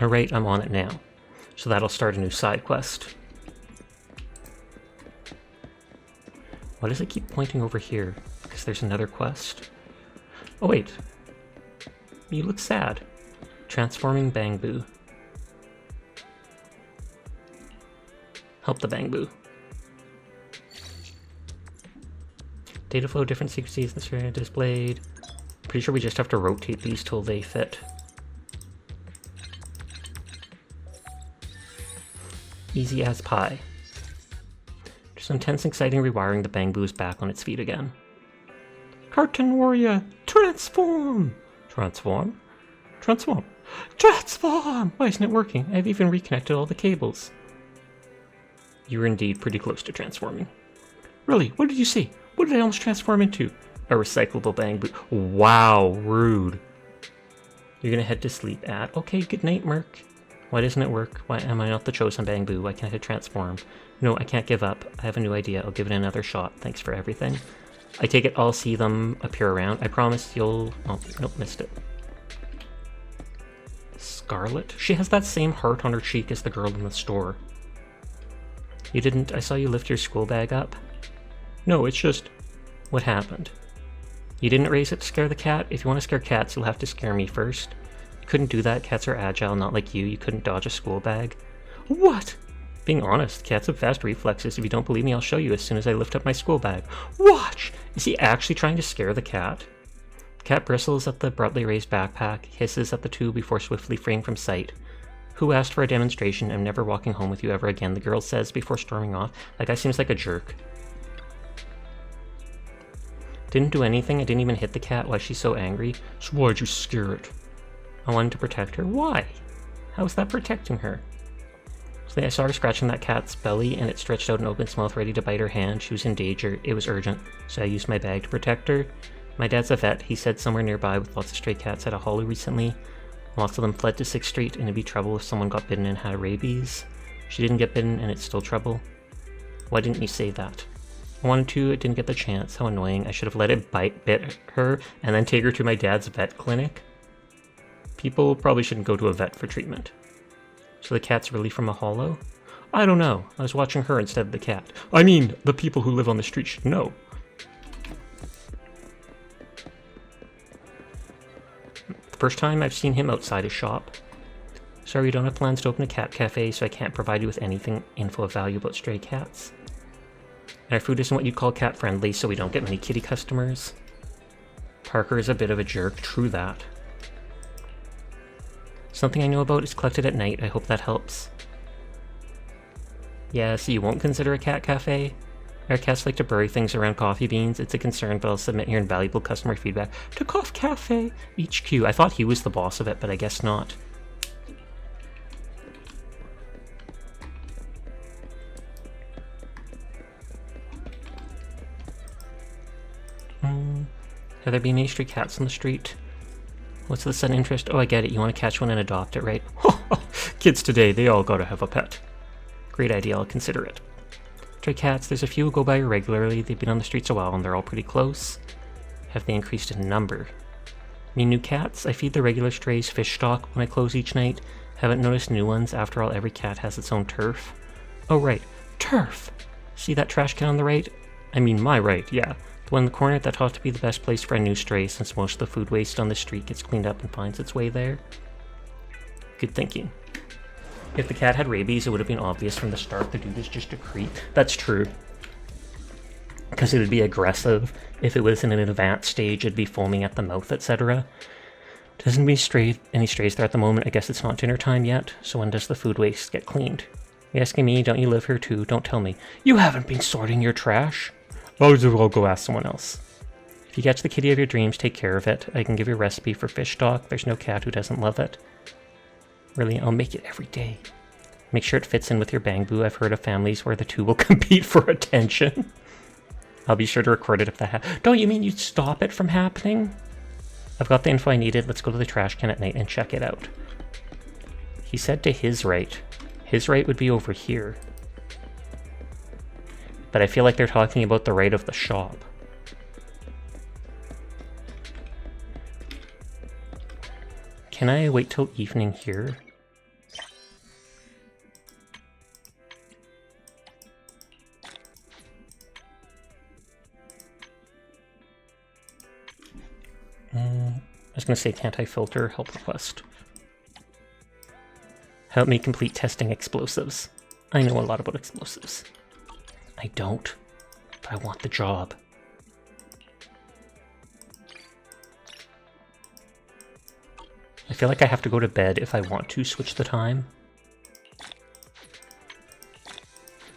Alright, I'm on it now. So that'll start a new side quest. Why does it keep pointing over here? Because there's another quest. Oh wait. You look sad. Transforming Bangbu. Help the Bangbu. Data flow, different secrecies in this area displayed. Pretty sure we just have to rotate these till they fit. Easy as pie. Just some tense, exciting rewiring. The Bangbu is back on its feet again. Cartoon Warrior, transform! Transform? Transform! Transform! Why isn't it working? I've even reconnected all the cables. You're indeed pretty close to transforming. Really? What did you see? What did I almost transform into? A recyclable Bangbu. Wow, rude. You're gonna head to sleep at... Okay, good night, Merc. Why doesn't it work? Why am I not the chosen Bangbu? Why can't I transform? No, I can't give up. I have a new idea. I'll give it another shot. Thanks for everything. I take it I'll see them appear around. I promise you'll... Oh, nope, missed it. Scarlet? She has that same heart on her cheek as the girl in the store. You didn't... I saw you lift your school bag up. No, it's just... What happened? You didn't raise it to scare the cat? If you want to scare cats, you'll have to scare me first. You couldn't do that. Cats are agile, not like you. You couldn't dodge a school bag. What? Being honest, cats have fast reflexes. If you don't believe me, I'll show you as soon as I lift up my school bag. Watch! Is he actually trying to scare the cat? The cat bristles at the abruptly raised backpack, hisses at the two before swiftly freeing from sight. Who asked for a demonstration? I'm never walking home with you ever again, the girl says before storming off. That guy seems like a jerk. Didn't do anything. I didn't even hit the cat. Why is she so angry? So why'd you scare it? I wanted to protect her. Why? How is that protecting her? So I saw her scratching that cat's belly, and it stretched out and opened its mouth ready to bite her hand. She was in danger. It was urgent, so I used my bag to protect her. My dad's a vet. He said somewhere nearby with lots of stray cats had a hollow recently. Lots of them fled to 6th Street, and it'd be trouble if someone got bitten and had rabies. She didn't get bitten, and it's still trouble. Why didn't you say that? I wanted to, it didn't get the chance. How annoying. I should have let it bit her, and then take her to my dad's vet clinic. People probably shouldn't go to a vet for treatment. So the cat's really from a hollow? I don't know. I was watching her instead of the cat. I mean, the people who live on the street should know. The First time I've seen him outside his shop. Sorry, we don't have plans to open a cat cafe, so I can't provide you with anything info of value about stray cats. And our food isn't what you'd call cat-friendly, so we don't get many kitty customers. Parker is a bit of a jerk, true that. Something I know about is collected at night, I hope that helps. Yeah, so you won't consider a cat cafe? Our cats like to bury things around coffee beans. It's a concern, but I'll submit your invaluable customer feedback to Cough Cafe HQ. I thought he was the boss of it, but I guess not. Have there been any stray cats on the street? What's the sudden interest? Oh, I get it. You want to catch one and adopt it, right? Kids today, they all gotta have a pet. Great idea, I'll consider it. Stray cats, there's a few who go by regularly. They've been on the streets a while and they're all pretty close. Have they increased in number? Mean new cats? I feed the regular strays fish stock when I close each night. Haven't noticed new ones. After all, every cat has its own turf. Oh right, turf! See that trash can on the right? I mean my right, yeah. The one in the corner, that ought to be the best place for a new stray since most of the food waste on the street gets cleaned up and finds its way there. Good thinking. If the cat had rabies, it would have been obvious from the start the dude is just a creep. That's true. Because it would be aggressive. If it was in an advanced stage, it'd be foaming at the mouth, etc. Doesn't be any strays there at the moment. I guess it's not dinner time yet. So when does the food waste get cleaned? You asking me? Don't you live here too? Don't tell me. You haven't been sorting your trash? I'll go ask someone else. If you catch the kitty of your dreams, take care of it. I can give you a recipe for fish stock. There's no cat who doesn't love it. Really, I'll make it every day. Make sure it fits in with your bamboo. I've heard of families where the two will compete for attention. I'll be sure to record it if that happens. Don't you mean you'd stop it from happening? I've got the info I needed. Let's go to the trash can at night and check it out. He said to his right. His right would be over here. But I feel like they're talking about the right of the shop. Can I wait till evening here? I was going to say, can't I filter help request? Help me complete testing explosives. I know a lot about explosives. I don't, but I want the job. I feel like I have to go to bed if I want to switch the time.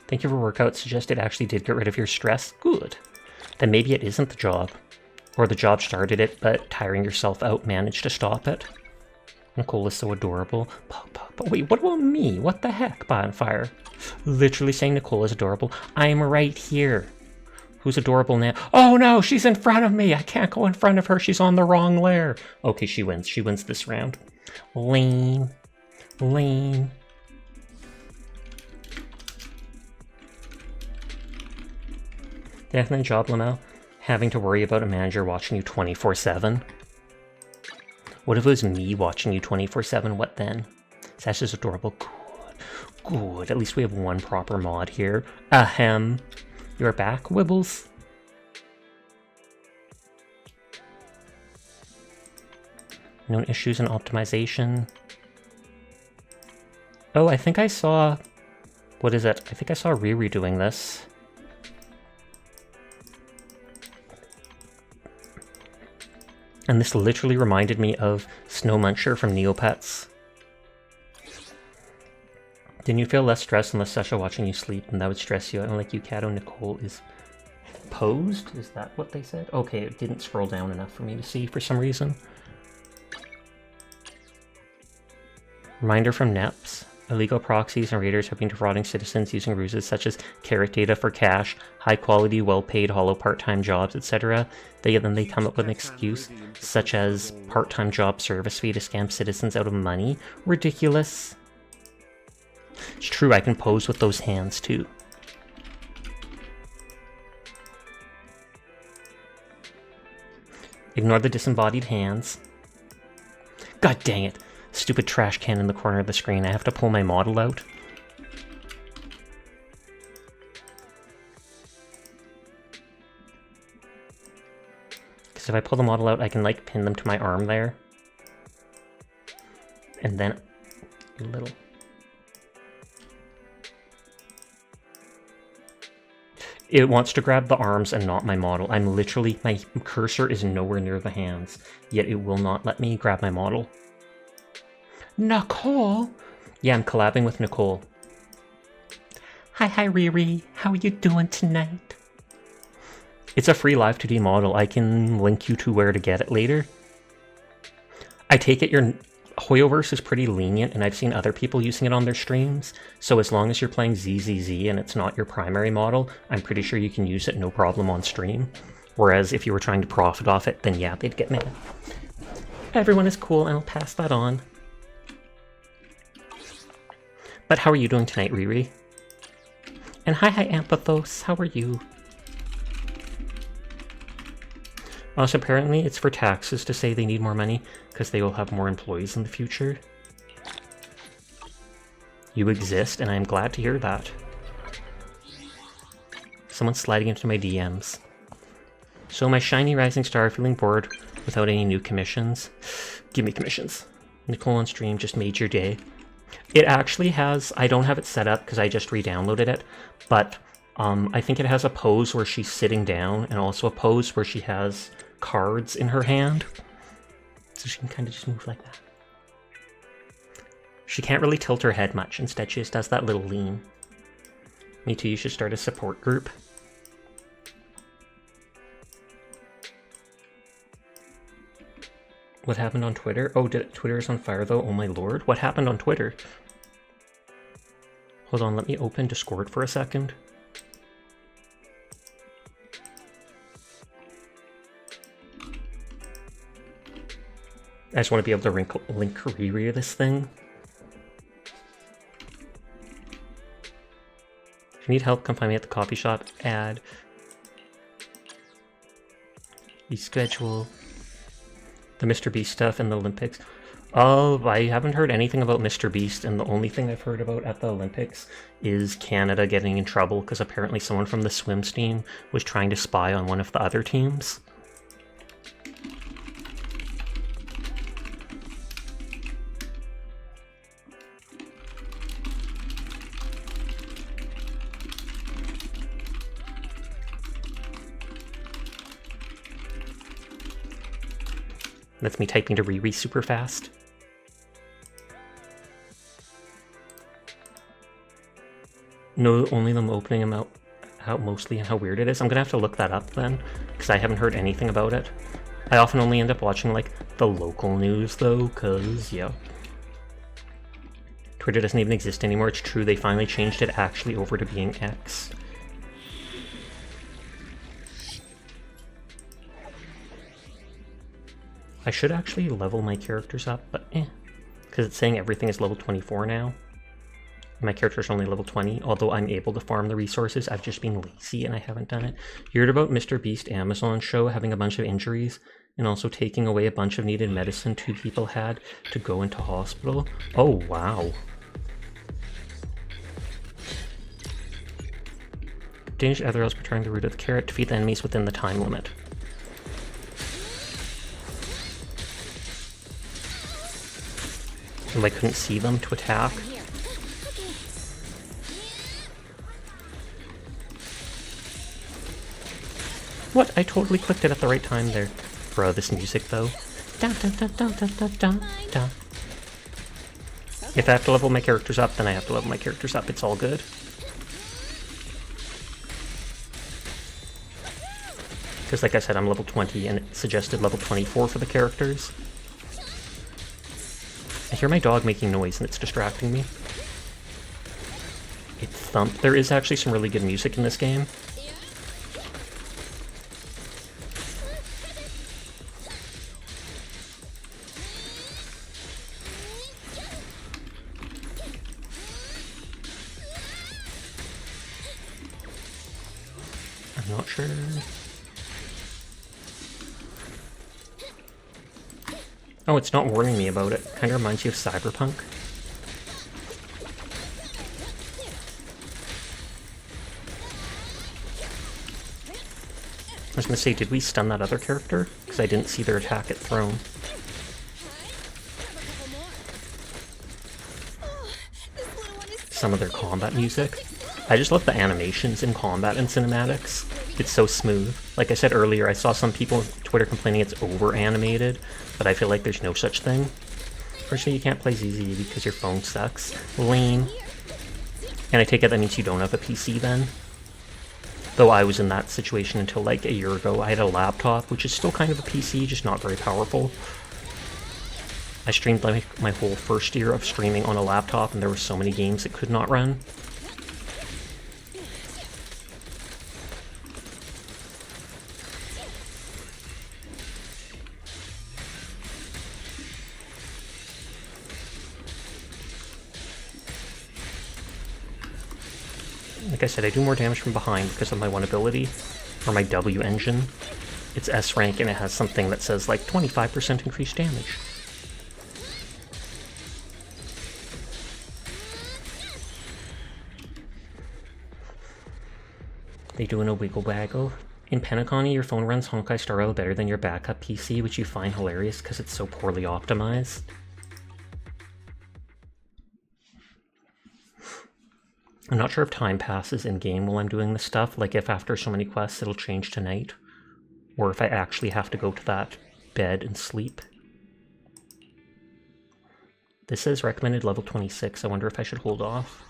Thank you for workout. Suggest it actually did get rid of your stress. Good. Then maybe it isn't the job. Or the job started it, but tiring yourself out managed to stop it. Nicole is so adorable. But wait, what about me? What the heck, Bonfire? Literally saying Nicole is adorable. I'm right here. Who's adorable now? Oh no, she's in front of me. I can't go in front of her. She's on the wrong layer. Okay, she wins. She wins this round. Lean. Lean. Definitely job, Lamau. Having to worry about a manager watching you 24/7. What if it was me watching you 24/7? What then? Sasha's adorable. Good. Good. At least we have one proper mod here. Ahem. You're back, Wibbles. Known issues in optimization. Oh, I think I saw... What is it? I think I saw Riri doing this. And this literally reminded me of Snow Muncher from Neopets. Didn't you feel less stressed unless Sasha watching you sleep, and that would stress you out? Unlike you, Kato, Nicole is posed? Is that what they said? Okay, it didn't scroll down enough for me to see for some reason. Reminder from NEPS. Illegal proxies and raiders have been defrauding citizens using ruses such as carrot data for cash, high-quality, well-paid, hollow part-time jobs, etc. Then they come up with an excuse, such as part-time job service fee to scam citizens out of money. Ridiculous. It's true, I can pose with those hands, too. Ignore the disembodied hands. God dang it. Stupid trash can in the corner of the screen. I have to pull my model out. Because if I pull the model out, I can, like, pin them to my arm there. And then a little. It wants to grab the arms and not my model. I'm literally, my cursor is nowhere near the hands, yet it will not let me grab my model. Nicole? Yeah, I'm collabing with Nicole. Hi Riri, how are you doing tonight? It's a free Live 2D model. I can link you to where to get it later. I take it your Hoyoverse is pretty lenient, and I've seen other people using it on their streams, so as long as you're playing ZZZ and it's not your primary model, I'm pretty sure you can use it no problem on stream. Whereas if you were trying to profit off it, then yeah, they'd get mad. Everyone is cool, and I'll pass that on. But how are you doing tonight, Riri? And hi Ampathos, how are you? Also, apparently it's for taxes to say they need more money, because they will have more employees in the future. You exist, and I'm glad to hear that. Someone's sliding into my DMs. So my shiny rising star, feeling bored without any new commissions. Give me commissions. Nicole on stream just made your day. It actually has, I don't have it set up because I just re-downloaded it, but I think it has a pose where she's sitting down and also a pose where she has cards in her hand. So she can kind of just move like that. She can't really tilt her head much. Instead, she just does that little lean. Me too, you should start a support group. What happened on Twitter? Oh, Twitter is on fire though? Oh my lord. What happened on Twitter? Hold on, let me open Discord for a second. I just want to be able to link Riri this thing. If you need help, come find me at the coffee shop. Add. Reschedule. The Mr. Beast stuff and the Olympics. Oh, I haven't heard anything about Mr. Beast, and the only thing I've heard about at the Olympics is Canada getting in trouble because apparently someone from the swims team was trying to spy on one of the other teams. That's me typing to Riri super fast. No, only them opening them out mostly, and how weird it is. I'm gonna have to look that up then, because I haven't heard anything about it. I often only end up watching like the local news though, because yeah. Twitter doesn't even exist anymore. It's true, they finally changed it actually over to being X. I should actually level my characters up, but because it's saying everything is level 24 now. My character's only level 20, although I'm able to farm the resources. I've just been lazy and I haven't done it. You heard about Mr. Beast Amazon show having a bunch of injuries and also taking away a bunch of needed medicine 2 people had to go into hospital? Oh, wow. Danish Etherals returning the root of the carrot. Defeat the enemies within the time limit. I couldn't see them to attack. What? I totally clicked it at the right time there. Bro, this music though. Dun, dun, dun, dun, dun, dun, dun, dun. If I have to level my characters up, then I have to level my characters up. It's all good. Because like I said, I'm level 20 and it suggested level 24 for the characters. I hear my dog making noise and it's distracting me. It thumped. There is actually some really good music in this game. I'm not sure. Oh, it's not warning me about it. Kind of reminds you of Cyberpunk. I was gonna say, did we stun that other character? Because I didn't see their attack get thrown. some of their combat music. I just love the animations in combat and cinematics. It's so smooth. Like I said earlier, I saw some people on Twitter complaining it's over-animated, but I feel like there's no such thing. Firstly, you can't play ZZ because your phone sucks. Lame. And I take it that means you don't have a PC then? Though I was in that situation until like a year ago. I had a laptop, which is still kind of a PC, just not very powerful. I streamed like my whole first year of streaming on a laptop, and there were so many games it could not run. Like I said, I do more damage from behind because of my one ability, or my W engine. It's S rank and it has something that says like 25% increased damage. They doing a wiggle waggle. In Penacony, your phone runs Honkai Star Rail better than your backup PC, which you find hilarious because it's so poorly optimized. I'm not sure if time passes in-game while I'm doing this stuff, like if after so many quests it'll change to night, or if I actually have to go to that bed and sleep. This says recommended level 26, I wonder if I should hold off.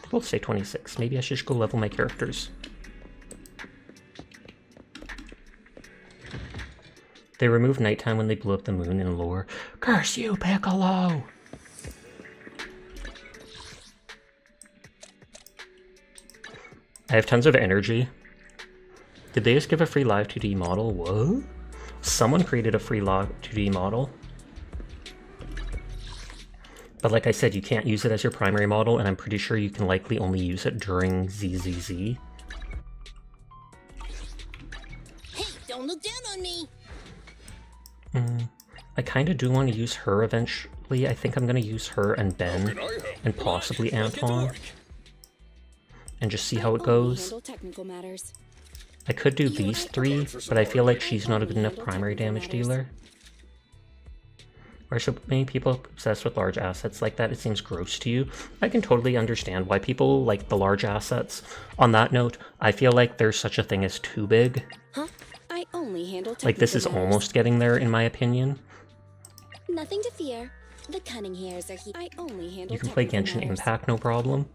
They both say 26, maybe I should just go level my characters. They removed nighttime when they blew up the moon in lore. Curse you, Piccolo! I have tons of energy. Did they just give a free live 2D model? What? Someone created a free live 2D model. But like I said, you can't use it as your primary model, and I'm pretty sure you can likely only use it during ZZZ. Hey, don't look down on me! I kind of do want to use her eventually. I think I'm going to use her and Ben, and possibly Anton. And just see how it goes. I could do these three, but I feel like she's not a good enough primary damage dealer. Why are so many people obsessed with large assets like that? It seems gross to you. I can totally understand why people like the large assets. On that note, I feel like there's such a thing as too big. Huh? I only handle like this is almost getting there in my opinion. Nothing to fear. The cunning hairs are here. I only handle You can play Genshin Impact no problem.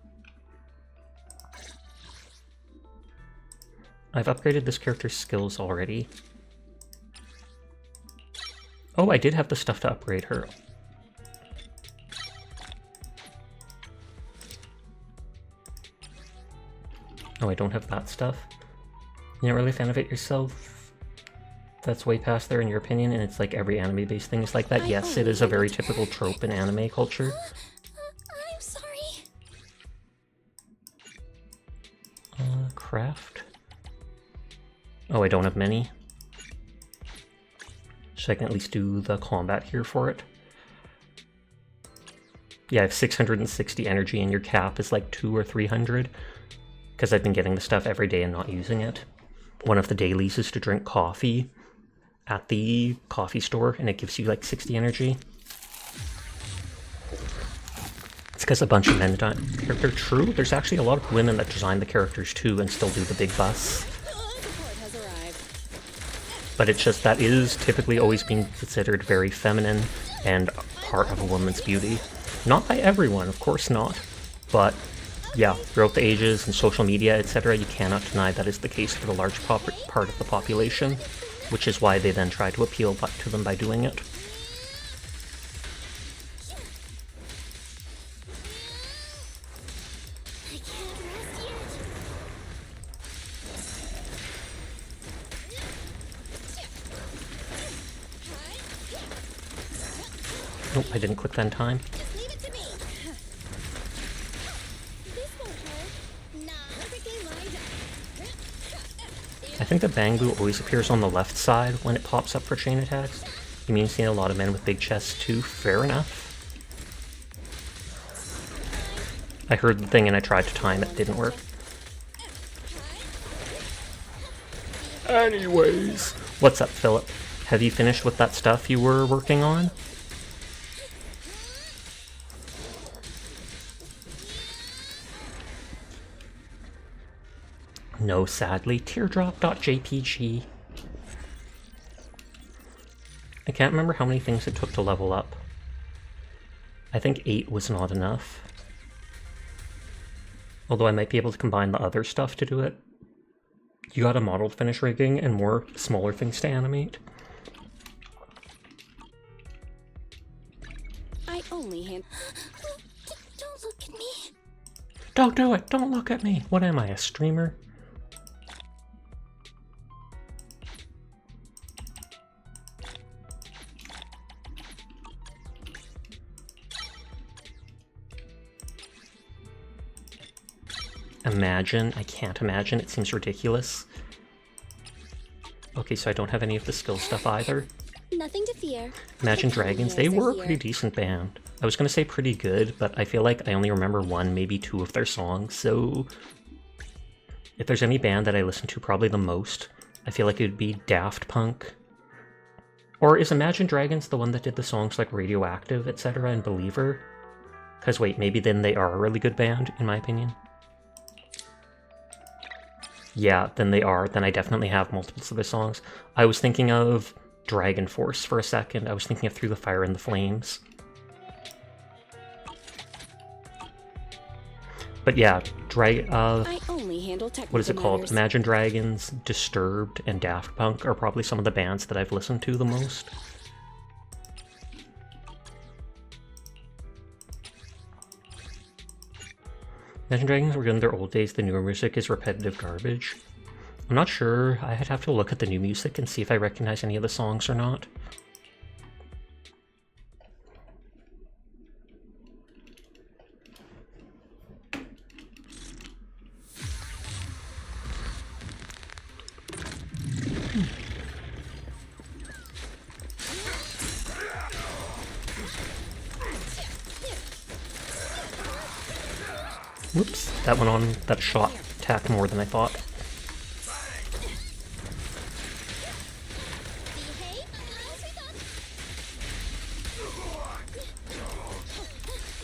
I've upgraded this character's skills already. Oh, I did have the stuff to upgrade her. Oh, I don't have that stuff. You're not really a fan of it yourself? That's way past there in your opinion, and it's like every anime-based thing is like that. Yes, it is a very typical trope in anime culture. I'm sorry. Craft? Oh, I don't have many. So I can at least do the combat here for it. Yeah, I have 660 energy and your cap is like 200 or 300. Because I've been getting the stuff every day and not using it. One of the dailies is to drink coffee at the coffee store and it gives you like 60 energy. It's because a bunch of men design character. True, there's actually a lot of women that design the characters too and still do the big bus. But it's just that is typically always being considered very feminine and part of a woman's beauty. Not by everyone, of course not. But yeah, throughout the ages and social media, etc., you cannot deny that is the case for the large part of the population, which is why they then try to appeal to them by doing it. Nope, I didn't click that in time. I think the Bangbu always appears on the left side when it pops up for chain attacks. You mean seeing a lot of men with big chests too? Fair enough. I heard the thing and I tried to time it, didn't work. Anyways, what's up, Philip? Have you finished with that stuff you were working on? No, sadly. Teardrop.jpg. I can't remember how many things it took to level up. I think 8 was not enough. Although I might be able to combine the other stuff to do it. You got a modeled finish rigging and more smaller things to animate. I only hand. Don't look at me. Don't do it! Don't look at me! What am I, a streamer? Imagine. I can't imagine. It seems ridiculous. Okay, so I don't have any of the skill stuff either. Nothing to fear. Imagine Dragons, they were a pretty decent band. I was gonna say pretty good, but I feel like I only remember 1, maybe 2 of their songs, so... If there's any band that I listen to probably the most, I feel like it would be Daft Punk. Or is Imagine Dragons the one that did the songs like Radioactive, etc. and Believer? Because wait, maybe then they are a really good band, in my opinion. Yeah, then they are. Then I definitely have multiples of their songs. I was thinking of Dragon Force for a second. I was thinking of Through the Fire and the Flames. But yeah, I only handle technical what is it called? matters. Imagine Dragons, Disturbed, and Daft Punk are probably some of the bands that I've listened to the most. Imagine Dragons were good in their old days, the newer music is repetitive garbage. I'm not sure, I'd have to look at the new music and see if I recognize any of the songs or not. Whoops, that went on, that shot attacked more than I thought.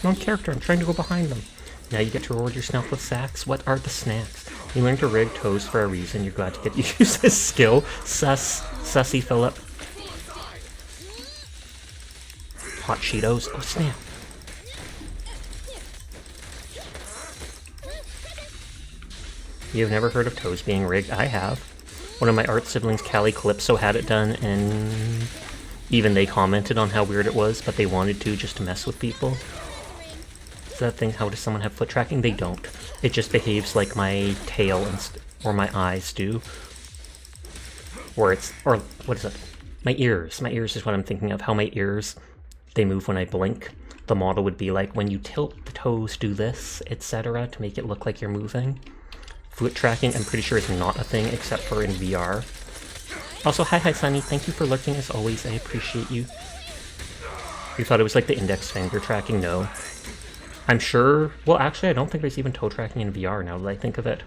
I'm on character, I'm trying to go behind them. Now you get to reward your snap with sacks. What are the snacks? You learn to rig toes for a reason. You're glad to get to use this skill. Sussy Philip. Hot Cheetos. Oh snap. You've never heard of toes being rigged? I have. One of my art siblings, Callie Calypso, had it done, and even they commented on how weird it was, but they wanted to just to mess with people. So that thing, how does someone have foot tracking? They don't. It just behaves like my tail or my eyes do. Or it's, or what is it? My ears. My ears is what I'm thinking of. How my ears, they move when I blink. The model would be like when you tilt the toes, do this, etc. to make it look like you're moving. Foot tracking, I'm pretty sure is not a thing except for in VR. Also, hi Sunny, thank you for lurking as always, I appreciate you. You thought it was like the index finger tracking? No. I'm sure, well actually I don't think there's even toe tracking in VR now that I think of it.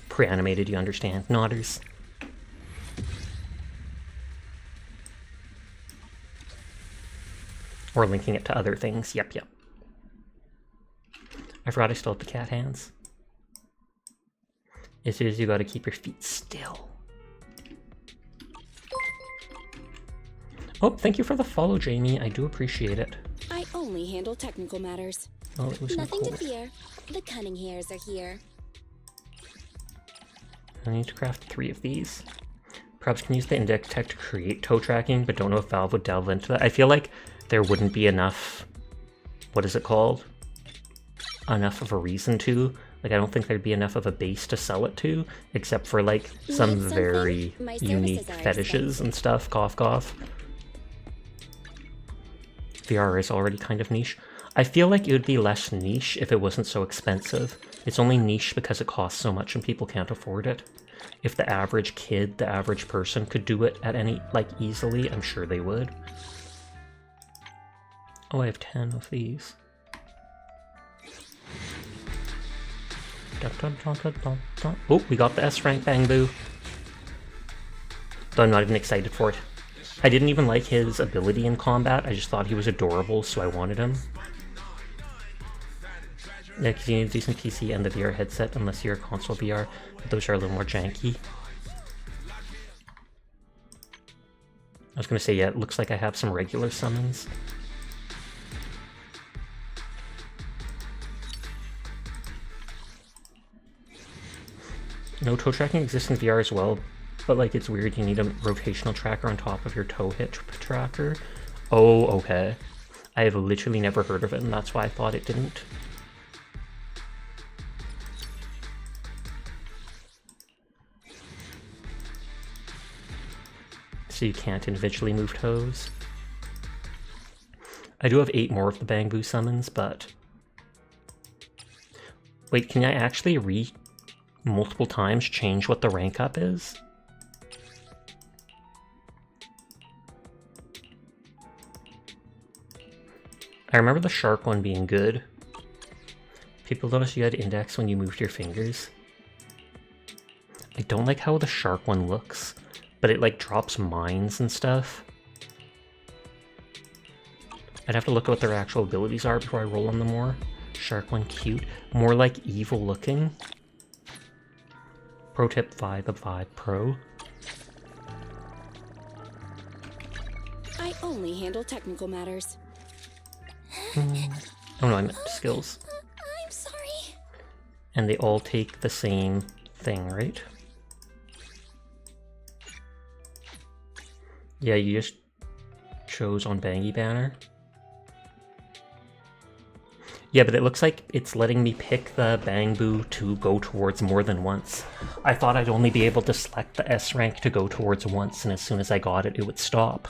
Pre-animated, you understand. Nodders. Or linking it to other things, yep. I forgot I still have the cat hands. As soon as you gotta keep your feet still. Oh, thank you for the follow, Jamie. I do appreciate it. I only handle technical matters. Oh, it was Nothing to fear. The cunning hairs are here. I need to craft 3 of these. Perhaps can use the index tech to create toe tracking, but don't know if Valve would delve into that. I feel like there wouldn't be enough, what is it called? Enough of a reason to. Like, I don't think there'd be enough of a base to sell it to, except for, like, some very unique fetishes and stuff. Cough, cough. VR is already kind of niche. I feel like it would be less niche if it wasn't so expensive. It's only niche because it costs so much and people can't afford it. If the average kid, the average person could do it at any, like, easily, I'm sure they would. Oh, I have 10 of these. Oh, we got the S rank, bang boo. Though I'm not even excited for it. I didn't even like his ability in combat, I just thought he was adorable, so I wanted him. Yeah, because you need a decent PC and the VR headset, unless you're a console VR. But those are a little more janky. I was gonna say, yeah, it looks like I have some regular summons. No, toe tracking exists in VR as well, but like it's weird, you need a rotational tracker on top of your toe hit tracker. Oh, okay. I have literally never heard of it, and that's why I thought it didn't. So you can't individually move toes. I do have 8 more of the Bang summons, but... Wait, can I actually multiple times change what the rank up is? I remember the shark one being good. People noticed you had index when you moved your fingers. I don't like how the shark one looks, but it like drops mines and stuff. I'd have to look at what their actual abilities are before I roll on them more. Shark one cute. More like evil looking. Pro tip, Vibe of Vibe Pro. I only handle technical matters. Oh no, I meant skills. I'm sorry. And they all take the same thing, right? Yeah, you just chose on Bangy Banner. Yeah, but it looks like it's letting me pick the Bang Boo to go towards more than once. I thought I'd only be able to select the S rank to go towards once, and as soon as I got it, it would stop.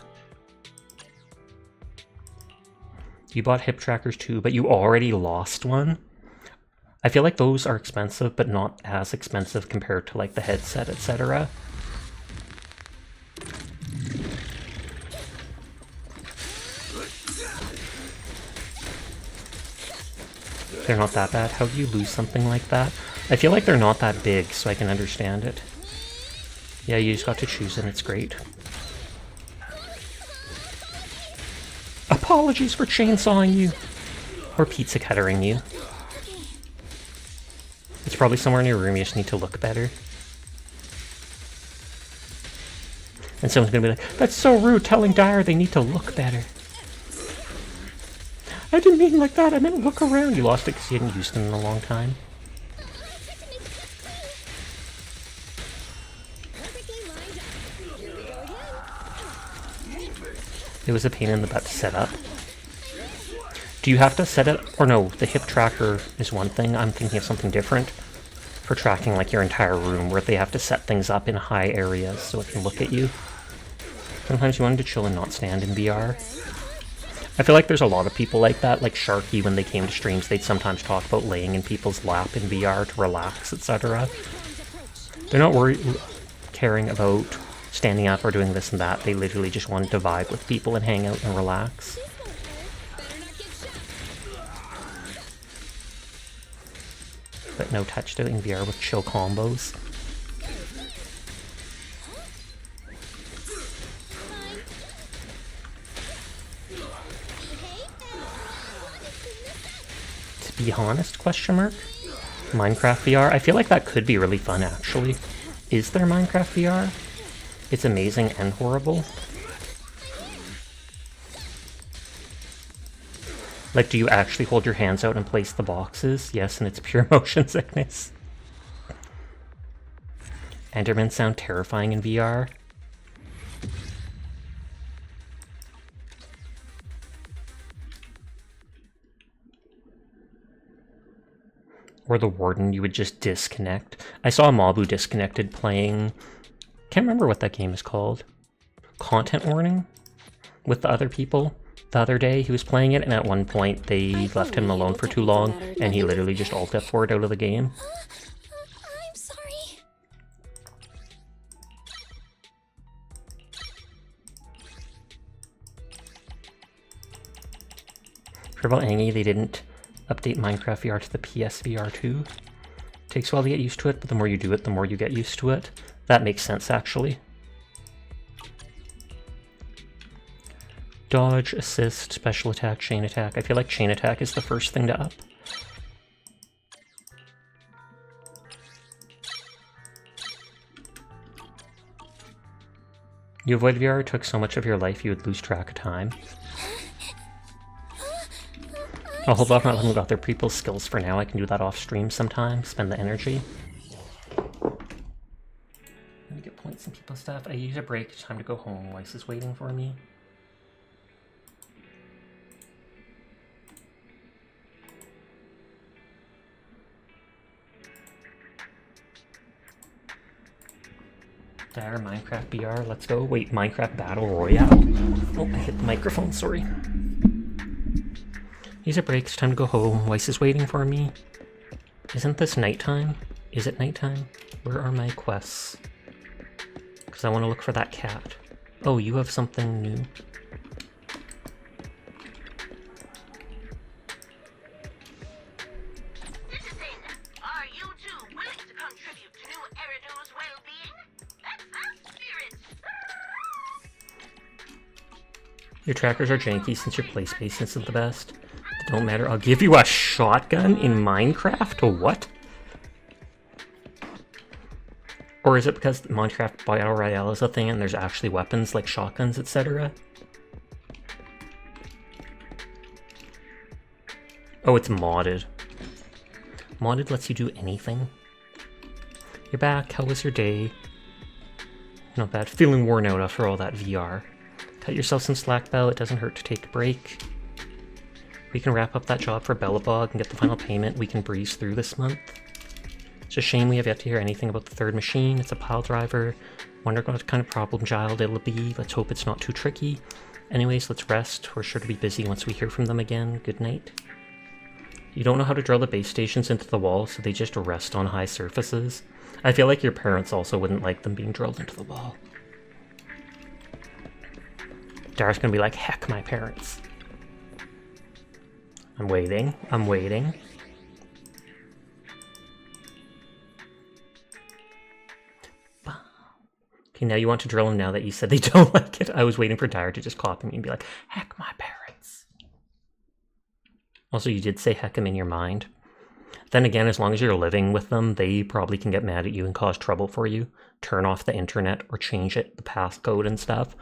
You bought hip trackers too, but you already lost one? I feel like those are expensive, but not as expensive compared to like the headset, etc. They're not that bad. How do you lose something like that? I feel like they're not that big, so I can understand it. Yeah, you just got to choose and it's great. Apologies for chainsawing you. Or pizza cuttering you. It's probably somewhere in your room, you just need to look better. And someone's gonna be like, that's so rude telling Dyer they need to look better. I didn't mean like that, I meant look around. You lost it because you hadn't used it in a long time. It was a pain in the butt to set up. Do you have to set it? Or no, the hip tracker is one thing. I'm thinking of something different for tracking like your entire room, where they have to set things up in high areas so it can look at you. Sometimes you wanted to chill and not stand in VR. I feel like there's a lot of people like that, like Sharky when they came to streams, they'd sometimes talk about laying in people's lap in VR to relax, etc. They're not caring about standing up or doing this and that, they literally just wanted to vibe with people and hang out and relax. But no touchdown in VR with chill combos. To be honest, question mark? Minecraft VR? I feel like that could be really fun, actually. Is there Minecraft VR? It's amazing and horrible. Like, do you actually hold your hands out and place the boxes? Yes, and it's pure motion sickness. Endermen sound terrifying in VR. Or the warden, you would just disconnect. I saw a mob who disconnected playing... Can't remember what that game is called. Content warning? With the other people. The other day he was playing it, and at one point they left him alone for too long, and he literally just alt F4'd out of the game. I'm sorry. For about Angie, they didn't update Minecraft VR to the PSVR 2. Takes a while to get used to it, but the more you do it, the more you get used to it. That makes sense, actually. Dodge, assist, special attack, chain attack. I feel like chain attack is the first thing to up. You avoid VR, it took so much of your life you would lose track of time. I'll hold off not letting about their people's skills for now. I can do that off stream sometime, spend the energy. Let me get points and people stuff. I use a break, it's time to go home. Weiss is waiting for me. Dire Minecraft BR, let's go. Wait, Minecraft Battle Royale. Oh, I hit the microphone, sorry. Use a break, it's time to go home. Weiss is waiting for me. Isn't this nighttime? Is it nighttime? Where are my quests? Because I want to look for that cat. Oh, you have something new. Are you two willing to contribute to new Eridu's well-being? That's the spirit! Your trackers are janky since your play space isn't the best. It don't matter, I'll give you a shotgun in Minecraft? What? Or is it because Minecraft Battle Royale is a thing and there's actually weapons like shotguns, etc.? Oh, it's modded. Modded lets you do anything. You're back, how was your day? Not bad, feeling worn out after all that VR. Cut yourself some slack, Belle, it doesn't hurt to take a break. We can wrap up that job for belabog and get the final payment. We can breeze through this month. It's a shame we have yet to hear anything about the third machine. It's a pile driver. Wonder what kind of problem child it'll be. Let's hope it's not too tricky. Anyways, let's rest. We're sure to be busy once we hear from them again. Good night. You don't know how to drill the base stations into the wall, so they just rest on high surfaces. I feel like your parents also wouldn't like them being drilled into the wall. Dara's gonna be like, heck, my parents. I'm waiting. I'm waiting. Okay, now you want to drill them now that you said they don't like it. I was waiting for Dara to just copy me and be like, heck my parents. Also, you did say heck them in your mind. Then again, as long as you're living with them, they probably can get mad at you and cause trouble for you. Turn off the internet or change it, the passcode and stuff.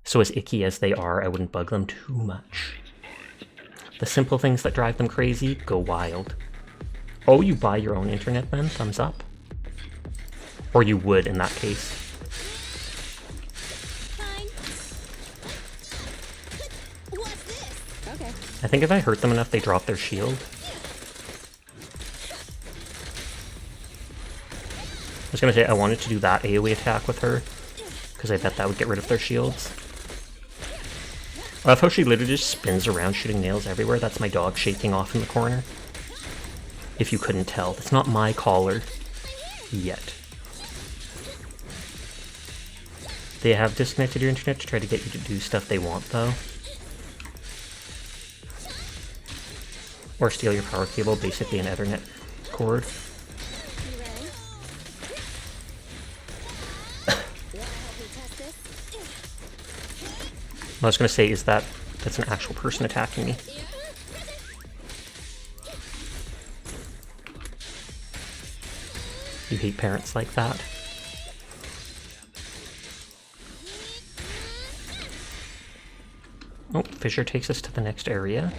So as icky as they are, I wouldn't bug them too much. The simple things that drive them crazy, go wild. Oh, you buy your own internet then? Thumbs up. Or you would in that case. Okay. I think if I hurt them enough, they drop their shield. I was gonna say, I wanted to do that AoE attack with her, because I bet that would get rid of their shields. I love how she literally just spins around shooting nails everywhere. That's my dog shaking off in the corner. If you couldn't tell. It's not my collar. Yet. They have disconnected your internet to try to get you to do stuff they want, though. Or steal your power cable, basically an Ethernet cord. I was going to say, is that's an actual person attacking me. You hate parents like that. Oh, Fisher takes us to the next area.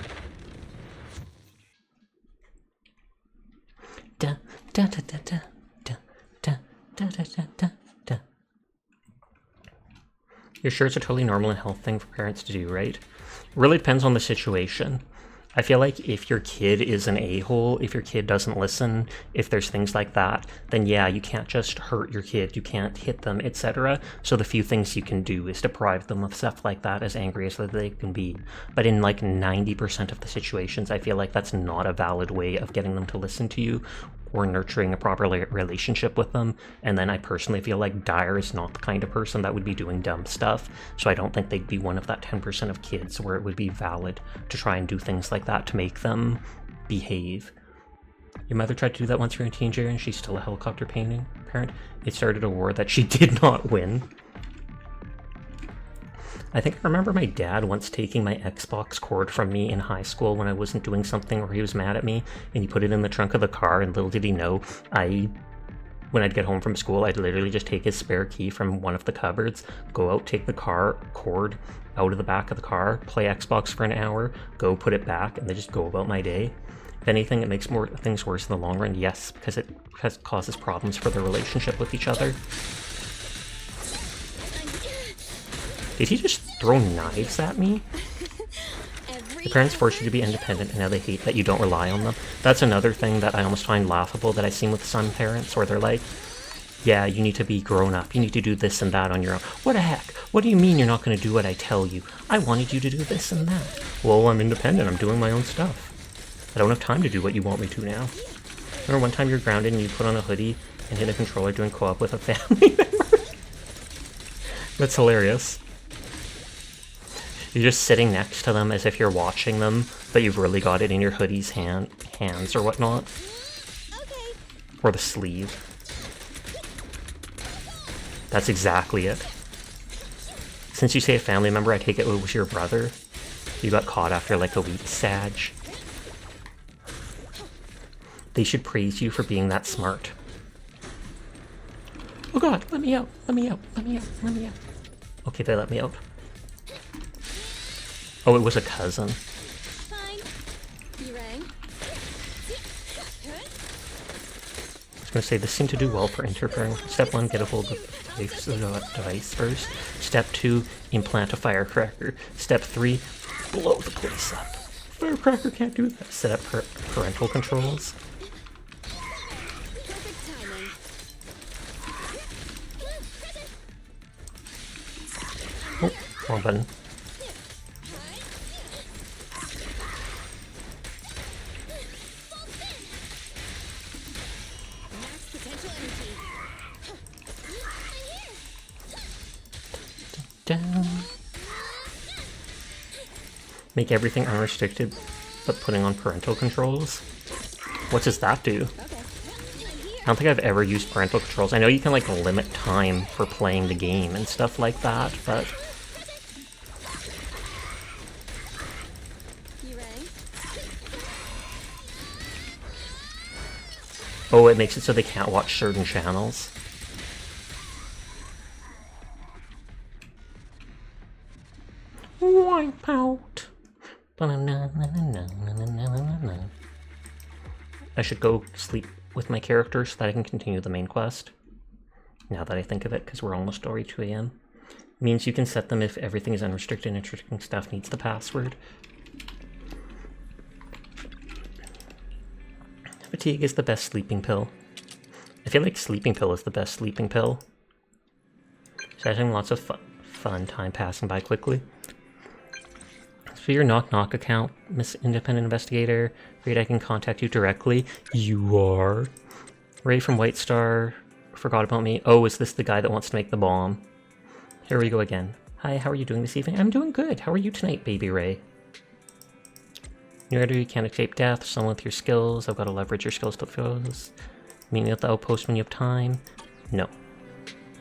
Da da da da da da da da da da da. You're sure it's a totally normal and healthy thing for parents to do, right? Really depends on the situation. I feel like if your kid is an a-hole, if your kid doesn't listen, if there's things like that, then yeah, you can't just hurt your kid, you can't hit them, etc. So the few things you can do is deprive them of stuff like that, as angry as they can be. But in like 90% of the situations, I feel like that's not a valid way of getting them to listen to you or nurturing a proper relationship with them. And then I personally feel like Dire is not the kind of person that would be doing dumb stuff, so I don't think they'd be one of that 10% of kids where it would be valid to try and do things like that to make them behave. Your mother tried to do that once you're a teenager and she's still a helicopter painting parent. It started a war that she did not win. I think I remember my dad once taking my Xbox cord from me in high school when I wasn't doing something or he was mad at me, and he put it in the trunk of the car, and little did he know, I when I'd get home from school, I'd literally just take his spare key from one of the cupboards, go out, take the car cord out of the back of the car, play Xbox for an hour, go put it back, and then just go about my day. If anything, it makes more things worse in the long run, yes, because it causes problems for their relationship with each other. Did he just throw knives at me? Your parents force you to be independent, and now they hate that you don't rely on them. That's another thing that I almost find laughable that I've seen with some parents, where they're like, yeah, you need to be grown up, you need to do this and that on your own. What the heck? What do you mean you're not going to do what I tell you? I wanted you to do this and that. Well, I'm independent, I'm doing my own stuff. I don't have time to do what you want me to now. Remember one time you're grounded and you put on a hoodie and hit a controller doing co-op with a family member? That's hilarious. You're just sitting next to them as if you're watching them, but you've really got it in your hoodie's hands or whatnot. Or the sleeve. That's exactly it. Since you say a family member, I take it was your brother. You got caught after like a week, Sag. They should praise you for being that smart. Oh god, let me out, let me out, let me out, let me out. Okay, they let me out. Oh, it was a cousin. Fine. You rang? I was gonna say, this seemed to do well for interfering. Step 1, get a hold of the device first. Step 2, implant a firecracker. Step 3, blow the place up. Firecracker can't do that. Set up parental controls. Oh, wrong button. Down. Make everything unrestricted, but putting on parental controls. What does that do? I don't think I've ever used parental controls. I know you can like limit time for playing the game and stuff like that, but... Oh, it makes it so they can't watch certain channels. Wipe out. I should go sleep with my character so that I can continue the main quest. Now that I think of it, because we're almost already 2 AM. Means you can set them if everything is unrestricted and restricting stuff needs the password. Fatigue is the best sleeping pill. I feel like sleeping pill is the best sleeping pill. So having lots of fun, time passing by quickly. For your Knock Knock account, Miss Independent Investigator, afraid I can contact you directly. You are. Ray from White Star forgot about me. Oh, is this the guy that wants to make the bomb? Here we go again. Hi, how are you doing this evening? I'm doing good. How are you tonight, baby Ray? You can't escape death. Someone with your skills. I've got to leverage your skills to foes. Meeting at the outpost when you have time. No.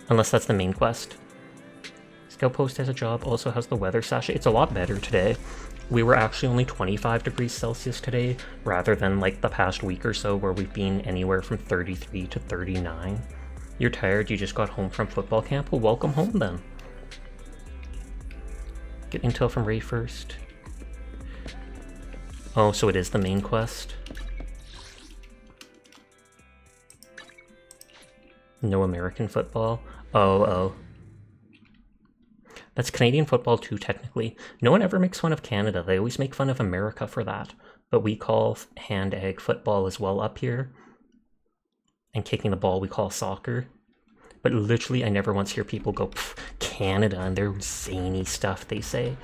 Unless that's the main quest. Scout Post has a job, also has the weather sachet. It's a lot better today. We were actually only 25 degrees Celsius today, rather than like the past week or so where we've been anywhere from 33 to 39. You're tired, you just got home from football camp? Well, welcome home then. Get intel from Ray first. Oh, so it is the main quest. No American football? Oh. That's Canadian football too, technically. No one ever makes fun of Canada. They always make fun of America for that. But we call hand-egg football as well up here. And kicking the ball we call soccer. But literally, I never once hear people go, Canada, and their zany stuff they say.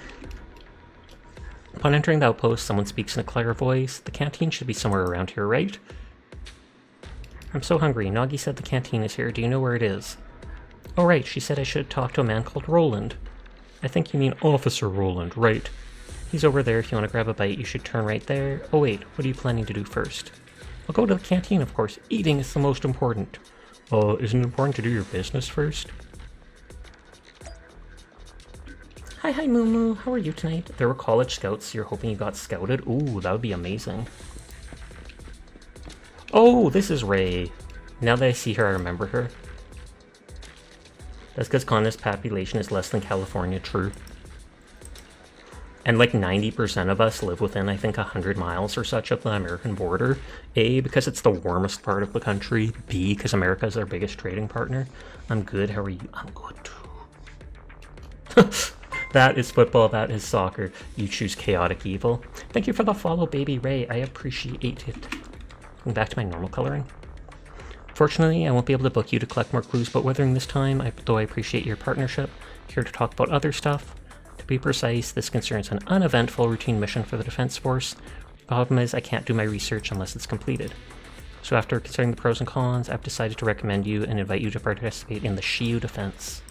Upon entering the outpost, someone speaks in a clear voice. The canteen should be somewhere around here, right? I'm so hungry. Nagi said the canteen is here. Do you know where it is? Oh, right. She said I should talk to a man called Roland. I think you mean Officer Roland, right? He's over there. If you want to grab a bite, you should turn right there. Oh, wait. What are you planning to do first? I'll go to the canteen, of course. Eating is the most important. Isn't it important to do your business first? Hi, Moo Moo. How are you tonight? There were college scouts. You're hoping you got scouted? Ooh, that would be amazing. Oh, this is Ray. Now that I see her, I remember her. That's because Conda's population is less than California, true. And like 90% of us live within, I think, 100 miles or such of the American border. A, because it's the warmest part of the country. B, because America is our biggest trading partner. I'm good, how are you? I'm good too. That is football, that is soccer. You choose chaotic evil. Thank you for the follow, Baby Ray. I appreciate it. Going back to my normal coloring. Fortunately, I won't be able to book you to collect more clues about weathering this time, though I appreciate your partnership. Here to talk about other stuff. To be precise, this concerns an uneventful routine mission for the Defense Force. The problem is I can't do my research unless it's completed. So after considering the pros and cons, I've decided to recommend you and invite you to participate in the Shiyu Defense.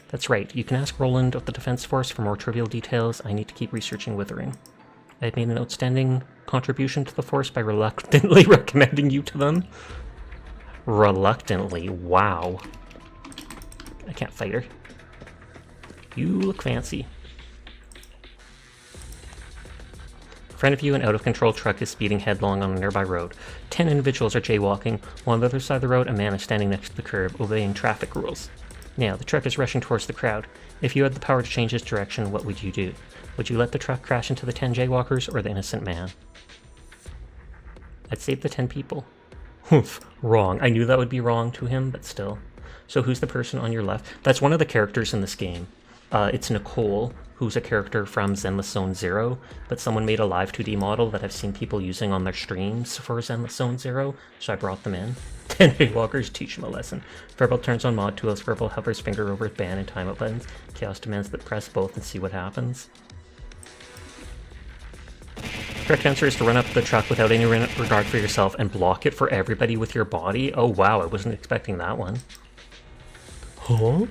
That's right, you can ask Roland of the Defense Force for more trivial details. I need to keep researching withering. I've made an outstanding contribution to the Force by reluctantly recommending you to them. Reluctantly, wow. I can't fight her. You look fancy. In front of you, an out-of-control truck is speeding headlong on a nearby road. 10 individuals are jaywalking, while on the other side of the road, a man is standing next to the curb, obeying traffic rules. Now, the truck is rushing towards the crowd. If you had the power to change its direction, what would you do? Would you let the truck crash into the 10 jaywalkers or the innocent man? I'd save the 10 people. Oof, wrong. I knew that would be wrong to him, but still. So who's the person on your left? That's one of the characters in this game. It's Nicole, who's a character from Zenless Zone Zero, but someone made a live 2D model that I've seen people using on their streams for Zenless Zone Zero, so I brought them in. 10 jaywalkers, teach him a lesson. Verbal turns on mod tools, Verbal hovers finger over ban and timeout buttons. Chaos demands that press both and see what happens. Correct answer is to run up the truck without any regard for yourself and block it for everybody with your body. Oh wow, I wasn't expecting that one. Huh?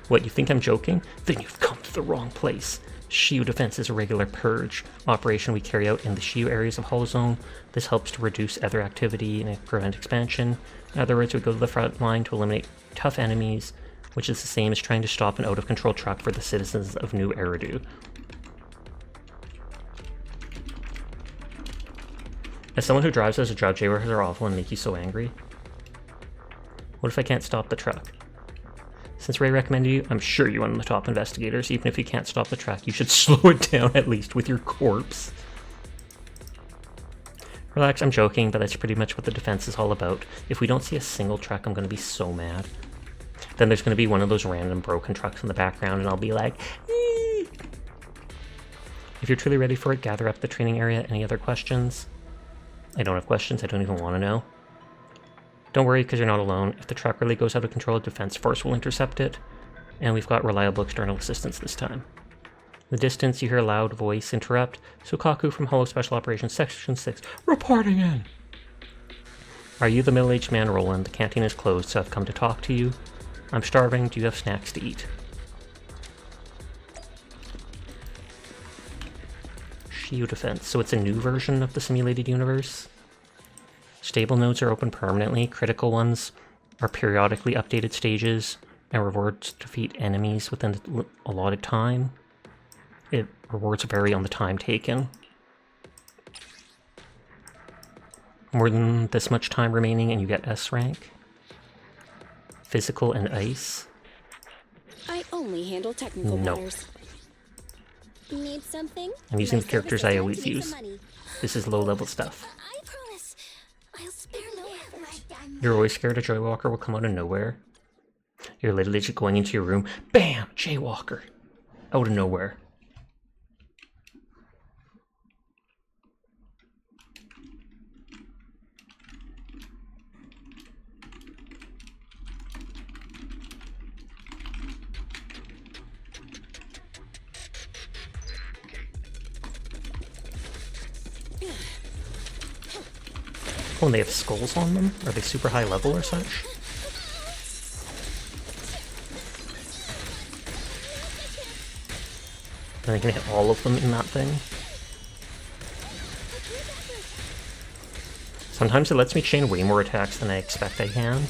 What, you think I'm joking? Then you've come to the wrong place. Shiyu Defense is a regular purge operation we carry out in the Shiyu areas of Hollow Zone. This helps to reduce other activity and prevent expansion. In other words, we go to the front line to eliminate tough enemies, which is the same as trying to stop an out-of-control truck for the citizens of New Eridu. As someone who drives as a job, jaywalkers are awful and make you so angry. What if I can't stop the truck? Since Ray recommended you, I'm sure you're one of the top investigators. Even if you can't stop the truck, you should slow it down at least with your corpse. Relax, I'm joking, but that's pretty much what the defense is all about. If we don't see a single truck, I'm going to be so mad. Then there's going to be one of those random broken trucks in the background, and I'll be like, eee! If you're truly ready for it, gather up the training area. Any other questions? I don't have questions, I don't even want to know. Don't worry, because you're not alone. If the truck really goes out of control, Defense Force will intercept it. And we've got reliable external assistance this time. In the distance, you hear a loud voice interrupt. Sukaku from Hollow Special Operations Section 6, reporting in! Are you the middle-aged man, Roland? The canteen is closed, so I've come to talk to you. I'm starving, do you have snacks to eat? Shiyu Defense, so it's a new version of the simulated universe? Stable nodes are open permanently, critical ones are periodically updated stages, and rewards defeat enemies within the allotted time. Rewards vary on the time taken. More than this much time remaining and you get S rank. Physical and ice. I only handle technical matters. Need something? I'm using the characters I always use. This is low-level stuff. I promise. I'll spare no effort. You're always scared a jaywalker will come out of nowhere. You're literally just going into your room. BAM! Jaywalker! Out of nowhere. Oh, and they have skulls on them? Are they super high level or such? And I can hit all of them in that thing. Sometimes it lets me chain way more attacks than I expect I can.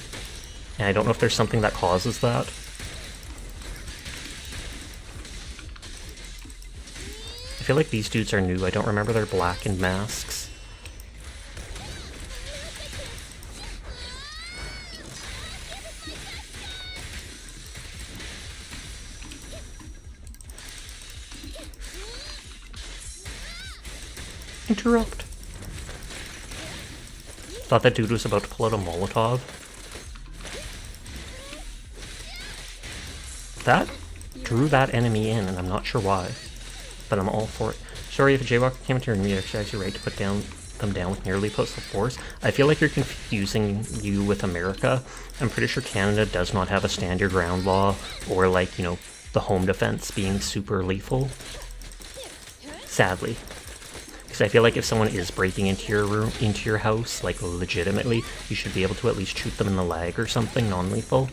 And I don't know if there's something that causes that. I feel like these dudes are new. I don't remember their blackened masks. Interrupt. Thought that dude was about to pull out a Molotov. That drew that enemy in, and I'm not sure why. But I'm all for it. Sorry if a jaywalker came into your room, you exercise your right to put them down with nearly postal force. I feel like you're confusing you with America. I'm pretty sure Canada does not have a stand your ground law, or like, you know, the home defense being super lethal. Sadly. Because I feel like if someone is breaking into your room, into your house, like legitimately, you should be able to at least shoot them in the leg or something, non-lethal.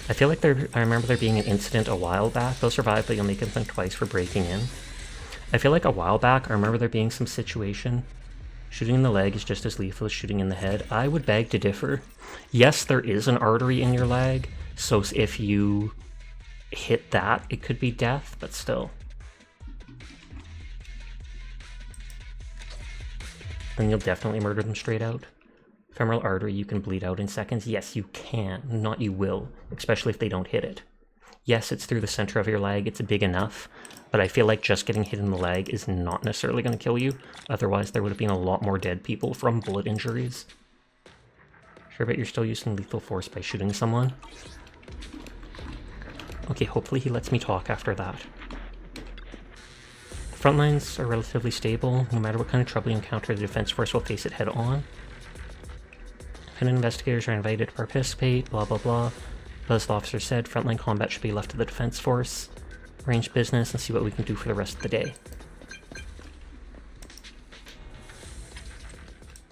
I feel like I remember there being an incident a while back. They'll survive, but you'll make them think twice for breaking in. I feel like a while back, I remember there being some situation. Shooting in the leg is just as lethal as shooting in the head. I would beg to differ. Yes, there is an artery in your leg, so if you hit that, it could be death, but still. Then you'll definitely murder them straight out. Femoral artery, you can bleed out in seconds. Yes, you can, not you will, especially if they don't hit it. Yes, it's through the center of your leg, it's big enough, but I feel like just getting hit in the leg is not necessarily going to kill you. Otherwise, there would have been a lot more dead people from bullet injuries. Sure, but you're still using lethal force by shooting someone. Okay, hopefully he lets me talk after that. The front lines are relatively stable. No matter what kind of trouble you encounter, the defense force will face it head on. Independent investigators are invited to participate, blah blah blah. But as the officer said, frontline combat should be left to the defense force. Arrange business and see what we can do for the rest of the day.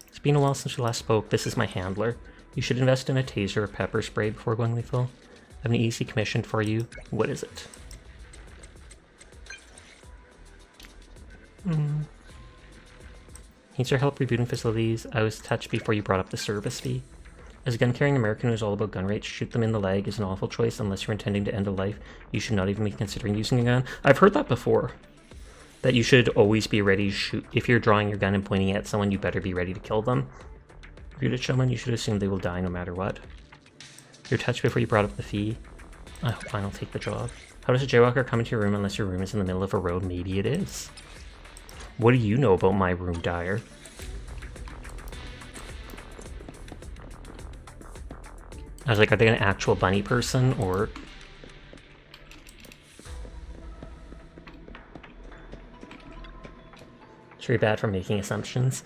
It's been a while since we last spoke. This is my handler. You should invest in a taser or pepper spray before going lethal. I have an easy commission for you. What is it? Needs your help rebooting facilities. I was touched before you brought up the service fee. As a gun-carrying American who's all about gun rates, shoot them in the leg is an awful choice unless you're intending to end a life. You should not even be considering using a gun. I've heard that before. That you should always be ready to shoot. If you're drawing your gun and pointing it at someone, you better be ready to kill them. If you're someone, you should assume they will die no matter what. You're touched before you brought up the fee. Fine, I'll take the job. How does a jaywalker come into your room unless your room is in the middle of a road? Maybe it is. What do you know about my room, Dyer? I was like, are they an actual bunny person, or... It's very bad for making assumptions.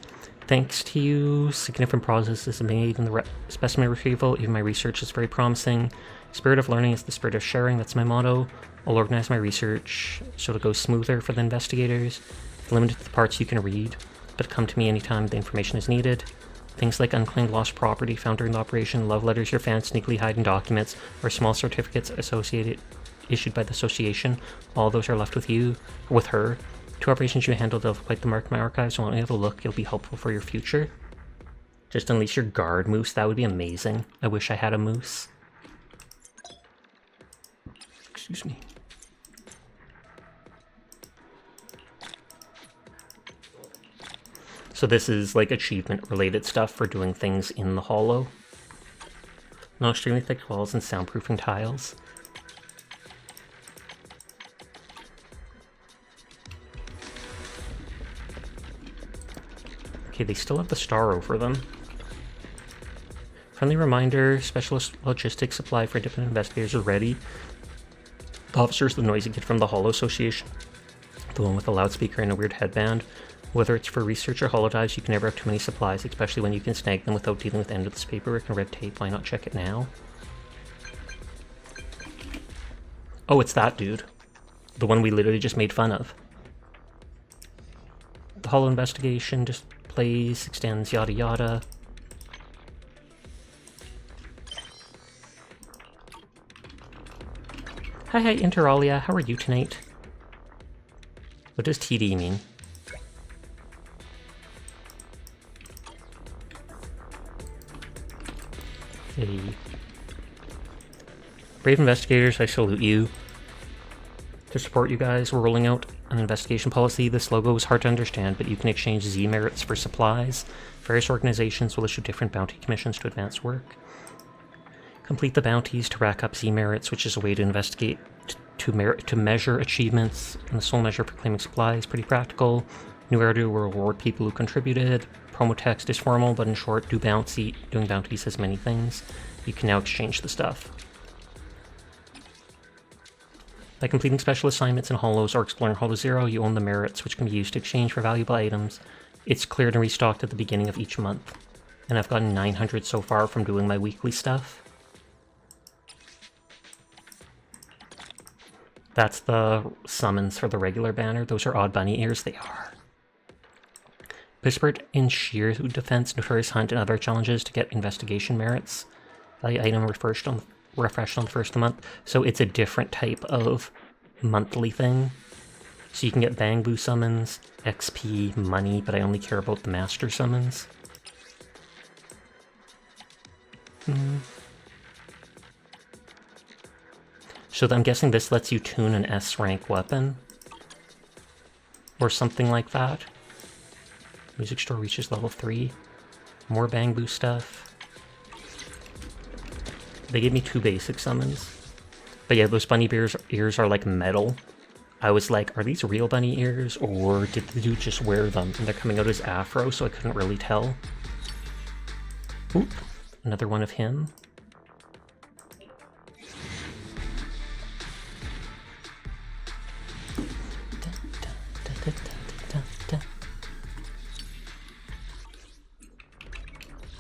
Thanks to you, significant progress is made in the specimen retrieval. Even my research is very promising. Spirit of learning is the spirit of sharing. That's my motto. I'll organize my research so it goes smoother for the investigators. Limited to the parts you can read, but come to me anytime the information is needed. Things like unclaimed lost property found during the operation, love letters your fans sneakily hide in documents, or small certificates issued by the association, all those are left with you, or with her. 2 operations you handled have quite the mark in my archives, so when you have a look, it'll be helpful for your future. Just unleash your guard moose, that would be amazing. I wish I had a moose. Excuse me. So this is like achievement related stuff for doing things in the hollow. No extremely thick walls and soundproofing tiles. Okay, they still have the star over them. Friendly reminder, specialist logistics supply for independent investigators are ready. The officer is the noisy kid from the Hollow Association. The one with a loudspeaker and a weird headband. Whether it's for research or holodives, you can never have too many supplies, especially when you can snag them without dealing with endless paperwork and red tape. Why not check it now? Oh, it's that dude. The one we literally just made fun of. The Hollow investigation displays, extends, yada yada. Hi, Inter Alia. How are you tonight? What does TD mean? Hey. Brave investigators, I salute you. To support you guys, we're rolling out an investigation policy. This logo is hard to understand, but you can exchange Z merits for supplies. Various organizations will issue different bounty commissions to advance work. Complete the bounties to rack up Z merits, which is a way to to measure achievements, and the sole measure for claiming supply is pretty practical. New Erdo will reward people who contributed. Promo text is formal, but in short, doing bounties has many things. You can now exchange the stuff. By completing special assignments in Hollows or exploring Hollow Zero, you own the merits, which can be used to exchange for valuable items. It's cleared and restocked at the beginning of each month. And I've gotten 900 so far from doing my weekly stuff. That's the summons for the regular banner. Those are odd bunny ears. They are. Whispered in sheer defense, notorious hunt, and other challenges to get investigation merits. Value item refreshed on the first of the month. So it's a different type of monthly thing. So you can get Bangbu summons, XP, money, but I only care about the master summons. So I'm guessing this lets you tune an S rank weapon. Or something like that. Music store reaches level 3. More Bangbu stuff. They gave me 2 basic summons. But yeah, those bunny ears are like metal. I was like, are these real bunny ears, or did the dude just wear them? And they're coming out as afro, so I couldn't really tell. Oop, another one of him.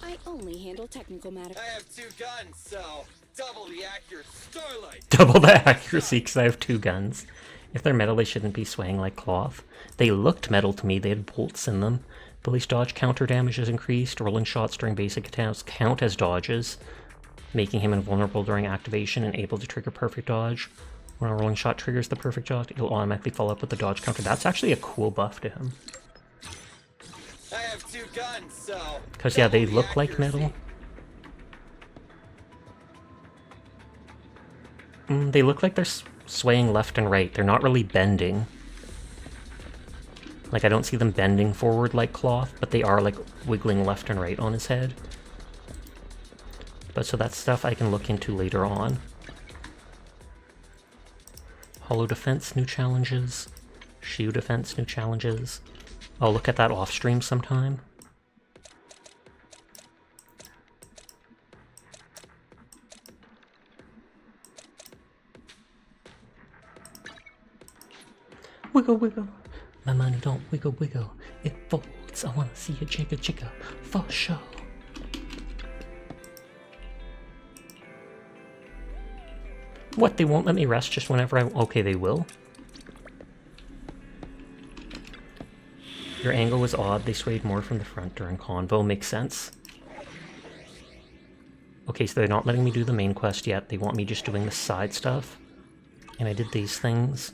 I only handle technical matters. I have 2 guns, so double the accurate starlight. Double the accuracy, because I have 2 guns. If they're metal, they shouldn't be swaying like cloth. They looked metal to me, they had bolts in them. Bully's dodge counter damage is increased. Rolling shots during basic attacks count as dodges, making him invulnerable during activation and able to trigger perfect dodge. When a rolling shot triggers the perfect dodge, it'll automatically follow up with the dodge counter. That's actually a cool buff to him. I have 2 guns, so because yeah, they look like metal. They look like they're swaying left and right. They're not really bending. Like, I don't see them bending forward like cloth, but they are like wiggling left and right on his head. But so that's stuff I can look into later on. Hollow defense, new challenges. Shield defense, new challenges. I'll look at that off stream sometime. Wiggle, wiggle. My money don't wiggle, wiggle. It folds. I wanna see a jigga, jigga. For sure. What, they won't let me rest just whenever I... Okay, they will. Your angle was odd. They swayed more from the front during convo. Makes sense. Okay, so they're not letting me do the main quest yet. They want me just doing the side stuff. And I did these things.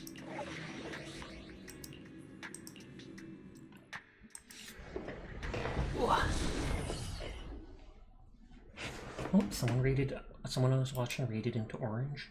Oh, someone I was watching rated into orange.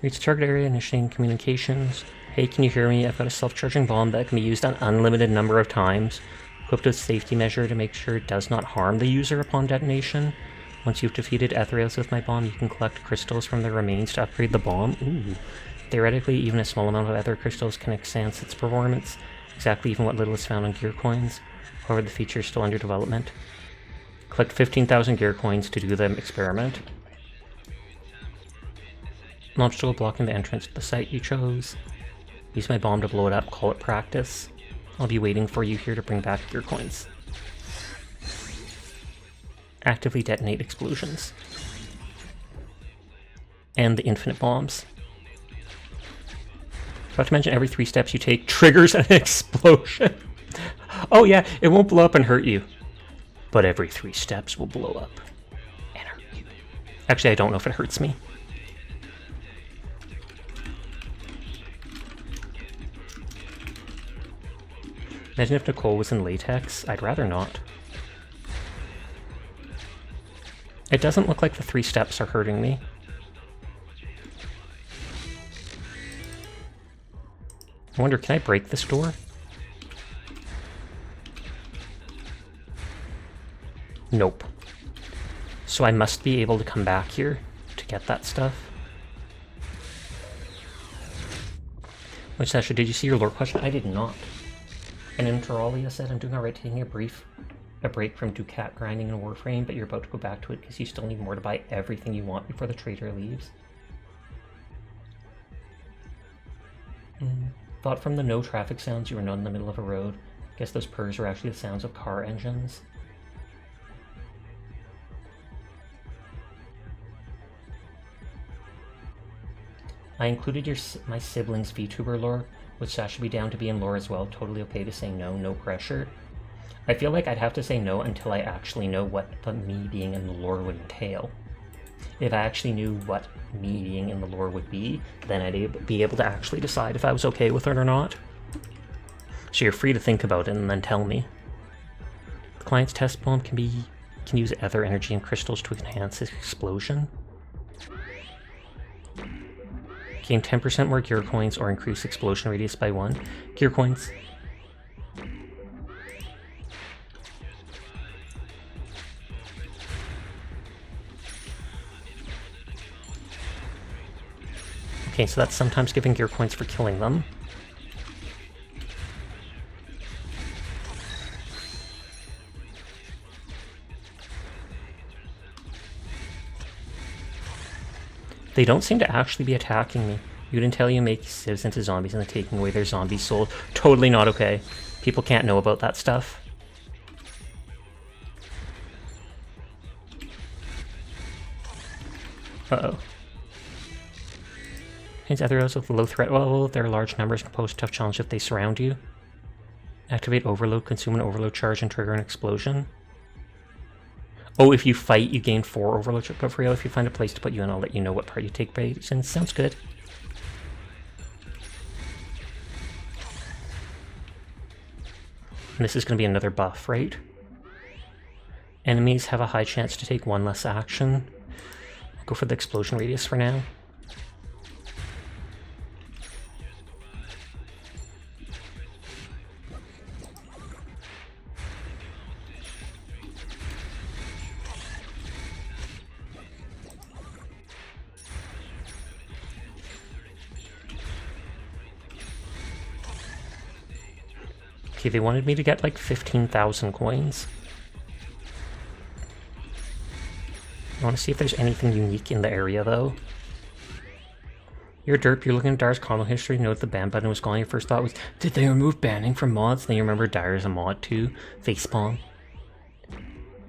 Reach target area, initiating communications. Hey, can you hear me? I've got a self-charging bomb that can be used an unlimited number of times. Equipped with safety measure to make sure it does not harm the user upon detonation. Once you've defeated Ethereals with my bomb, you can collect crystals from their remains to upgrade the bomb. Ooh. Theoretically, even a small amount of Ether crystals can enhance its performance, exactly even what little is found on gear coins. However, the feature is still under development. Collect 15,000 gear coins to do the experiment. An obstacle blocking the entrance to the site you chose. Use my bomb to blow it up, call it practice. I'll be waiting for you here to bring back gear coins. Actively detonate explosions. And the infinite bombs. Forgot to mention, every 3 steps you take triggers an explosion. Oh yeah, it won't blow up and hurt you. But every 3 steps will blow up and hurt you. Actually, I don't know if it hurts me. Imagine if Nicole was in latex. I'd rather not. It doesn't look like the 3 steps are hurting me. I wonder, can I break this door? Nope. So I must be able to come back here to get that stuff. Which, Sasha, did you see your lore question? I did not. And Interalia said, I'm doing alright taking a break from Ducat grinding in Warframe, but you're about to go back to it because you still need more to buy everything you want before the trader leaves. Thought from the no traffic sounds you were not in the middle of a road. Guess those purrs are actually the sounds of car engines. I included my siblings' VTuber lore, which Sasha should be down to be in lore as well. Totally okay to say no, no pressure. I feel like I'd have to say no until I actually know what me being in the lore would entail. If I actually knew what me being in the lore would be, then I'd be able to actually decide if I was okay with it or not. So you're free to think about it and then tell me. The client's test bomb can use ether energy and crystals to enhance its explosion. Gain 10% more gear coins or increase explosion radius by 1. Gear coins. Okay, so that's sometimes giving gear coins for killing them. They don't seem to actually be attacking me. You didn't tell you make civs into zombies and then taking away their zombie soul. Totally not okay. People can't know about that stuff. Uh-oh. Hence other arrows with low threat level, their large numbers can pose a tough challenge if they surround you. Activate overload, consume an overload charge, and trigger an explosion. Oh, if you fight, you gain 4 overload charge. But for real, if you find a place to put you in, I'll let you know what part you take place in. Sounds good. And this is going to be another buff, right? Enemies have a high chance to take 1 less action. I'll go for the explosion radius for now. Okay, they wanted me to get like 15,000 coins. I want to see if there's anything unique in the area, though. You're derp, you're looking at Dyer's comment history, note the ban button was gone. Your first thought was, did they remove banning from mods? Then you remember Dyer's a mod too. Facepalm.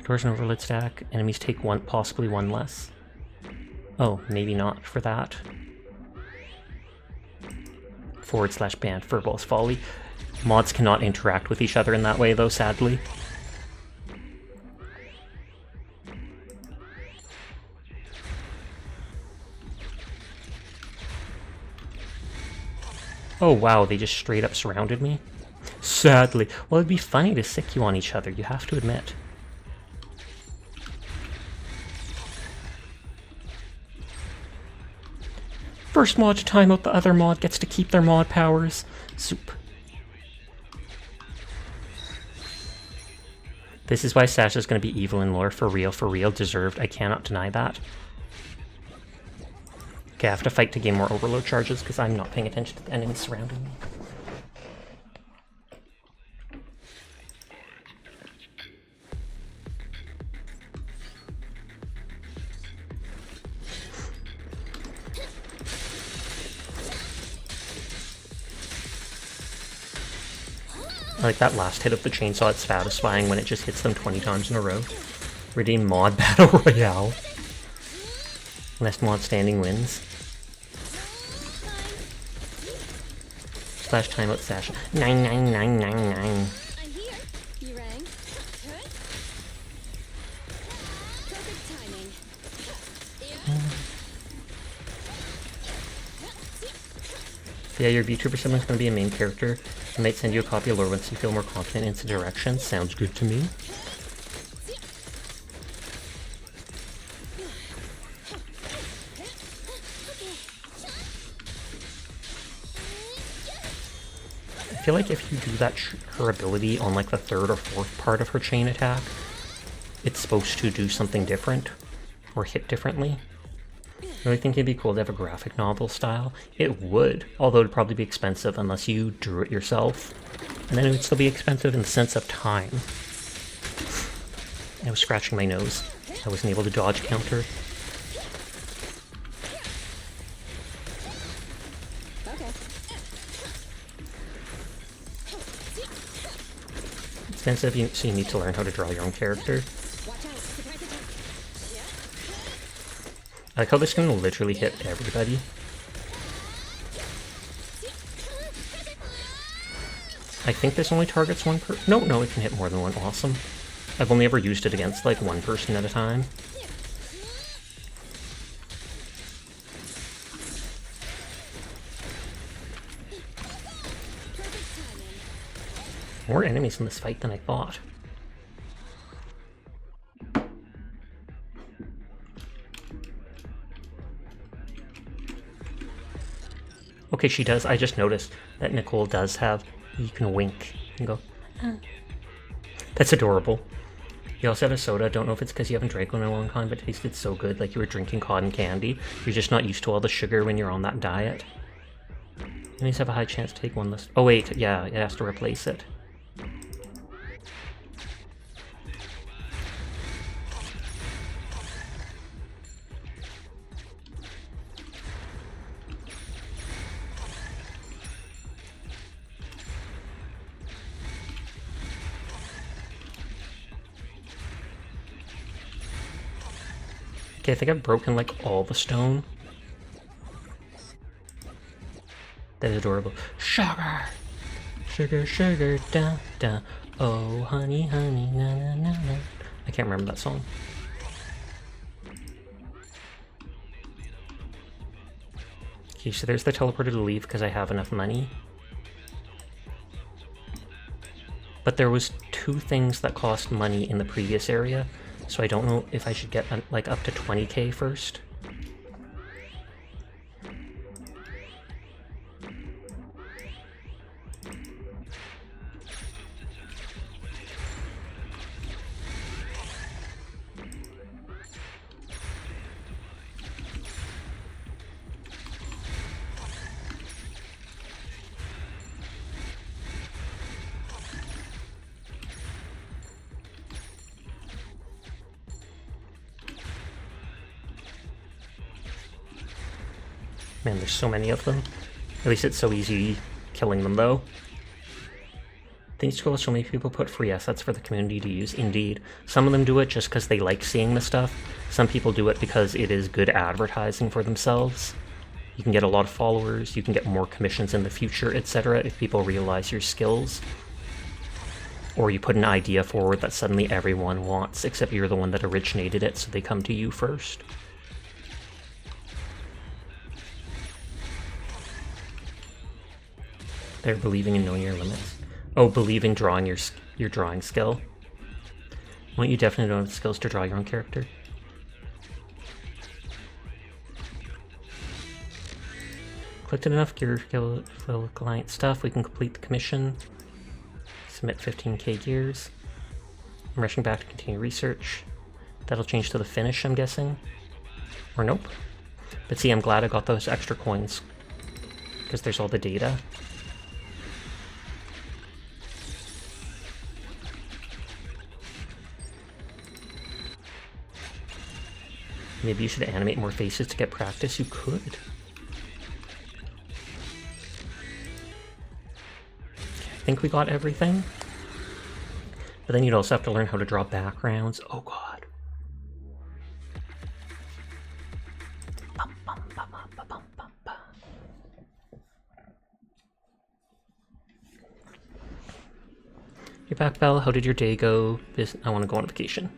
Doors and overload stack. Enemies take possibly 1 less. Oh, maybe not for that. /ban Furball's Folly. Mods cannot interact with each other in that way, though, sadly. Oh wow, they just straight up surrounded me? Sadly. Well, it'd be funny to sick you on each other, you have to admit. First mod to time out the other mod gets to keep their mod powers. Soup. This is why Sasha's going to be evil in lore, for real, deserved. I cannot deny that. Okay, I have to fight to gain more overload charges because I'm not paying attention to the enemies surrounding me. I like that last hit of the chainsaw, it's satisfying when it just hits them 20 times in a row. Redeem mod battle royale. Last mod standing wins. / timeout Sasha. 99999. I'm here. You rang. Good. Perfect timing. Yeah, your VTuber sibling's gonna be a main character. I might send you a copy of lore once you feel more confident in its direction. Sounds good to me. I feel like if you do that her ability on like the 3rd or 4th part of her chain attack, it's supposed to do something different or hit differently. I really think it'd be cool to have a graphic novel style. It would, although it'd probably be expensive unless you drew it yourself. And then it would still be expensive in the sense of time. I was scratching my nose. I wasn't able to dodge counter. Expensive, so you need to learn how to draw your own character. I like how this can literally hit everybody. I think this only targets one per- No, it can hit more than one. Awesome. I've only ever used it against like one person at a time. More enemies in this fight than I thought. Okay, she does. I just noticed that Nicole does have, you can wink and go, ah. That's adorable. You also had a soda. Don't know if it's because you haven't drank one in a long time, but it tasted so good, like you were drinking cotton candy. You're just not used to all the sugar when you're on that diet. Enemies have a high chance to take one less. Oh wait, yeah, it has to replace it. Okay, I think I've broken like all the stone. That is adorable. Sugar! Sugar, sugar, da, da. Oh, honey, honey, na, na, na, na. I can't remember that song. Okay, so there's the teleporter to leave because I have enough money. But there was 2 things that cost money in the previous area, so I don't know if I should get like up to 20k first. Man, there's so many of them. At least it's so easy killing them, though. These schools, so many people put free assets for the community to use. Indeed. Some of them do it just because they like seeing the stuff. Some people do it because it is good advertising for themselves. You can get a lot of followers, you can get more commissions in the future, etc. if people realize your skills. Or you put an idea forward that suddenly everyone wants, except you're the one that originated it, so they come to you first. They're believing in knowing your limits. Oh, believing drawing your drawing skill. Won't you definitely don't have the skills to draw your own character? Collected enough gear for client stuff. We can complete the commission. Submit 15k gears. I'm rushing back to continue research. That'll change to the finish, I'm guessing. Or nope. But see, I'm glad I got those extra coins, because there's all the data. Maybe you should animate more faces to get practice. You could. I think we got everything. But then you'd also have to learn how to draw backgrounds. Oh god. You're back, Belle. How did your day go? I want to go on vacation.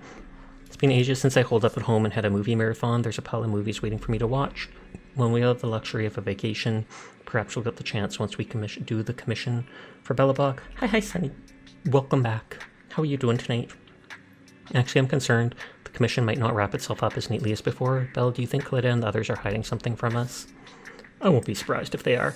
It's been ages since I holed up at home and had a movie marathon. There's a pile of movies waiting for me to watch. When we have the luxury of a vacation, perhaps we'll get the chance once we do the commission for belabog. Hi, Sunny. Welcome back. How are you doing tonight? Actually, I'm concerned the commission might not wrap itself up as neatly as before. Belle, do you think Clitta and the others are hiding something from us? I won't be surprised if they are.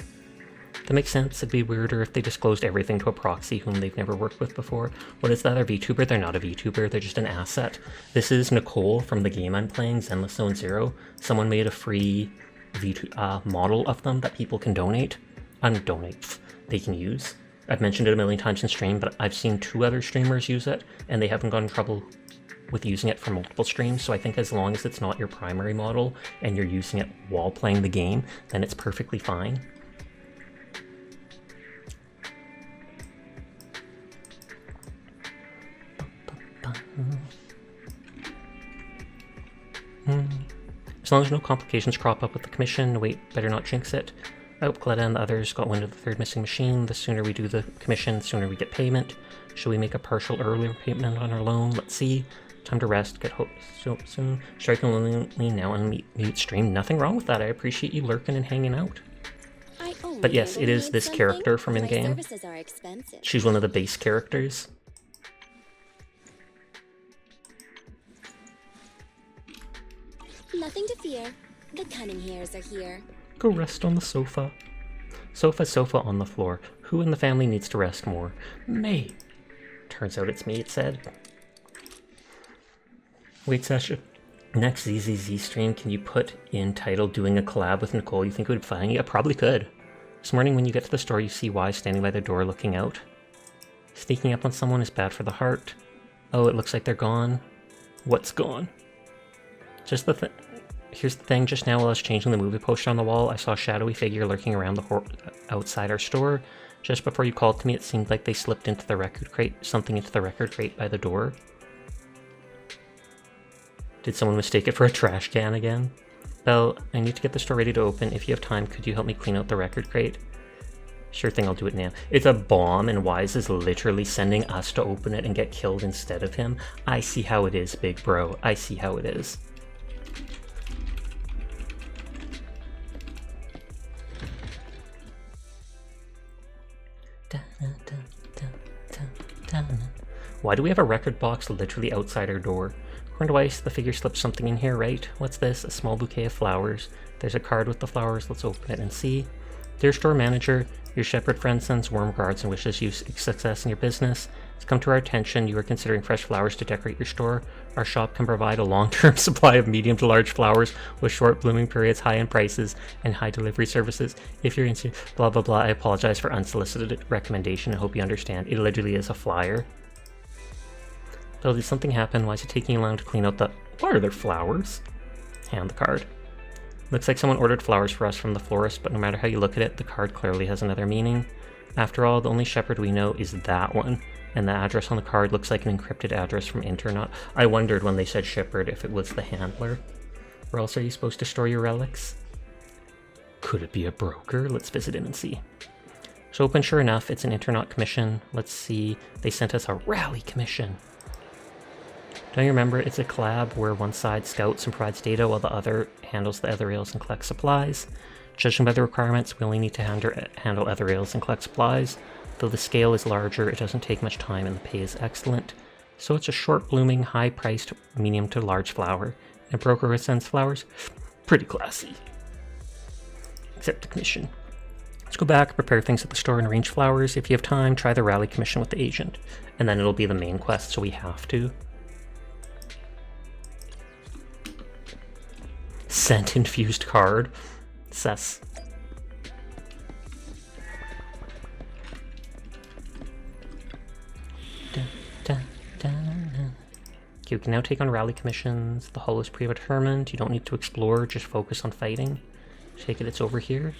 That makes sense. It'd be weirder if they disclosed everything to a proxy whom they've never worked with before. What is that, a VTuber? They're not a VTuber, they're just an asset. This is Nicole from the game I'm playing, Zenless Zone Zero. Someone made a free model of them that people can donate. They can use. I've mentioned it a million times in stream, but I've seen 2 other streamers use it, and they haven't gotten in trouble with using it for multiple streams, so I think as long as it's not your primary model, and you're using it while playing the game, then it's perfectly fine. As long as no complications crop up with the commission, wait, better not jinx it. I hope Gleda and the others got wind of the 3rd missing machine. The sooner we do the commission, the sooner we get payment. Should we make a partial earlier payment on our loan? Let's see. Time to rest, get hope so soon. Striking lonely now on mute stream. Nothing wrong with that. I appreciate you lurking and hanging out. But yes, it is this character from in-game. She's one of the base characters. Nothing to fear. The cunning hairs are here. Go rest on the sofa. Sofa on the floor. Who in the family needs to rest more? May. Turns out it's me, it said. Wait, Sasha. Next ZZZ stream, can you put in title doing a collab with Nicole? You think it would be funny? Yeah, probably could. This morning when you get to the store, you see Y standing by the door looking out. Sneaking up on someone is bad for the heart. Oh, it looks like they're gone. What's gone? Just the Here's the thing, just now while I was changing the movie poster on the wall, I saw a shadowy figure lurking around the outside our store. Just before you called to me, it seemed like they slipped into the record crate, something into the record crate by the door. Did someone mistake it for a trash can again? Belle, I need to get the store ready to open. If you have time, could you help me clean out the record crate? Sure thing, I'll do it now. It's a bomb, and Wise is literally sending us to open it and get killed instead of him. I see how it is, big bro. I see how it is. Why do we have a record box literally outside our door? According to Weiss, the figure slipped something in here, right? What's this? A small bouquet of flowers. There's a card with the flowers. Let's open it and see. Dear store manager, your shepherd friend sends warm regards and wishes you success in your business. It's come to our attention you are considering fresh flowers to decorate your store. Our shop can provide a long-term supply of medium to large flowers with short blooming periods, high-end prices, and high delivery services. If you're into blah blah blah, I apologize for unsolicited recommendation. I hope you understand. It literally is a flyer. Bill, did something happen? Why is it taking long to clean out the... Why are there flowers? Hand the card. Looks like someone ordered flowers for us from the florist, but no matter how you look at it, the card clearly has another meaning. After all, the only shepherd we know is that one, and the address on the card looks like an encrypted address from Internet. I wondered when they said shepherd if it was the handler. Where else are you supposed to store your relics? Could it be a broker? Let's visit him and see. So open, sure enough, it's an Internet commission. Let's see, they sent us a rally commission. Don't you remember, it's a collab where one side scouts and provides data while the other handles the other rails and collects supplies. Judging by the requirements, we only need to handle other rails and collect supplies. Though the scale is larger, it doesn't take much time and the pay is excellent. So it's a short blooming, high priced, medium to large flower. And a broker who sends flowers? Pretty classy. Accept the commission. Let's go back, prepare things at the store and arrange flowers. If you have time, try the rally commission with the agent. And then it'll be the main quest, so we have to. Scent infused card. Sus. Okay, we can now take on rally commissions. The hull is predetermined. You don't need to explore, just focus on fighting. Take it, it's over here.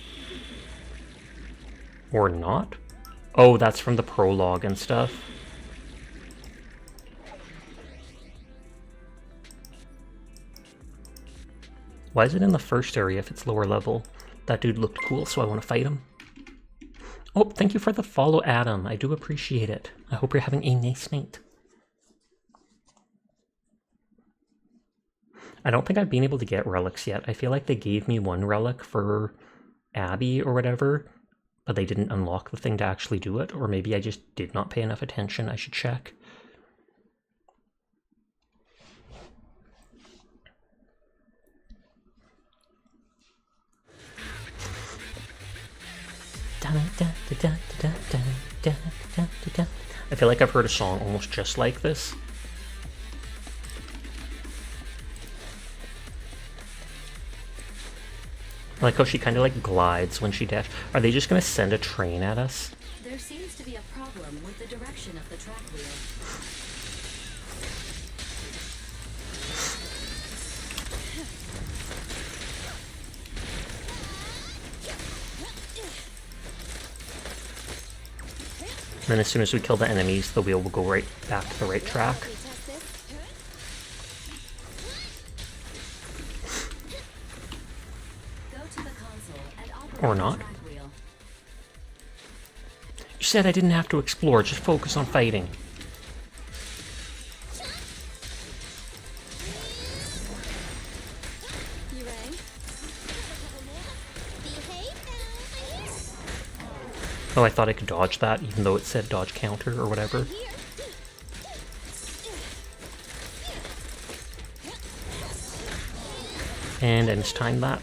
Or not? Oh, that's from the prologue and stuff. Why is it in the first area if it's lower level? That dude looked cool, so I want to fight him. Oh, thank you for the follow, Adam. I do appreciate it. I hope you're having a nice night. I don't think I've been able to get relics yet. I feel like they gave me one relic for Abby or whatever, but they didn't unlock the thing to actually do it, or maybe I just did not pay enough attention. I should check. I feel like I've heard a song almost just like this. I like how she kind of like glides when she dashes. Are they just gonna send a train at us? There seems to be a problem with the direction of the track wheel. And then as soon as we kill the enemies, the wheel will go right back to the right track. Or not. You said I didn't have to explore, just focus on fighting. Oh, I thought I could dodge that, even though it said dodge counter or whatever. And I mistimed that.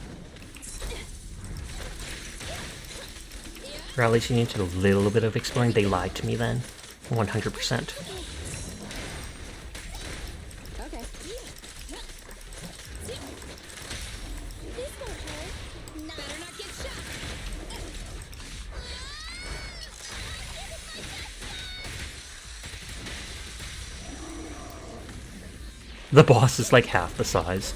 Or at least you need to do a little bit of exploring. They lied to me then. 100%. Okay. The boss is like half the size.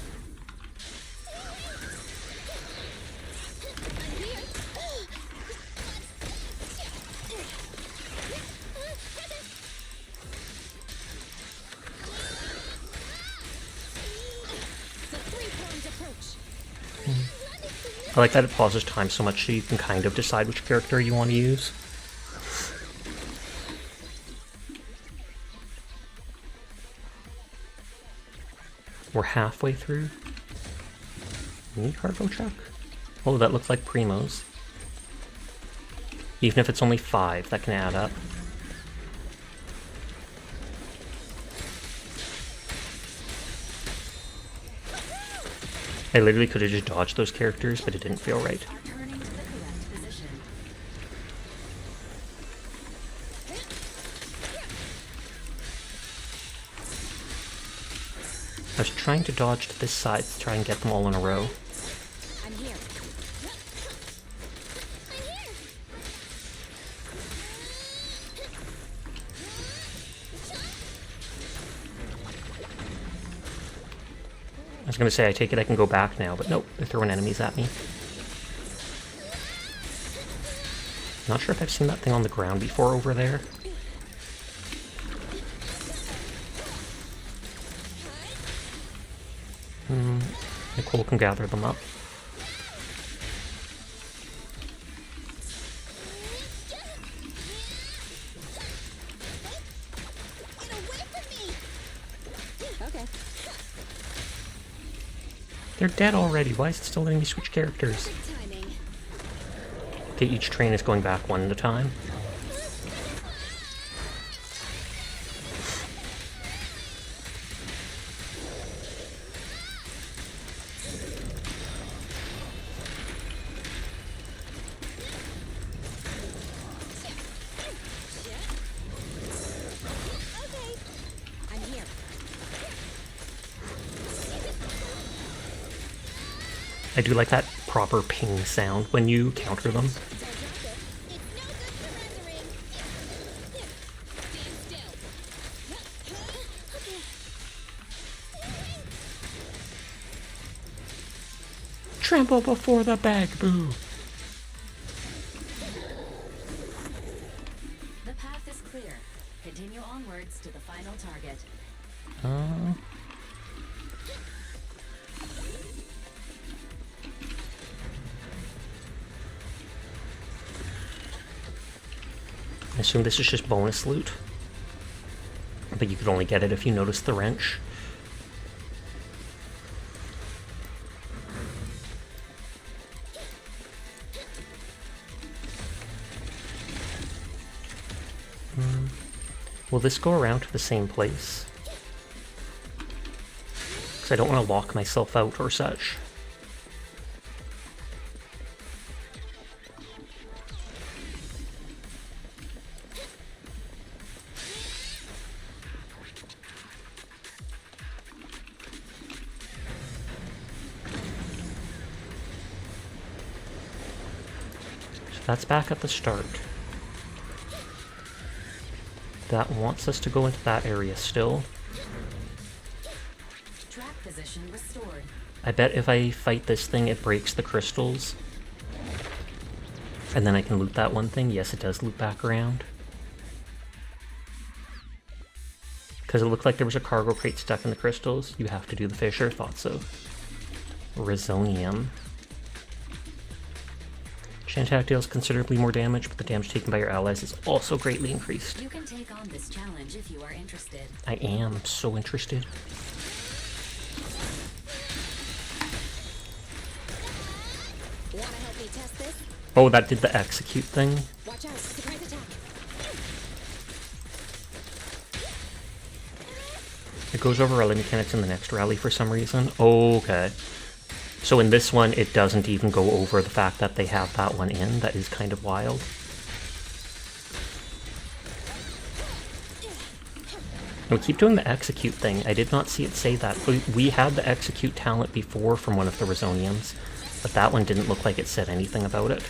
I like that it pauses time so much so you can kind of decide which character you want to use. We're halfway through. Need cargo check? Oh, that looks like Primo's. Even if it's only 5, that can add up. I literally could have just dodged those characters, but it didn't feel right. I was trying to dodge to this side to try and get them all in a row. I'm here. I was gonna say, I take it I can go back now, but nope, they're throwing enemies at me. Not sure if I've seen that thing on the ground before over there. Nicole can gather them up. Okay. They're dead already. Why is it still letting me switch characters? Okay, each train is going back one at a time. I'm here. I do like that proper ping sound when you counter them. Trample before the bag, boo! The path is clear. Continue onwards to the final target. I assume this is just bonus loot. But you could only get it if you notice the wrench. Will this go around to the same place? Because I don't want to lock myself out or such. That's back at the start. That wants us to go into that area still. Track position restored. I bet if I fight this thing, it breaks the crystals. And then I can loot that one thing. Yes, it does loop back around. Because it looked like there was a cargo crate stuck in the crystals. You have to do the fissure. Thought so. Resonium. Chain attack deals considerably more damage, but the damage taken by your allies is also greatly increased. You can take on this challenge if you are interested. I am so interested. Wanna help me test this? Oh, that did the execute thing. Watch out, surprise attack. It goes over rally mechanics in the next rally for some reason. Okay. So in this one, it doesn't even go over the fact that they have that one in. That is kind of wild. And we keep doing the execute thing. I did not see it say that. We had the execute talent before from one of the Resoniums, but that one didn't look like it said anything about it.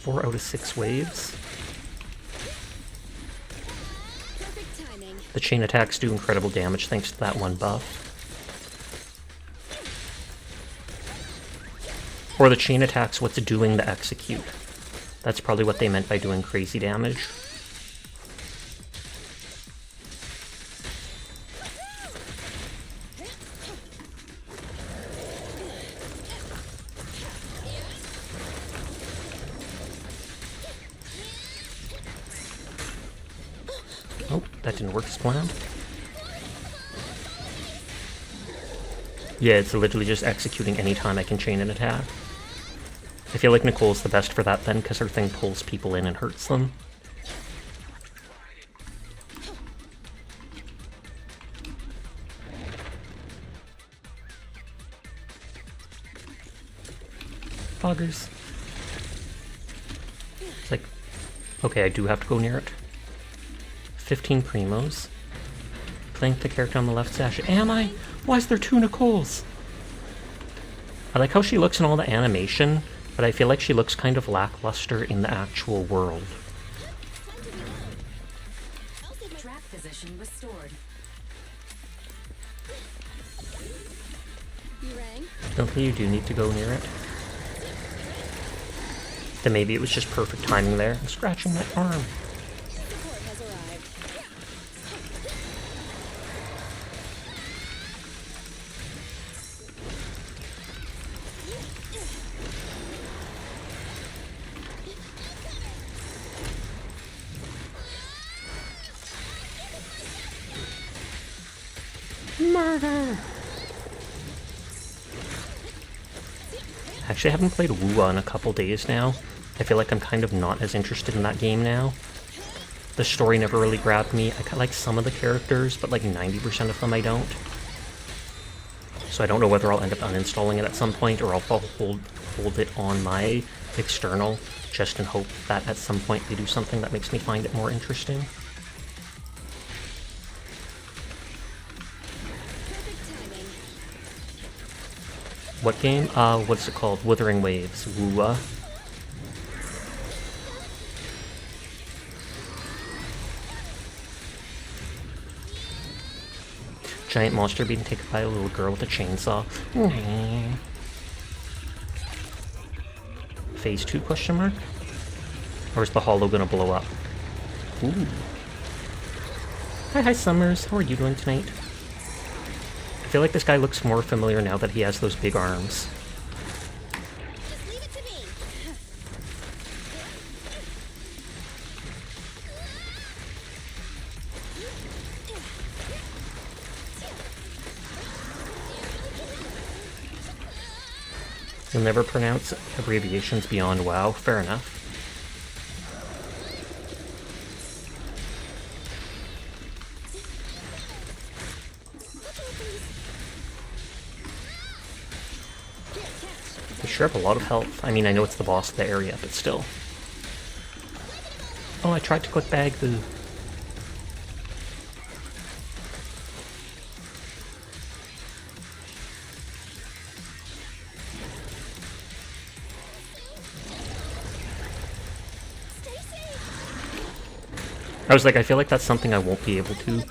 4 out of 6 waves. The chain attacks do incredible damage thanks to that one buff. Or the chain attack's what's doing the execute. That's probably what they meant by doing crazy damage. Oh, that didn't work as planned. Yeah, it's literally just executing anytime I can chain an attack. I feel like Nicole's the best for that then, because her thing pulls people in and hurts them. Foggers. It's like, okay, I do have to go near it. 15 primos. Playing the character on the left sash. Am I? Why is there 2 Nicoles? I like how she looks in all the animation, but I feel like she looks kind of lackluster in the actual world. Track position restored. Don't think you do need to go near it. Then maybe it was just perfect timing there. I'm scratching my arm. Murder! Actually, I haven't played Wua in a couple days now. I feel like I'm kind of not as interested in that game now. The story never really grabbed me. I like some of the characters, but like 90% of them I don't. So I don't know whether I'll end up uninstalling it at some point, or I'll hold it on my external, just in hope that at some point they do something that makes me find it more interesting. What game? What's it called? Wuthering Waves. Wua. Giant monster being taken by a little girl with a chainsaw. Phase 2 question mark? Or is the hollow gonna blow up? Ooh. Hi Summers, how are you doing tonight? I feel like this guy looks more familiar now that he has those big arms. You'll never pronounce abbreviations beyond WoW. Fair enough. They sure have a lot of health. I mean, I know it's the boss of the area, but still. Oh, I tried to click bag the... I was like, I feel like that's something I won't be able to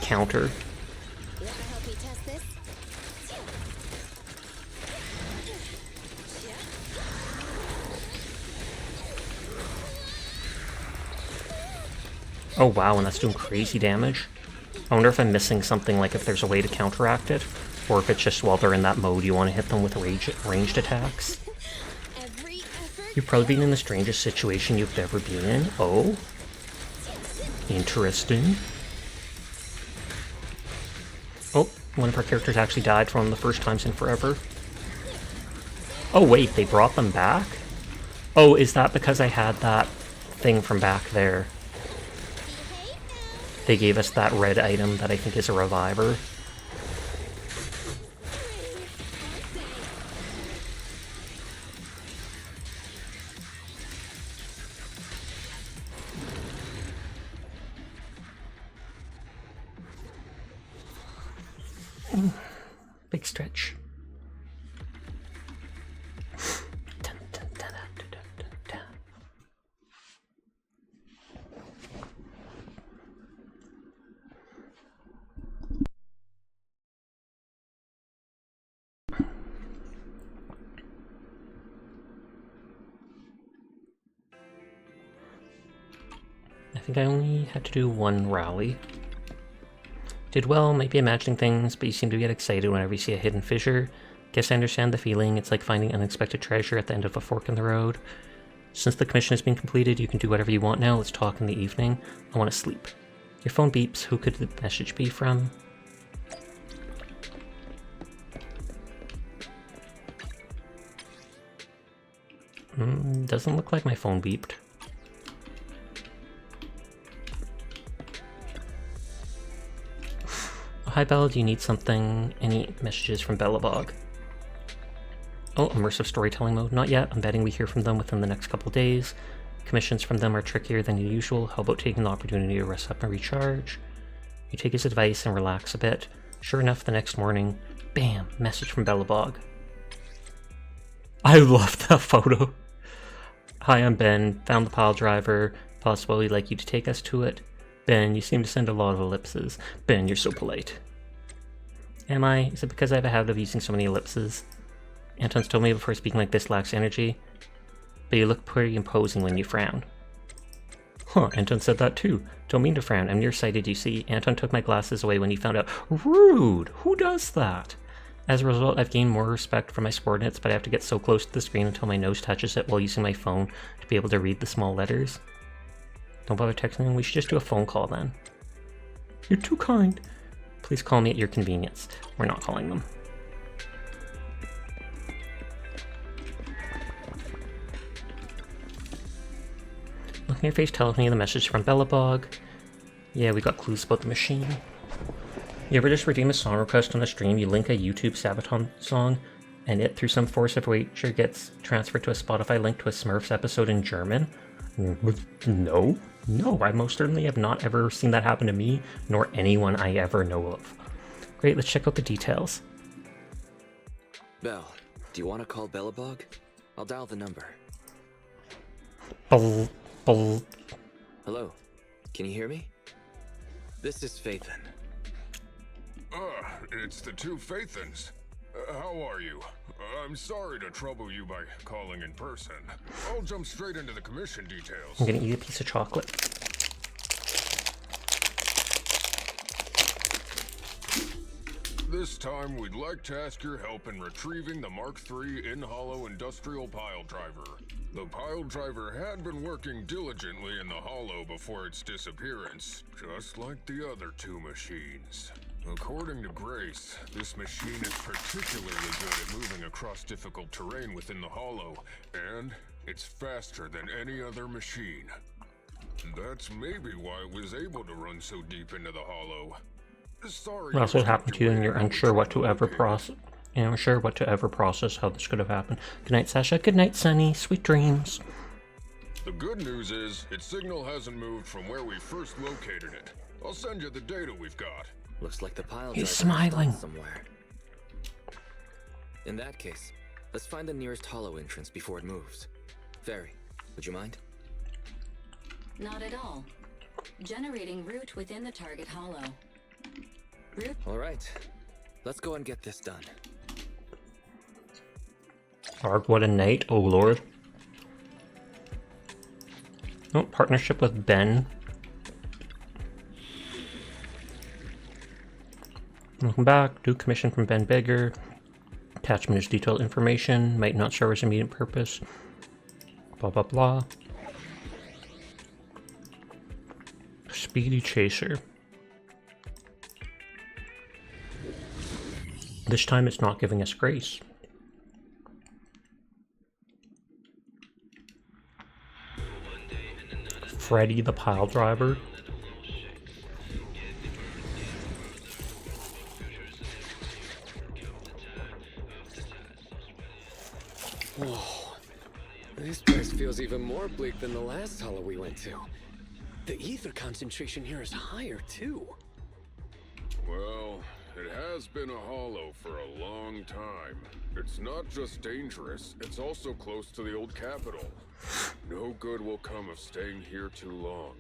counter. Oh wow, and that's doing crazy damage. I wonder if I'm missing something, like if there's a way to counteract it, or if it's just while they're in that mode you want to hit them with ranged attacks. You've probably been in the strangest situation you've ever been in. Oh. Interesting. Oh, one of our characters actually died for one of the first times in forever. Oh wait, they brought them back? Oh, is that because I had that thing from back there? They gave us that red item that I think is a reviver. Big stretch. I think I only had to do one rally. Did well, might be imagining things, but you seem to get excited whenever you see a hidden fissure. Guess I understand the feeling. It's like finding unexpected treasure at the end of a fork in the road. Since the commission has been completed, you can do whatever you want now. Let's talk in the evening. I want to sleep. Your phone beeps. Who could the message be from? Doesn't look like my phone beeped. Hi Bella, do you need something? Any messages from belabog? Oh, immersive storytelling mode. Not yet. I'm betting we hear from them within the next couple days. Commissions from them are trickier than usual. How about taking the opportunity to rest up and recharge? You take his advice and relax a bit. Sure enough, the next morning, bam, message from belabog. I love that photo. Hi, I'm Ben. Found the pile driver. Possible we'd like you to take us to it. Ben, you seem to send a lot of ellipses. Ben, you're so polite. Am I? Is it because I have a habit of using so many ellipses? Anton's told me before speaking like this lacks energy. But you look pretty imposing when you frown. Huh, Anton said that too. Don't mean to frown, I'm nearsighted, you see. Anton took my glasses away when he found out. Rude! Who does that? As a result, I've gained more respect for my subordinates, but I have to get so close to the screen until my nose touches it while using my phone to be able to read the small letters. Don't bother texting them, we should just do a phone call then. You're too kind. Please call me at your convenience. We're not calling them. Look at your face tells me the message from belabog. Yeah, we got clues about the machine. You ever just redeem a song request on a stream, you link a YouTube Sabaton song, and it, through some force of nature, gets transferred to a Spotify link to a Smurfs episode in German? No. No, I most certainly have not ever seen that happen to me, nor anyone I ever know of. Great, let's check out the details. Belle, do you want to call belabog? I'll dial the number. Hello, can you hear me? This is Faithin. It's the two Faithins. How are you? I'm sorry to trouble you by calling in person. I'll jump straight into the commission details. I'm gonna eat a piece of chocolate. This time, we'd like to ask your help in retrieving the Mark III in-hollow industrial pile driver. The pile driver had been working diligently in the hollow before its disappearance, just like the other two machines. According to Grace, this machine is particularly good at moving across difficult terrain within the hollow, and it's faster than any other machine. That's maybe why it was able to run so deep into the hollow. Sorry. That's what happened to you, and you're unsure what to ever process. Unsure what to ever process how this could have happened. Good night, Sasha. Good night, Sunny. Sweet dreams. The good news is, its signal hasn't moved from where we first located it. I'll send you the data we've got. Looks like the pile He's driver is smiling. somewhere. In that case, let's find the nearest hollow entrance before it moves. Fairy, would you mind? Not at all. Generating route within the target hollow. Route. All right, let's go and get this done. Arg, what a night, oh lord. Oh, partnership with Ben. Welcome back. New commission from Ben Beggar. Attachment is detailed information. Might not serve as immediate purpose. Blah blah blah. Speedy Chaser. This time it's not giving us grace. Freddy the Pile Driver. Whoa. This place feels even more bleak than the last hollow we went to. The ether concentration here is higher, too. Well, it has been a hollow for a long time. It's not just dangerous, it's also close to the old capital. No good will come of staying here too long.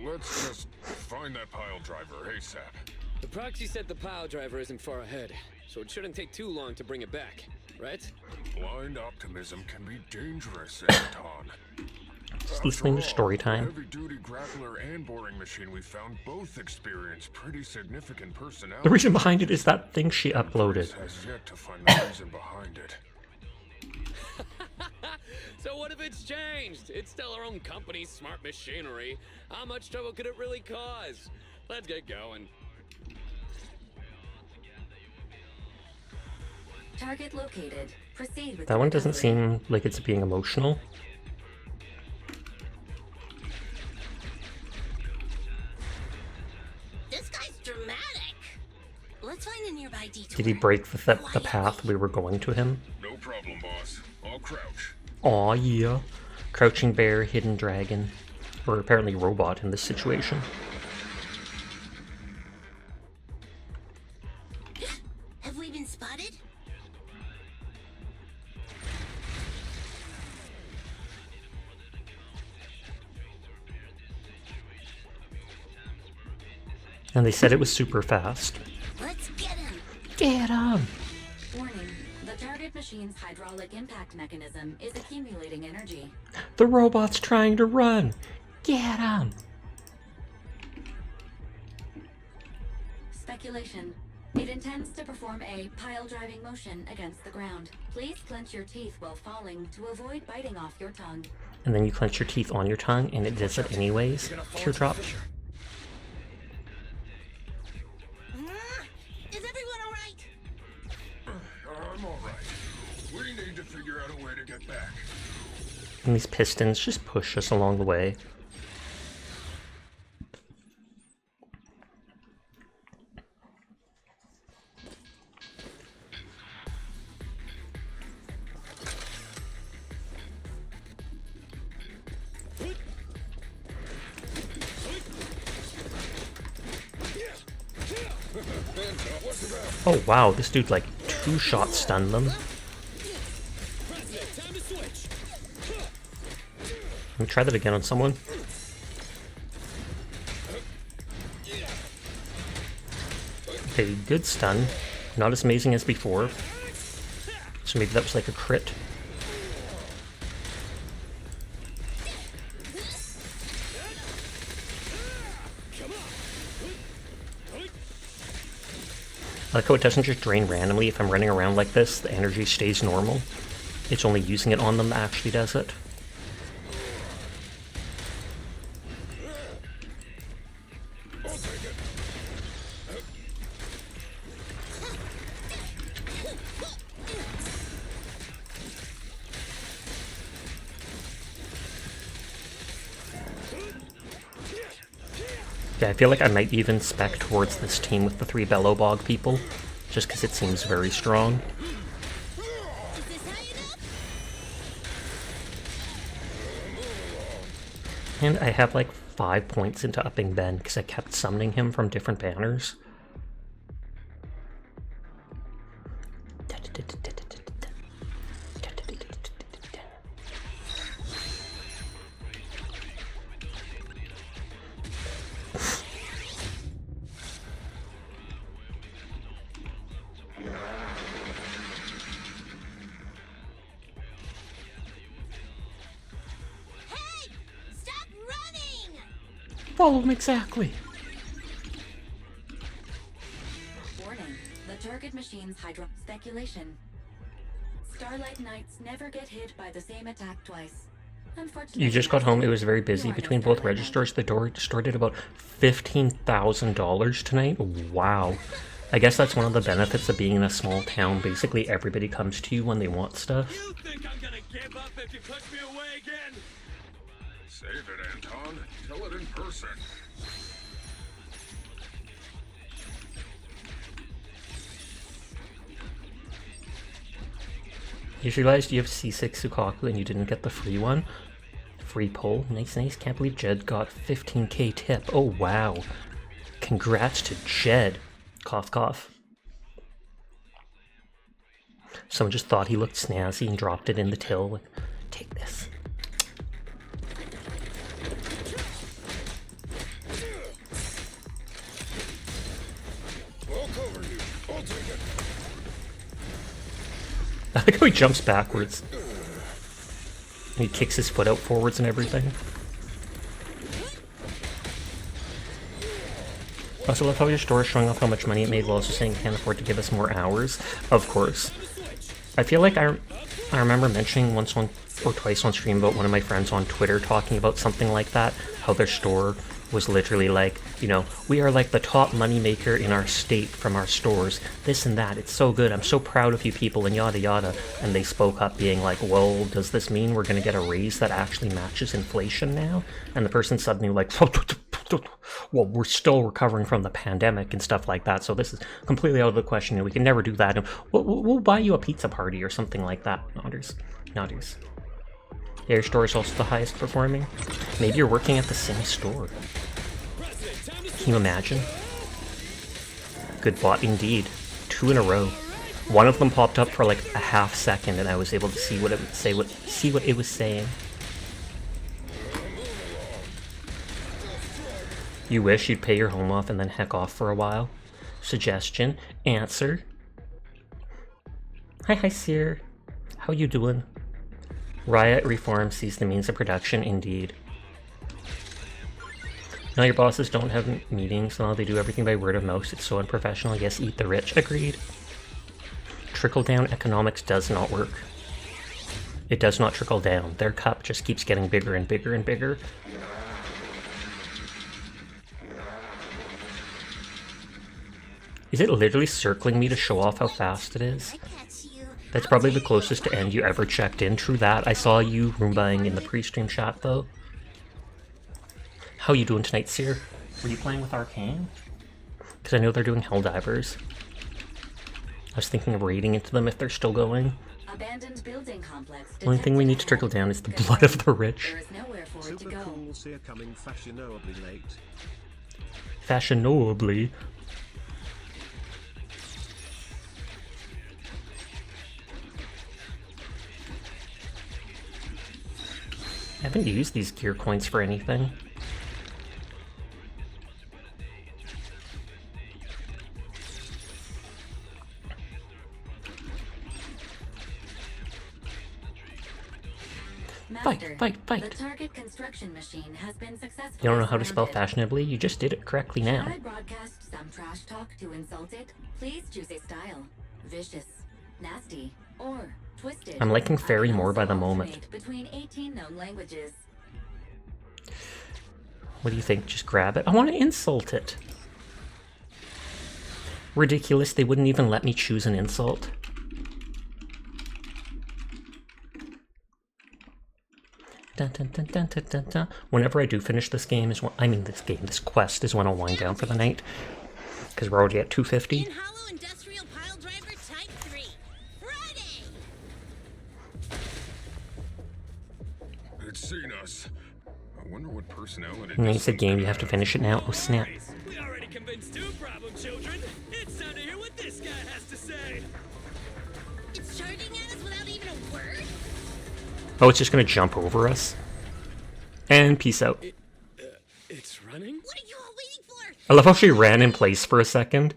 Let's just find that pile driver ASAP. The proxy said the pile driver isn't far ahead, so it shouldn't take too long to bring it back, right? Blind optimism can be dangerous, Anton. Just listening to story time. The heavy-duty grappler and boring machine we found both experience pretty significant personality. The reason behind it is that thing she uploaded. Has yet to find the reason behind it. So what if it's changed? It's still our own company's smart machinery. How much trouble could it really cause? Let's get going. Target located. Proceed with That one the doesn't recovery. seem like it's being emotional. This guy's dramatic. Let's find a nearby detour. Did he break the path we were going to him? No problem, boss. I'll crouch. Aw, yeah. Crouching bear, hidden dragon. Or apparently robot in this situation. Have we been spotted? And they said it was super fast. Let's get him. Get him! Warning. The target machine's hydraulic impact mechanism is accumulating energy. The robot's trying to run! Get him! Speculation. It intends to perform a pile-driving motion against the ground. Please clench your teeth while falling to avoid biting off your tongue. And then you clench your teeth on your tongue and it does it anyways. Teardrop. Is everyone alright? I'm alright. We need to figure out a way to get back. And these pistons just push us along the way. Oh wow, this dude like two-shot stunned them. Let me try that again on someone. Okay, good stun. Not as amazing as before. So maybe that was like a crit. I like how it doesn't just drain randomly. If I'm running around like this, the energy stays normal. It's only using it on them that actually does it. Yeah, I feel like I might even spec towards this team with the 3 belabog people, just because it seems very strong. And I have like 5 points into upping Ben because I kept summoning him from different banners. Follow him exactly. Warning. The target machine's hydro speculation. Starlight Knights never get hit by the same attack twice. Unfortunately, You just got home. It was very busy between both registers. The store did about $15,000 tonight. Wow. I guess that's one of the benefits of being in a small town. Basically, everybody comes to you when they want stuff. You think I'm gonna give up if you push me away again? Save it, Anton. Tell it in person. You realized you have C6 Sukaku and you didn't get the free one? Free poll. Nice, nice. Can't believe Jed got 15k tip. Oh, wow. Congrats to Jed. Cough, cough. Someone just thought he looked snazzy and dropped it in the till. Like, take this. I'll cover you. I'll take it. I like how he jumps backwards. And he kicks his foot out forwards and everything. I also love how your store is showing off how much money it made while also saying it can't afford to give us more hours. Of course. I feel like I remember mentioning once or twice on stream about one of my friends on Twitter talking about something like that. How their store was literally like, you know, we are like the top moneymaker in our state from our stores. This and that. It's so good. I'm so proud of you people and yada yada. And they spoke up being like, well, does this mean we're going to get a raise that actually matches inflation now? And the person suddenly like, well, we're still recovering from the pandemic and stuff like that, so this is completely out of the question, and we can never do that. And we'll buy you a pizza party or something like that. Nodders. Nodders. Yeah, your store is also the highest performing. Maybe you're working at the same store. Can you imagine? Good bot indeed. 2 in a row. One of them popped up for like a half second, and I was able to see what it would say. See what it was saying. You wish you'd pay your home off and then heck off for a while? Suggestion. Answer. Hi, Seer. How you doing? Riot Reform sees the means of production, indeed. Now your bosses don't have meetings, and all they do everything by word of mouth. It's so unprofessional. Yes, eat the rich. Agreed. Trickle-down economics does not work. It does not trickle down. Their cup just keeps getting bigger and bigger and bigger. Is it literally circling me to show off how fast it is? That's probably the closest to end you ever checked in. True that. I saw you Roombaing in the pre-stream chat, though. How you doing tonight, Seer? Were you playing with Arcane? Because I know they're doing Helldivers. I was thinking of raiding into them if they're still going. Abandoned building complex. The only thing we need to trickle down is the blood of the rich. There is nowhere for it to go. Cool Seer coming fashionably late. Fashionably? I haven't used these gear coins for anything. Master, fight! The target construction machine has been successfully You don't know how to spell surrounded. fashionably? You just did it correctly now. Should I broadcast some trash talk to insult it? Please choose a style. Vicious, nasty, or twisted. I'm liking Fairy I can more by also the moment. alternate between 18 known languages. What do you think? Just grab it? I want to insult it. Ridiculous, they wouldn't even let me choose an insult. Dun, dun, dun, dun, dun, dun, dun. Whenever I do finish this game is when, this quest is when I'll wind down for the night. Because we're already at 250. Hollow Industrial Pile Driver Type 3. Friday! It's seen us. I wonder what personality. And then it's a game, you have to finish it now. Oh snap. We already convinced two problem children. It's time to hear what this guy has to say. It's charging at us without even a word? Oh, it's just gonna jump over us. And peace out. It's running? What are you all waiting for? I love how she ran in place for a second.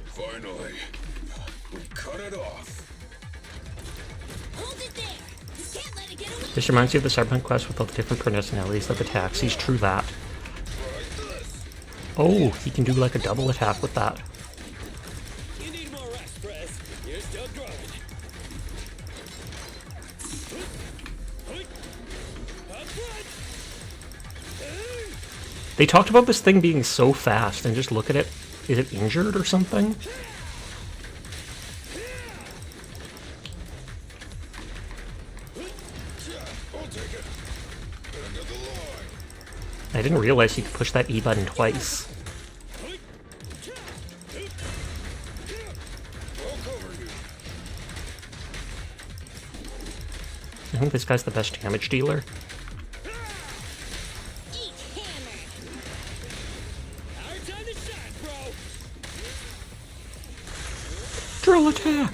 Finally, we cut it off. Hold it there. You can't let it get away. This reminds you of the Cyberpunk quest with all the different personalities of the taxis. True that. Oh, he can do like a double attack with that. You need more rest, Prez. You're still growing. They talked about this thing being so fast, and just look at it. Is it injured or something? I didn't realize you could push that E button twice. I think this guy's the best damage dealer. Drill attack!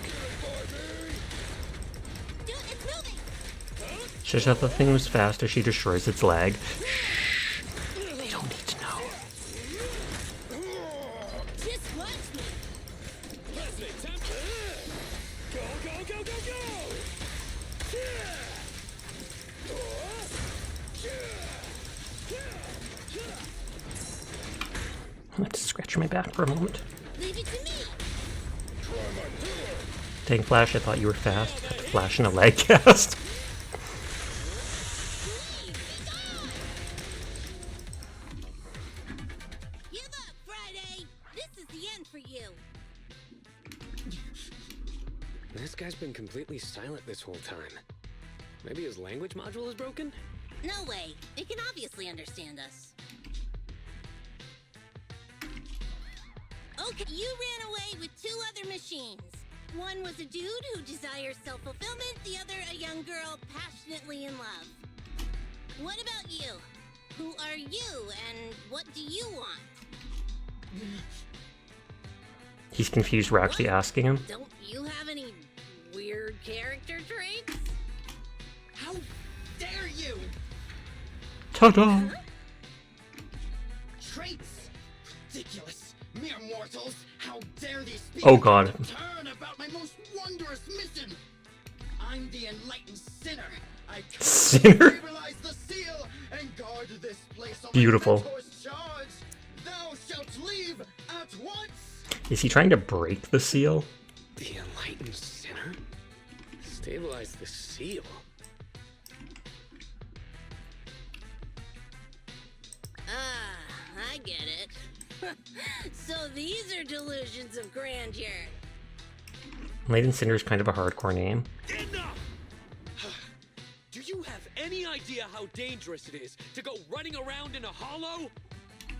Just how the thing was faster, she destroys its leg. Shh. They don't need to know. Just watch me. I had to scratch my back for a moment. Leave it to me. Dang Flash, I thought you were fast. Got the Flash in a leg cast. Give up, Friday. This is the end for you. This guy's been completely silent this whole time. Maybe his language module is broken? No way. It can obviously understand us. Okay, you ran away with two other machines. One was a dude who desires self-fulfillment, the other a young girl passionately in love. What about you? Who are you, and what do you want? He's confused, we're actually asking him. Don't you have any weird character traits? How dare you! Ta-da! Traits? Ridiculous. Mere mortals. How dare these speak Oh god. turn about my most wondrous mission. I'm the enlightened sinner. I Sinner? stabilize the seal and guard this place on Beautiful. my mentor's charge. Thou shalt leave at once. Is he trying to break the seal? The enlightened sinner? Stabilize the seal? Ah, I get it. So these are delusions of grandeur. Maiden Cinder's kind of a hardcore name. Enough! Do you have any idea how dangerous it is to go running around in a hollow?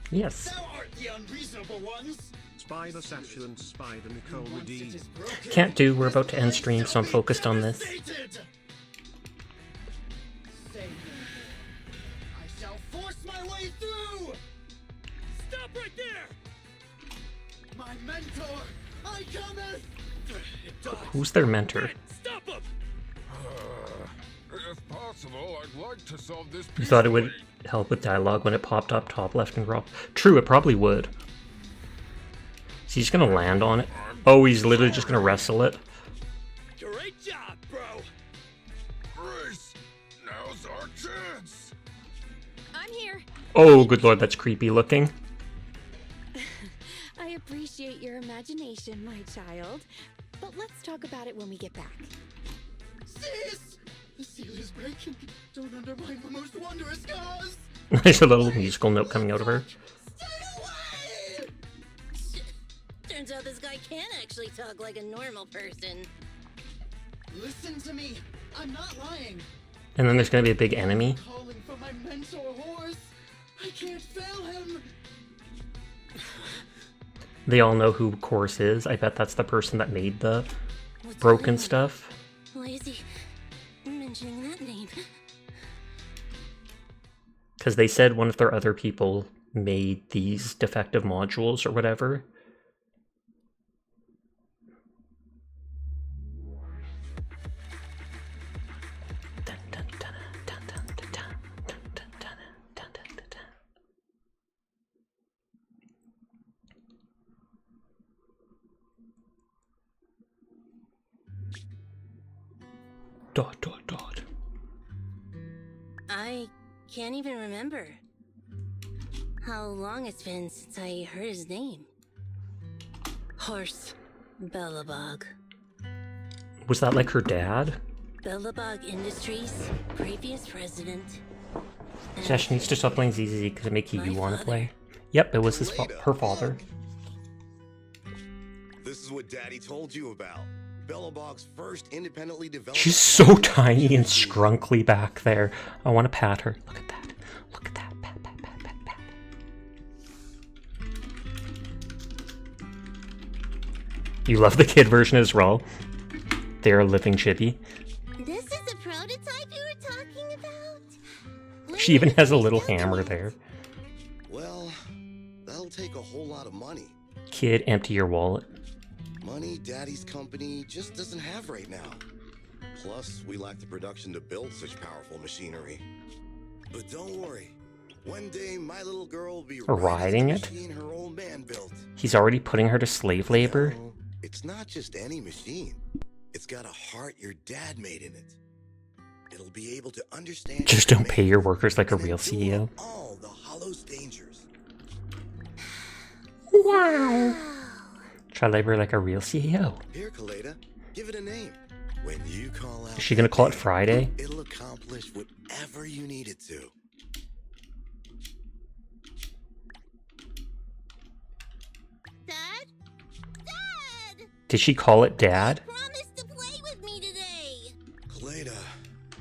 Yes. Thou art the unreasonable ones. Spider Sasha and Spider Nicole Redeem. Can't do, we're about to end stream, so I'm focused on this. Say I shall force my way through. Stop right there! My mentor, I cometh. Who's their mentor? Stop him! If possible, I'd like to solve this. You thought it would help with dialogue when it popped up top left and rock. True, it probably would. Is he just gonna land on it? Oh, he's literally just gonna wrestle it. Great job, bro! Grace, now's our chance. I'm here. Oh, good lord, that's creepy looking. I appreciate your imagination, my child. But let's talk about it when we get back. Sis! The seal is breaking. Don't undermine the most wondrous cause. There's a little musical note coming out of her. Turns out this guy can actually talk like a normal person. Listen to me. I'm not lying. And then there's gonna be a big enemy. Calling for my mentor horse. I can't fail him. They all know who Course is. I bet that's the person that made the broken stuff. Why is he mentioning that name? Because they said one of their other people made these defective modules or whatever. Dot, dot, dot. I can't even remember how long it's been since I heard his name. Horse Belabog. Was that like her dad? Belabog Industries, previous president. Sash needs to stop playing ZZZ because it makes you want to play. Yep, it was her father. This is what Daddy told you about. Belabog's first independently developed... She's so tiny and scrunkly back there. I want to pat her. Look at that. Look at that. Pat, pat, pat, pat, pat. You love the kid version as well. They're a living chibi. This is the prototype you were talking about? She even has a little hammer there. Well, that'll take a whole lot of money. Kid, empty your wallet. Money Daddy's company just doesn't have right now. Plus, we lack the production to build such powerful machinery. But don't worry. One day, my little girl will be riding it? machine her old man built. He's already putting her to slave labor? No, it's not just any machine. It's got a heart your dad made in it. It'll be able to understand... Just don't pay your workers like a real CEO. All the Hollow's dangers. Wow. Try labor like a real CEO. Here, Kaleda, give it a name. When you call out... Is she gonna call it Friday? It'll accomplish whatever you need it to. Dad? Dad! Did she call it Dad? Promise to play with me today. Kaleda,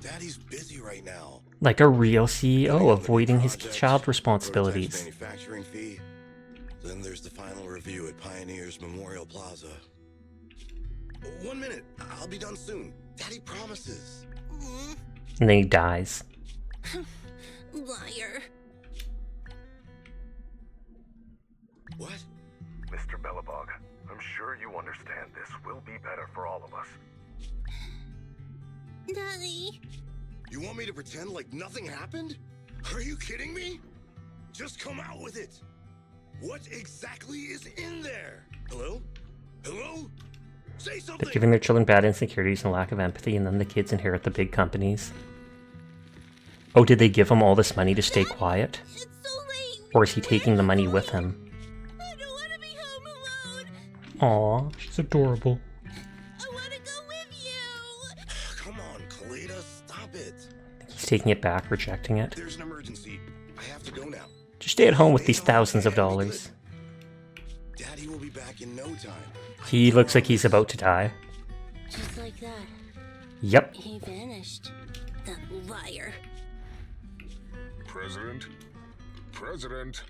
Daddy's busy right now. Like a real CEO, avoiding his child responsibilities. Manufacturing fee. Then there's the final review at Pioneers Memorial Plaza. 1 minute, I'll be done soon. Daddy promises. And then he dies. Liar. What? Mr. Belabog, I'm sure you understand this will be better for all of us. Daddy. You want me to pretend like nothing happened? Are you kidding me? Just come out with it. What exactly is in there? Hello? Hello? Say something! They're giving their children bad insecurities and lack of empathy, and then the kids inherit the big companies. Oh, did they give him all this money to stay quiet? It's so late. Or is he taking the money with him? I don't want to be home alone. Aw, she's adorable. I want to go with you. Come on, Kaleda, stop it. He's taking it back, rejecting it. There's an emergency. I have to go now. Just stay at home with these thousands of dollars. Daddy will be back in no time. He looks like he's about to die. Just like that. Yep. He vanished. That liar. President? President?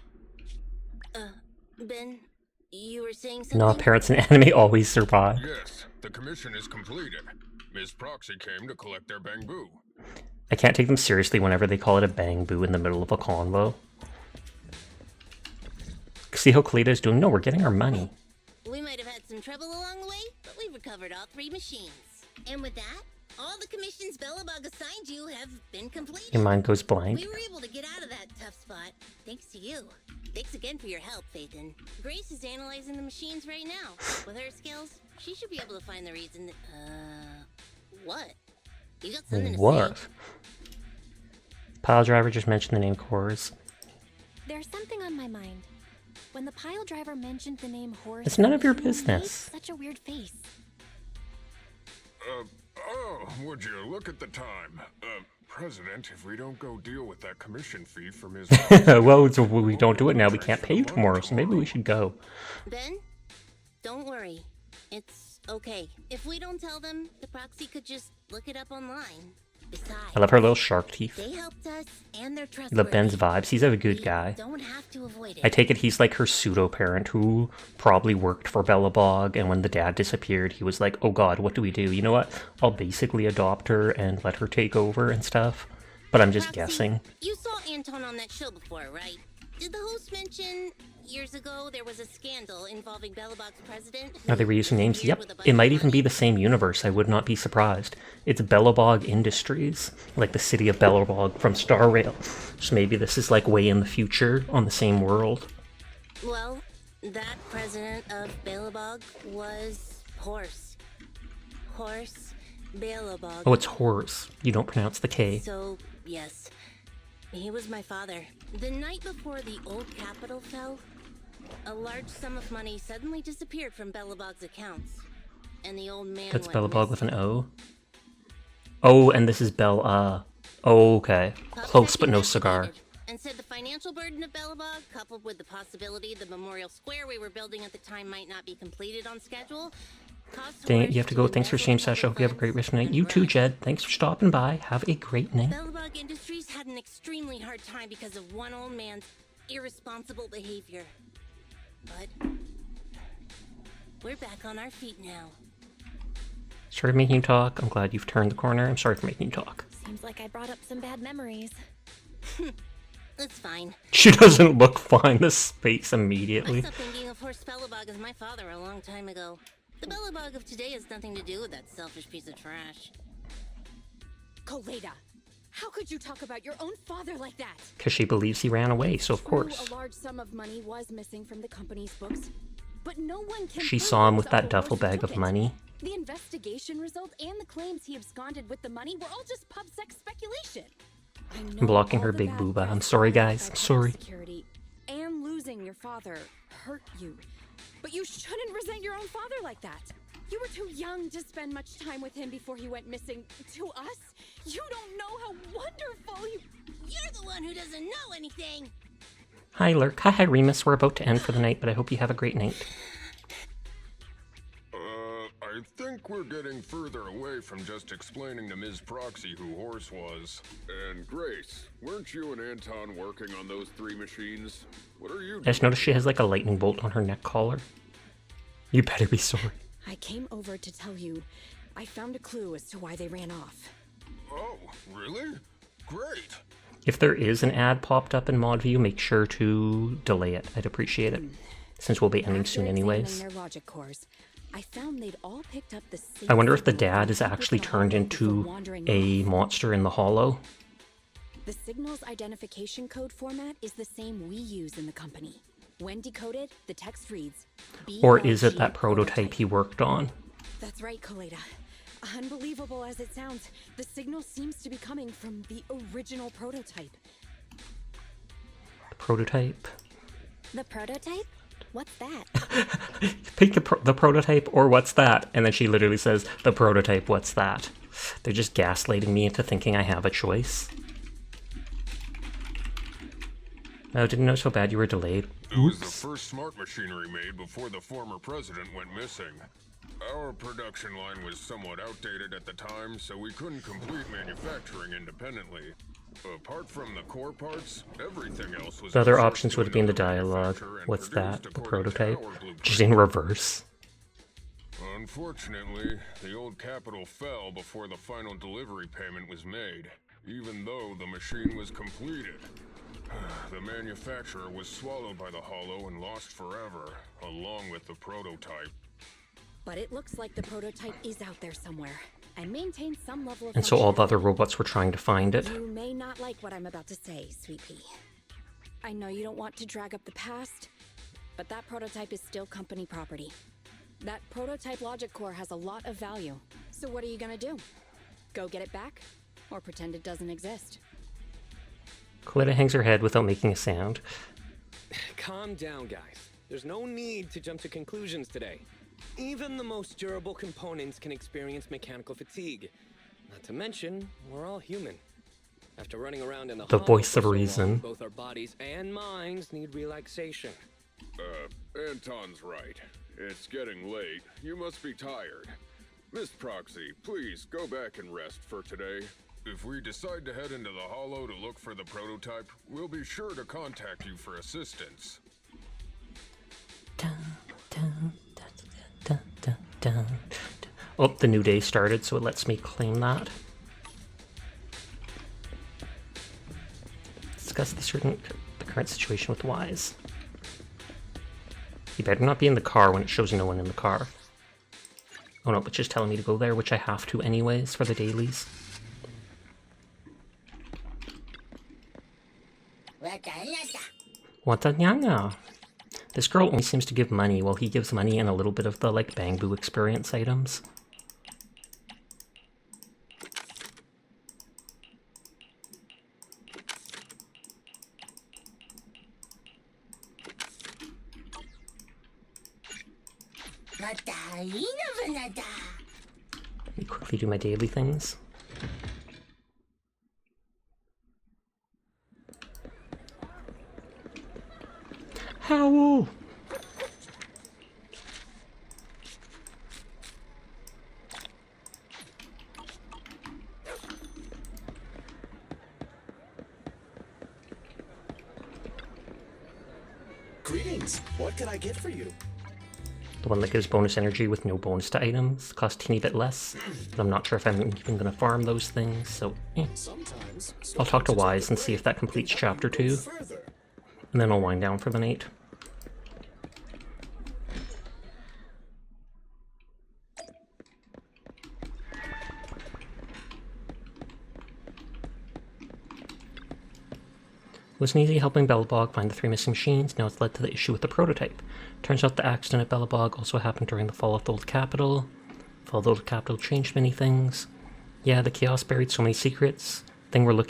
Ben, you were saying something? No, parents in anime always survive. Yes, the commission is completed. Miss Proxy came to collect their bamboo. I can't take them seriously whenever they call it a bang boo in the middle of a convo. See how Kaleda's doing? No, we're getting our money. We might have had some trouble along the way, but we've recovered all 3 machines. And with that, all the commissions Belabog assigned you have been completed. Your mind goes blank. We were able to get out of that tough spot, thanks to you. Thanks again for your help, Phaethon. Grace is analyzing the machines right now. With her skills, she should be able to find the reason that, what? You got something to What? say? Pile driver just mentioned the name Cores. There's something on my mind. When the pile driver mentioned the name Horace, It's none of your he business. made such a weird face. Oh, would you look at the time? President, if we don't go deal with that commission fee for Ms. Well, so we don't do it now. We can't pay you tomorrow, so maybe we should go. Ben, don't worry. It's okay. If we don't tell them, the proxy could just look it up online. Besides, I love her little shark teeth. they helped us and they're The trustworthy. Ben's vibes. He's a good guy. Don't have to avoid it. I take it he's like her pseudo-parent who probably worked for Belabog, and when the dad disappeared, he was like, oh god, what do we do? You know what? I'll basically adopt her and let her take over and stuff. But I'm just guessing. You saw Anton on that show before, right? Did the host mention years ago there was a scandal involving Belabog's president? Are they reusing names? Yep. It might even be the same universe. I would not be surprised. It's Belabog Industries, like the city of Belabog from Star Rail. So maybe this is like way in the future on the same world. Well, that president of Belabog was Horse. Horse Belabog. Oh, it's Horse. You don't pronounce the K. So, yes. He was my father. The night before the old capital fell, a large sum of money suddenly disappeared from Belabog's accounts. And the old man That's went Belabog with missing. an O? Oh, and this is Bell, Oh, okay. Close, but no cigar. And said the financial burden of Belabog, coupled with the possibility the memorial square we were building at the time might not be completed on schedule, caused Dang it, Horse you have to go. Thanks for stream, Sasha. Hope you have a great rest of the night. You too, Jed. Thanks for stopping by. Have a great night. Belabog Industries had an extremely hard time because of one old man's irresponsible behavior. But we're back on our feet now. Sorry for making you talk. I'm glad you've turned the corner. I'm sorry for making you talk. Seems like I brought up some bad memories. That's fine. She doesn't look fine, this face I immediately. stopped thinking of Horst Belabog as my father a long time ago. The Belabog of today has nothing to do with that selfish piece of trash. Koleda, how could you talk about your own father like that? Because she believes he ran away, so of True, course. a large sum of money was missing from the company's books, but no one can She prove saw him it with was that Uncle duffel Horst bag took of it. money. The investigation result and the claims he absconded with the money were all just pub sex speculation. I know I'm blocking all her the big bad booba. press I'm sorry, caused guys. by I'm sorry. security and losing your father hurt you. But you shouldn't resent your own father like that. You were too young to spend much time with him before he went missing. To us, you don't know how wonderful you... You're the one who doesn't know anything! Hi, Lurk. Hi, Remus. We're about to end for the night, but I hope you have a great night. I think we're getting further away from just explaining to Ms. Proxy who Horse was. And Grace, weren't you and Anton working on those 3 machines? What are you I just noticed she has like a lightning bolt on her neck collar. You better be sorry. I came over to tell you I found a clue as to why they ran off. Oh, really? Great. If there is an ad popped up in mod view, make sure to delay it. I'd appreciate it. Since we'll be ending After soon examining anyways. their logic cores, I found they'd all picked up the same I wonder if the signal dad from is people actually from turned Hollow before into wandering a off. monster in the hollow. The signal's identification code format is the same we use in the company. When decoded, the text reads, Or is it BLG that prototype he worked on? That's right, Koleda. Unbelievable as it sounds, the signal seems to be coming from the original prototype. Prototype? The prototype? What's that? Pick the prototype or what's that? And then she literally says, the prototype, what's that? They're just gaslighting me into thinking I have a choice. Oh, didn't know so bad you were delayed. It was the first smart machinery made before the former president went missing. Our production line was somewhat outdated at the time, so we couldn't complete manufacturing independently. Apart from the core parts, everything else was... The other options would be in the dialogue. What's that? The prototype? Just in reverse. Unfortunately, the old capital fell before the final delivery payment was made, even though the machine was completed. The manufacturer was swallowed by the Hollow and lost forever, along with the prototype. But it looks like the prototype is out there somewhere and maintains some level of And so all the functionality. other robots were trying to find it. You may not like what I'm about to say, Sweet Pea. I know you don't want to drag up the past, but that prototype is still company property. That prototype logic core has a lot of value. So what are you gonna do? Go get it back? Or pretend it doesn't exist? Coletta hangs her head without making a sound. Calm down, guys. There's no need to jump to conclusions today. Even the most durable components can experience mechanical fatigue. Not to mention, we're all human. After running around in the The Hollow voice for of so long, reason. both our bodies and minds need relaxation. Anton's right. It's getting late. You must be tired. Miss Proxy, please go back and rest for today. If we decide to head into the Hollow to look for the prototype, we'll be sure to contact you for assistance. Oh, the new day started, so it lets me claim that. discuss the current situation with Wise. You better not be in the car when it shows no one in the car. Oh no, it's just telling me to go there, which I have to anyways for the dailies. Watanyanga. This girl only seems to give money, while he gives money and a little bit of the, like, Bangbu experience items. Let me quickly do my daily things. Howl! Greetings. What can I get for you? The one that gives bonus energy with no bonus to items, cost a teeny bit less, but I'm not sure if I'm even going to farm those things, so I'll talk to Wise and see if that completes chapter 2, and then I'll wind down for the night. It was easy helping belabog find the 3 missing machines. Now it's led to the issue with the prototype. Turns out the accident at belabog also happened during the fall of the old capital. The fall of the old capital changed many things. Yeah, the chaos buried so many secrets. The thing we're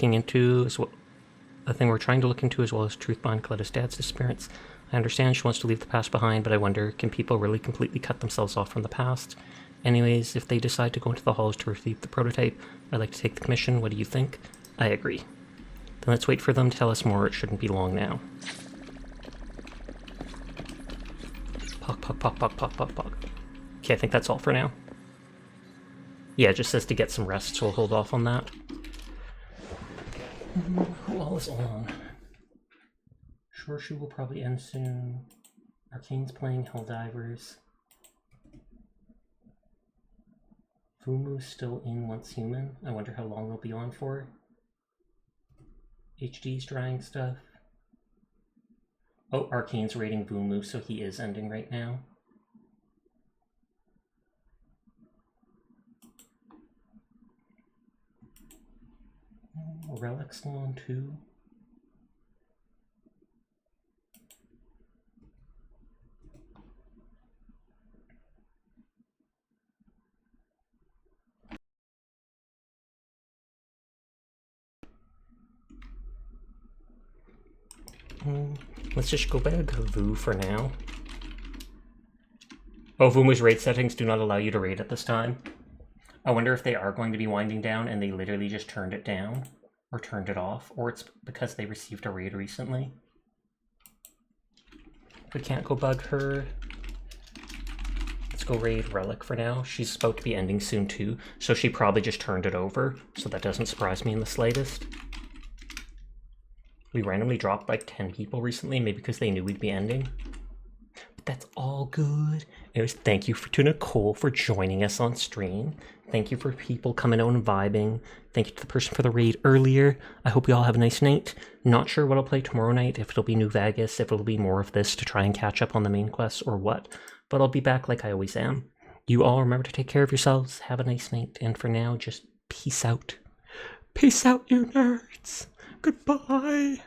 trying to look into, as well as truth behind Coletta's dad's disappearance. I understand she wants to leave the past behind, but I wonder, can people really completely cut themselves off from the past? Anyways, if they decide to go into the halls to retrieve the prototype, I'd like to take the commission. What do you think? I agree. Then let's wait for them to tell us more. It shouldn't be long now. Pog, pog, pog, pog, pog, pog, pog. Okay, I think that's all for now. Yeah, it just says to get some rest, so we'll hold off on that. Who all is on? Shorshu will probably end soon. Arcane's playing Helldivers. Fumu's still in Once Human. I wonder how long they'll be on for. HD's drying stuff. Oh, Arcane's raiding Vumu, so he is ending right now. Relic's still on too. Let's just go back to Vu for now. Oh, Vumu's raid settings do not allow you to raid at this time. I wonder if they are going to be winding down and they literally just turned it down, or turned it off, or it's because they received a raid recently. We can't go bug her. Let's go raid Relic for now. She's about to be ending soon too, so she probably just turned it over, so that doesn't surprise me in the slightest. We randomly dropped like 10 people recently, maybe because they knew we'd be ending. But that's all good. Anyways, thank you to Nicole for joining us on stream. Thank you for people coming out and vibing. Thank you to the person for the raid earlier. I hope you all have a nice night. Not sure what I'll play tomorrow night, if it'll be New Vegas, if it'll be more of this to try and catch up on the main quests or what. But I'll be back like I always am. You all remember to take care of yourselves. Have a nice night. And for now, just peace out. Peace out, you nerds. Goodbye.